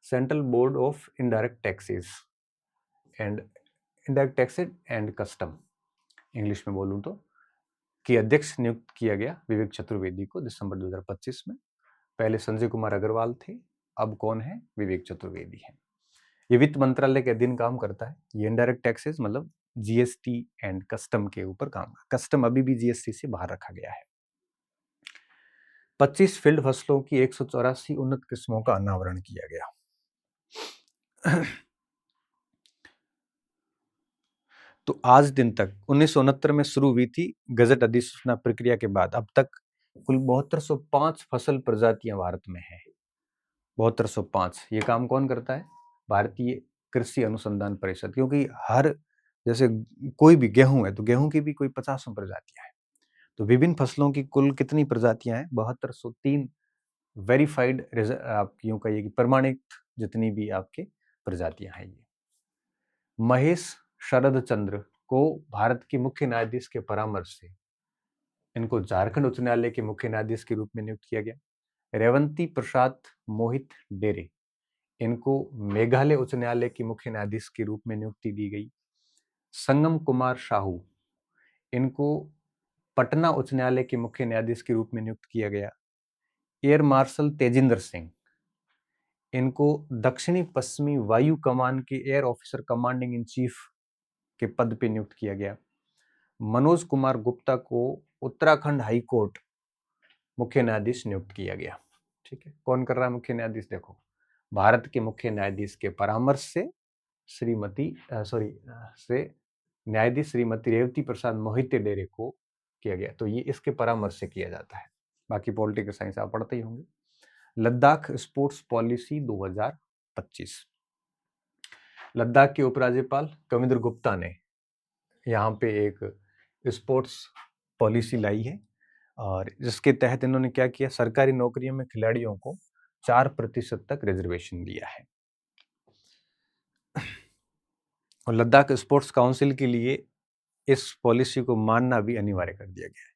Speaker 1: central board of indirect taxes and indirect taxes and custom, English में बोलूं तो, की अध्यक्ष नियुक्त किया गया विवेक चतुर्वेदी को दिसंबर 2025 में। पहले संजय कुमार अग्रवाल थे, अब कौन है? विवेक चतुर्वेदी है। ये वित्त मंत्रालय के अधीन काम करता है। ये इनडायरेक्ट टैक्सेस मतलब GST एंड कस्टम के ऊपर काम, कस्टम अभी भी GST से बाहर रखा गया है। 25 फील्ड फसलों की 184 उन्नत किस्मों का अनावरण किया गया। तो आज दिन तक 1969 में शुरू हुई थी गजट अधिसूचना प्रक्रिया के बाद अब तक कुल 7205 फसल प्रजातियां भारत में है। 7205। ये काम कौन करता है? भारतीय कृषि अनुसंधान परिषद। क्योंकि हर, जैसे कोई भी गेहूं है तो गेहूं की भी कोई 50 प्रजातियां हैं। तो विभिन्न फसलों की कुल कितनी प्रजातियां हैं? 7203 वेरीफाइड, आप यूं कहिए कि प्रमाणित जितनी भी आपके प्रजातियां हैं। ये महेश शरद चंद्र को भारत के मुख्य न्यायाधीश के परामर्श से इनको झारखंड उच्च न्यायालय के मुख्य न्यायाधीश के रूप में नियुक्त किया गया। रेवंती प्रसाद मोहित डेरे, इनको मेघालय उच्च न्यायालय के मुख्य न्यायाधीश के रूप में नियुक्ति दी गई। संगम कुमार साहू, इनको पटना उच्च न्यायालय के मुख्य न्यायाधीश के रूप में नियुक्त किया गया। एयर मार्शल तेजिंदर सिंह, इनको दक्षिणी पश्चिमी वायु कमान के air officer commanding in chief के पद पे नियुक्त किया गया। मनोज कुमार गुप्ता को उत्तराखंड हाई कोर्ट मुख्य न्यायाधीश नियुक्त किया गया। ठीक है, कौन कर रहा है मुख्य न्यायाधीश? देखो, भारत के मुख्य न्यायाधीश के परामर्श से न्यायाधीश श्रीमती रेवती प्रसाद मोहिते डेरे को किया गया। तो ये इसके परामर्श से किया जाता है। बाकी पॉलिटिकल साइंस आप पढ़ते ही होंगे। Ladakh sports policy 2025। लद्दाख के उपराज्यपाल कविंद्र गुप्ता ने यहाँ पे एक स्पोर्ट्स पॉलिसी लाई है, और जिसके तहत इन्होंने क्या किया? सरकारी नौकरियों में खिलाड़ियों को 4% तक रिजर्वेशन दिया है। और लद्दाख स्पोर्ट्स काउंसिल के लिए इस पॉलिसी को मानना भी अनिवार्य कर दिया गया है।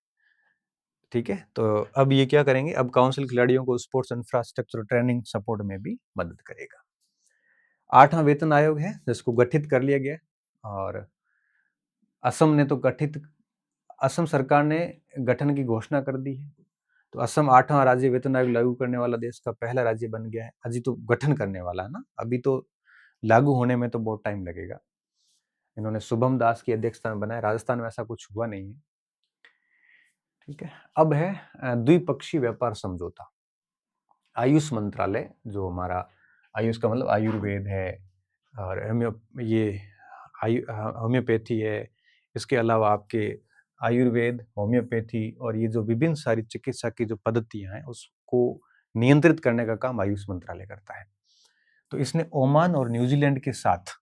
Speaker 1: ठीक है, तो अब ये क्या करेंगे, अब काउंसिल खिलाड़ियों को स्पोर्ट्स इंफ्रास्ट्रक्चर ट्रेनिंग सपोर्ट में भी मदद करेगा। 8वां वेतन आयोग है जिसको गठित कर लिया गया और असम सरकार ने गठन की घोषणा कर दी है। तो असम 8वां राज्य वेतन आयोग लागू करने वाला देश का पहला राज्य बन गया है। अभी तो गठन करने वाला है ना, अभी तो लागू होने में तो बहुत टाइम लगेगा। इन्होंने शुभम दास की अध्यक्षता में बनाया, राजस्थान में ऐसा कुछ हुआ नहीं है। ठीक है, अब है द्विपक्षीय व्यापार समझौता। आयुष मंत्रालय, जो हमारा आयुष का मतलब आयुर्वेद है और होम्योपैथी है, इसके अलावा आपके आयुर्वेद, होम्योपैथी और ये जो विभिन्न सारी चिकित्सा की जो पद्धतियां हैं उसको नियंत्रित करने का काम आयुष मंत्रालय करता है। तो इसने ओमान और न्यूजीलैंड के साथ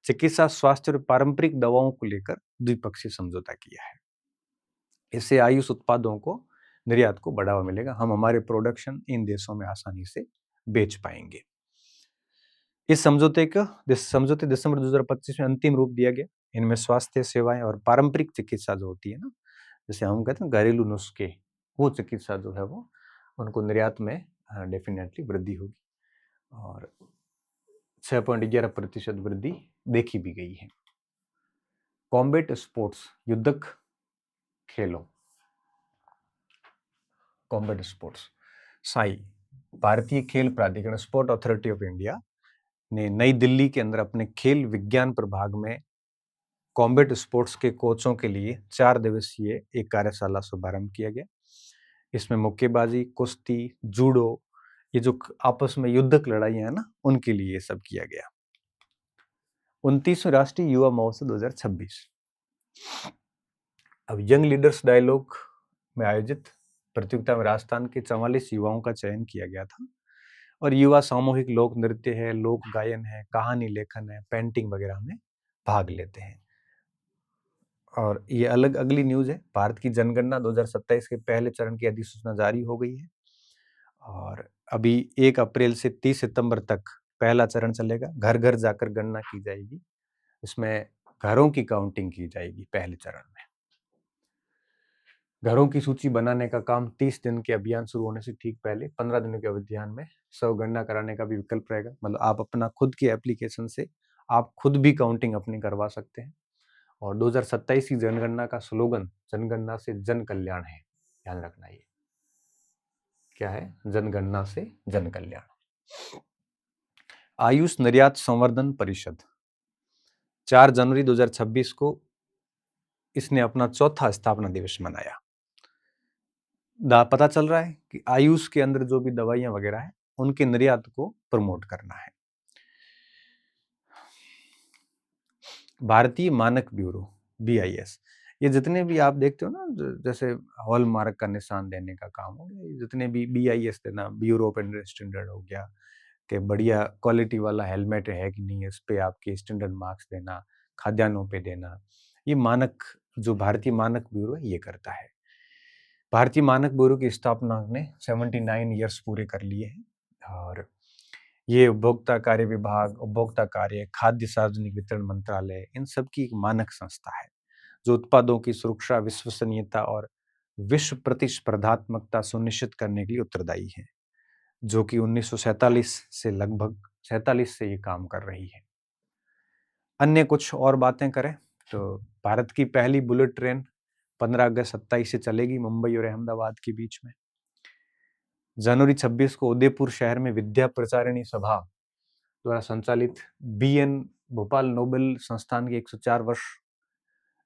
Speaker 1: चिकित्सा, स्वास्थ्य और पारंपरिक दवाओं को लेकर द्विपक्षीय समझौता किया है। इससे आयुष उत्पादों को निर्यात को बढ़ावा मिलेगा, हम हमारे प्रोडक्शन इन देशों में आसानी से बेच पाएंगे। इस समझौते दिसंबर 2025 में अंतिम रूप दिया गया। इनमें स्वास्थ्य सेवाएं और पारंपरिक चिकित्सा जो होती है ना, जैसे हम कहते हैं घरेलू नुस्खे, वो चिकित्सा जो है वो उनको निर्यात में डेफिनेटली वृद्धि होगी और 6.11% वृद्धि देखी भी गई है। कॉम्बैट स्पोर्ट्स, युद्धक खेलों, कॉम्बैट स्पोर्ट्स, साई भारतीय खेल प्राधिकरण, स्पोर्ट अथॉरिटी ऑफ इंडिया ने नई दिल्ली के अंदर अपने खेल विज्ञान प्रभाग में कॉम्बैट स्पोर्ट्स के कोचों के लिए 4 दिवसीय एक कार्यशाला शुभारंभ किया गया। इसमें मुक्केबाजी, कुश्ती, जूडो, ये जो आपस में युद्धक लड़ाइयां हैं ना, उनके लिए ये सब किया गया। 29वें राष्ट्रीय युवा महोत्सव 2026। अब यंग लीडर्स डायलॉग में आयोजित प्रतियोगिता में राजस्थान के 44 युवाओं का चयन किया गया था और युवा सामूहिक लोक नृत्य है, लोक गायन है, कहानी लेखन है, पेंटिंग वगैरह में भाग लेते हैं। और ये अलग अगली न्यूज है, भारत की जनगणना 2027 के पहले चरण की अधिसूचना जारी हो गई है और अभी 1 अप्रैल से 30 सितंबर तक पहला चरण चलेगा। घर घर जाकर गणना की जाएगी, इसमें घरों की काउंटिंग की जाएगी पहले चरण में। घरों की सूची बनाने का काम 30 दिन के अभियान शुरू होने से ठीक पहले 15 दिनों के अभियान में स्वगणना कराने का भी विकल्प रहेगा। मतलब आप अपना खुद के एप्लीकेशन से आप खुद भी काउंटिंग अपनी करवा सकते हैं। और 2027 की जनगणना का स्लोगन जनगणना से जन कल्याण है, ध्यान रखना। ये क्या है? जनगणना से जन कल्याण। आयुष निर्यात संवर्धन परिषद 4 जनवरी 2026 को इसने अपना चौथा स्थापना दिवस मनाया। पता चल रहा है कि आयुष के अंदर जो भी दवाइयां वगैरह है उनके निर्यात को प्रमोट करना है। भारतीय मानक ब्यूरो BIS, ये जितने भी आप देखते हो ना, जैसे हॉलमार्क का निशान देने का काम हो गया, जितने भी BIS देना, ब्यूरो ऑफ इंडियन स्टैंडर्ड हो गया, कि बढ़िया क्वालिटी वाला हेलमेट है कि नहीं, इस पे आपके स्टैंडर्ड मार्क्स देना, खाद्यान्नों पे देना, ये मानक जो भारतीय मानक ब्यूरो है ये करता है। भारतीय मानक ब्यूरो की स्थापना ने 79 ईयर्स पूरे कर लिए हैं और ये उपभोक्ता कार्य विभाग, उपभोक्ता कार्य, खाद्य सार्वजनिक वितरण मंत्रालय, इन सब की एक मानक संस्था है जो उत्पादों की सुरक्षा, विश्वसनीयता और विश्व प्रतिस्पर्धात्मकता सुनिश्चित करने के लिए उत्तरदायी है, जो कि 1947 से लगभग 47 से ये काम कर रही है। अन्य कुछ और बातें करें तो भारत की पहली बुलेट ट्रेन 15 अगस्त 27 से चलेगी मुंबई और अहमदाबाद के बीच में। जनवरी 26 को उदयपुर शहर में विद्या प्रचारिणी सभा द्वारा संचालित BN भोपाल नोबेल संस्थान के 104 वर्ष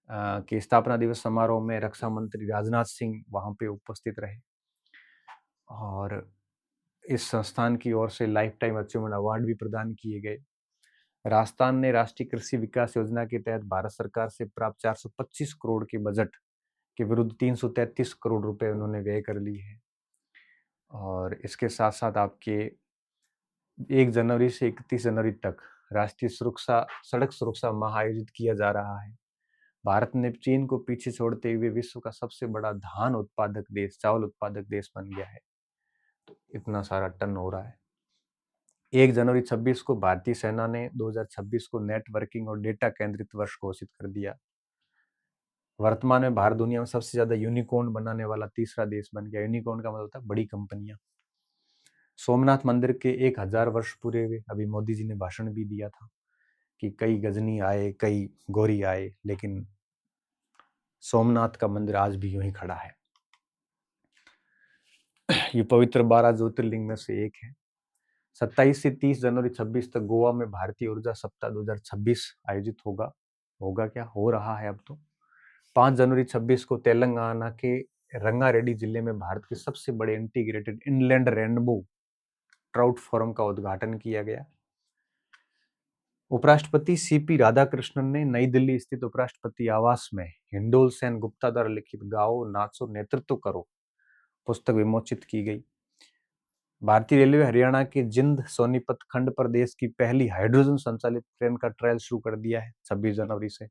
Speaker 1: के स्थापना दिवस समारोह में रक्षा मंत्री राजनाथ सिंह वहां पे उपस्थित रहे और इस संस्थान की ओर से लाइफ टाइम अचीवमेंट अवार्ड भी प्रदान किए गए। राजस्थान ने राष्ट्रीय कृषि विकास योजना के तहत भारत सरकार से प्राप्त 425 करोड़ के बजट के विरुद्ध 333 करोड़ रुपए उन्होंने व्यय कर लिए हैं। और इसके साथ साथ आपके 1 जनवरी से 31 जनवरी तक राष्ट्रीय सड़क सुरक्षा माह आयोजित किया जा रहा है। भारत ने चीन को पीछे छोड़ते हुए विश्व का सबसे बड़ा धान उत्पादक देश, चावल उत्पादक देश बन गया है। तो इतना सारा टन हो रहा है। 1 जनवरी 26 को भारतीय सेना ने 2026 को नेटवर्किंग और डेटा केंद्रित वर्ष घोषित कर दिया। वर्तमान में भारत दुनिया में सबसे ज़्यादा यूनिकॉर्न बनाने वाला तीसरा देश बन गया। यूनिकॉर्न का मतलब होता है बड़ी कंपनियां। सोमनाथ मंदिर के 1000 वर्ष पूरे हुए। अभी मोदी जी ने भाषण भी दिया था कि कई गजनी आए, कई गौरी आए, लेकिन सोमनाथ का मंदिर आज भी यूं ही खड़ा है। ये पवित्र 12 ज्योतिर्लिंग में से एक है। 27 से 30 जनवरी 26 तक गोवा में भारतीय ऊर्जा सप्ताह 2026 आयोजित होगा। होगा क्या, हो रहा है अब तो। 5 जनवरी 26 को तेलंगाना के रंगारेड्डी जिले में भारत के सबसे बड़े integrated inland rainbow trout forum का उद्घाटन किया गया। उपराष्ट्रपति सीपी राधाकृष्णन ने नई दिल्ली स्थित उपराष्ट्रपति आवास में हिंडोल सेन गुप्ता द्वारा लिखित गाओ नाचो नेतृत्व करो पुस्तक विमोचित की गई। भारतीय रेलवे हरियाणा के जिंद सोनीपत खंड पर देश की पहली हाइड्रोजन संचालित ट्रेन का ट्रायल शुरू कर दिया है 26 जनवरी से।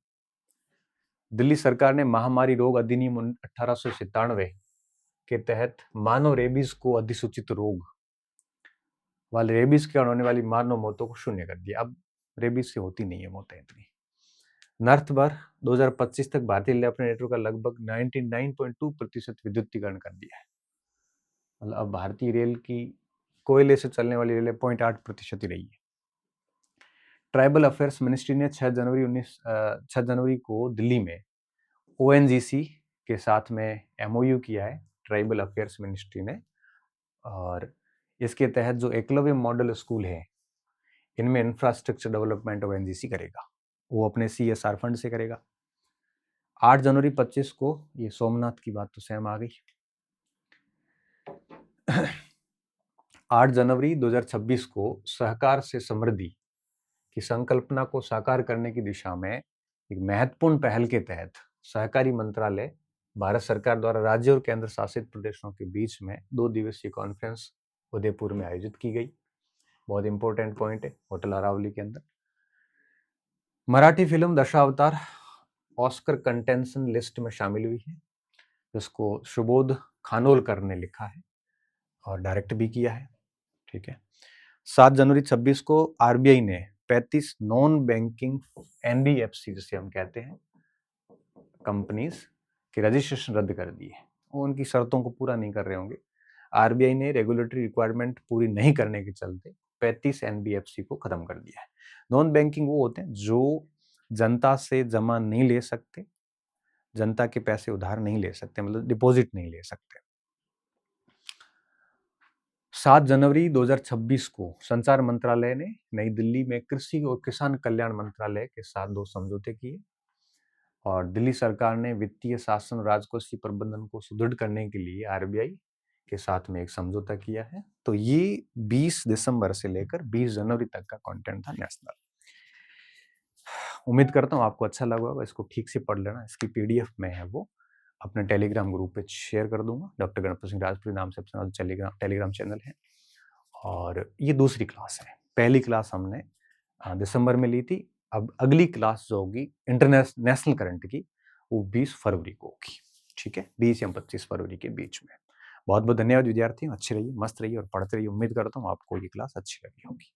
Speaker 1: दिल्ली सरकार ने महामारी रोग अधिनियम 1897 के तहत मानव रेबीज को अधिसूचित रोग वाले रेबीज के कारण होने वाली मानव मौतों को शून्य कर दिया। अब रेबीज से होती नहीं है मौतें इतनी। नर्थ भर 2025 तक भारतीय रेल अपने नेटवर्क का लगभग 99.2% विद्युतीकरण कर दिया है। मतलब अब भारतीय रेल की कोयले से चलने वाली रेलें 0.8% ही रही है। ट्राइबल अफेयर्स मिनिस्ट्री ने 6 जनवरी को दिल्ली में ओएनजीसी के साथ में एमओयू किया है, ट्राइबल अफेयर्स मिनिस्ट्री ने। और इसके तहत जो एकलव्य मॉडल स्कूल है, इनमें इंफ्रास्ट्रक्चर डेवलपमेंट ओएनजीसी करेगा। वो अपने सीएसआर फंड से करेगा। 8 जनवरी 25 को, ये सोमनाथ की बात तो सेम आ गई। 8 जनवरी 2026 को सहकार से समृद्धि की संकल्पना को साकार करने की दिशा में एक महत्वपूर्ण पहल के तहत सहकारी मंत्रालय भारत सरकार द्वारा राज्य और केंद्र शासित प्रदेशों के बीच में 2 दिवसीय कॉन्फ्रेंस उदयपुर में आयोजित की गई। बहुत इंपॉर्टेंट पॉइंट है, होटल अरावली के अंदर। Marathi film Dashavatar Oscar contention list में शामिल हुई है, जिसको सुबोध खानोलकर ने लिखा है और डायरेक्ट भी किया है। ठीक है। 7 जनवरी 26 को आरबीआई ने 35 नॉन बैंकिंग एनबीएफसी, जिसे हम कहते हैं, कंपनीज के रजिस्ट्रेशन रद्द कर दिए। वो उनकी शर्तों को पूरा नहीं कर रहे होंगे। आरबीआई ने रेगुलेटरी रिक्वायरमेंट पूरी नहीं करने के चलते 35 एनबीएफसी को खत्म कर दिया है। नॉन बैंकिंग वो होते हैं जो जनता से जमा नहीं ले सकते, जनता के पैसे उधार नहीं ले सकते, मतलब डिपॉजिट नहीं ले सकते। 7 जनवरी 2026 को संचार मंत्रालय ने नई दिल्ली में कृषि और किसान कल्याण मंत्रालय के साथ 2 समझौते किए और दिल्ली सरकार ने वित्तीय शासन राजकोषीय प्रबंधन को सुदृढ़ करने के लिए आरबीआई के साथ में एक समझौता किया है। तो ये 20 दिसंबर से लेकर 20 जनवरी तक का कंटेंट था नेशनल। उम्मीद करता हूँ आपको अच्छा लगा होगा। इसको ठीक से पढ़ लेना। इसकी पीडीएफ में है, वो अपने टेलीग्राम ग्रुप पे शेयर कर दूंगा। डॉक्टर गणपत सिंह राजपुरी नाम से अपना टेलीग्राम चैनल है। और ये दूसरी क्लास है। पहली क्लास हमने दिसंबर में ली थी। अब अगली क्लास जो होगी इंटरनेशनल करंट की, वो 20 फरवरी को होगी। ठीक है, 20 या 25 फरवरी के बीच में। बहुत बहुत धन्यवाद विद्यार्थियों। अच्छे रहिए, मस्त रहिए और पढ़ते रहिए। उम्मीद करता हूँ आपको ये क्लास अच्छी लगी होगी।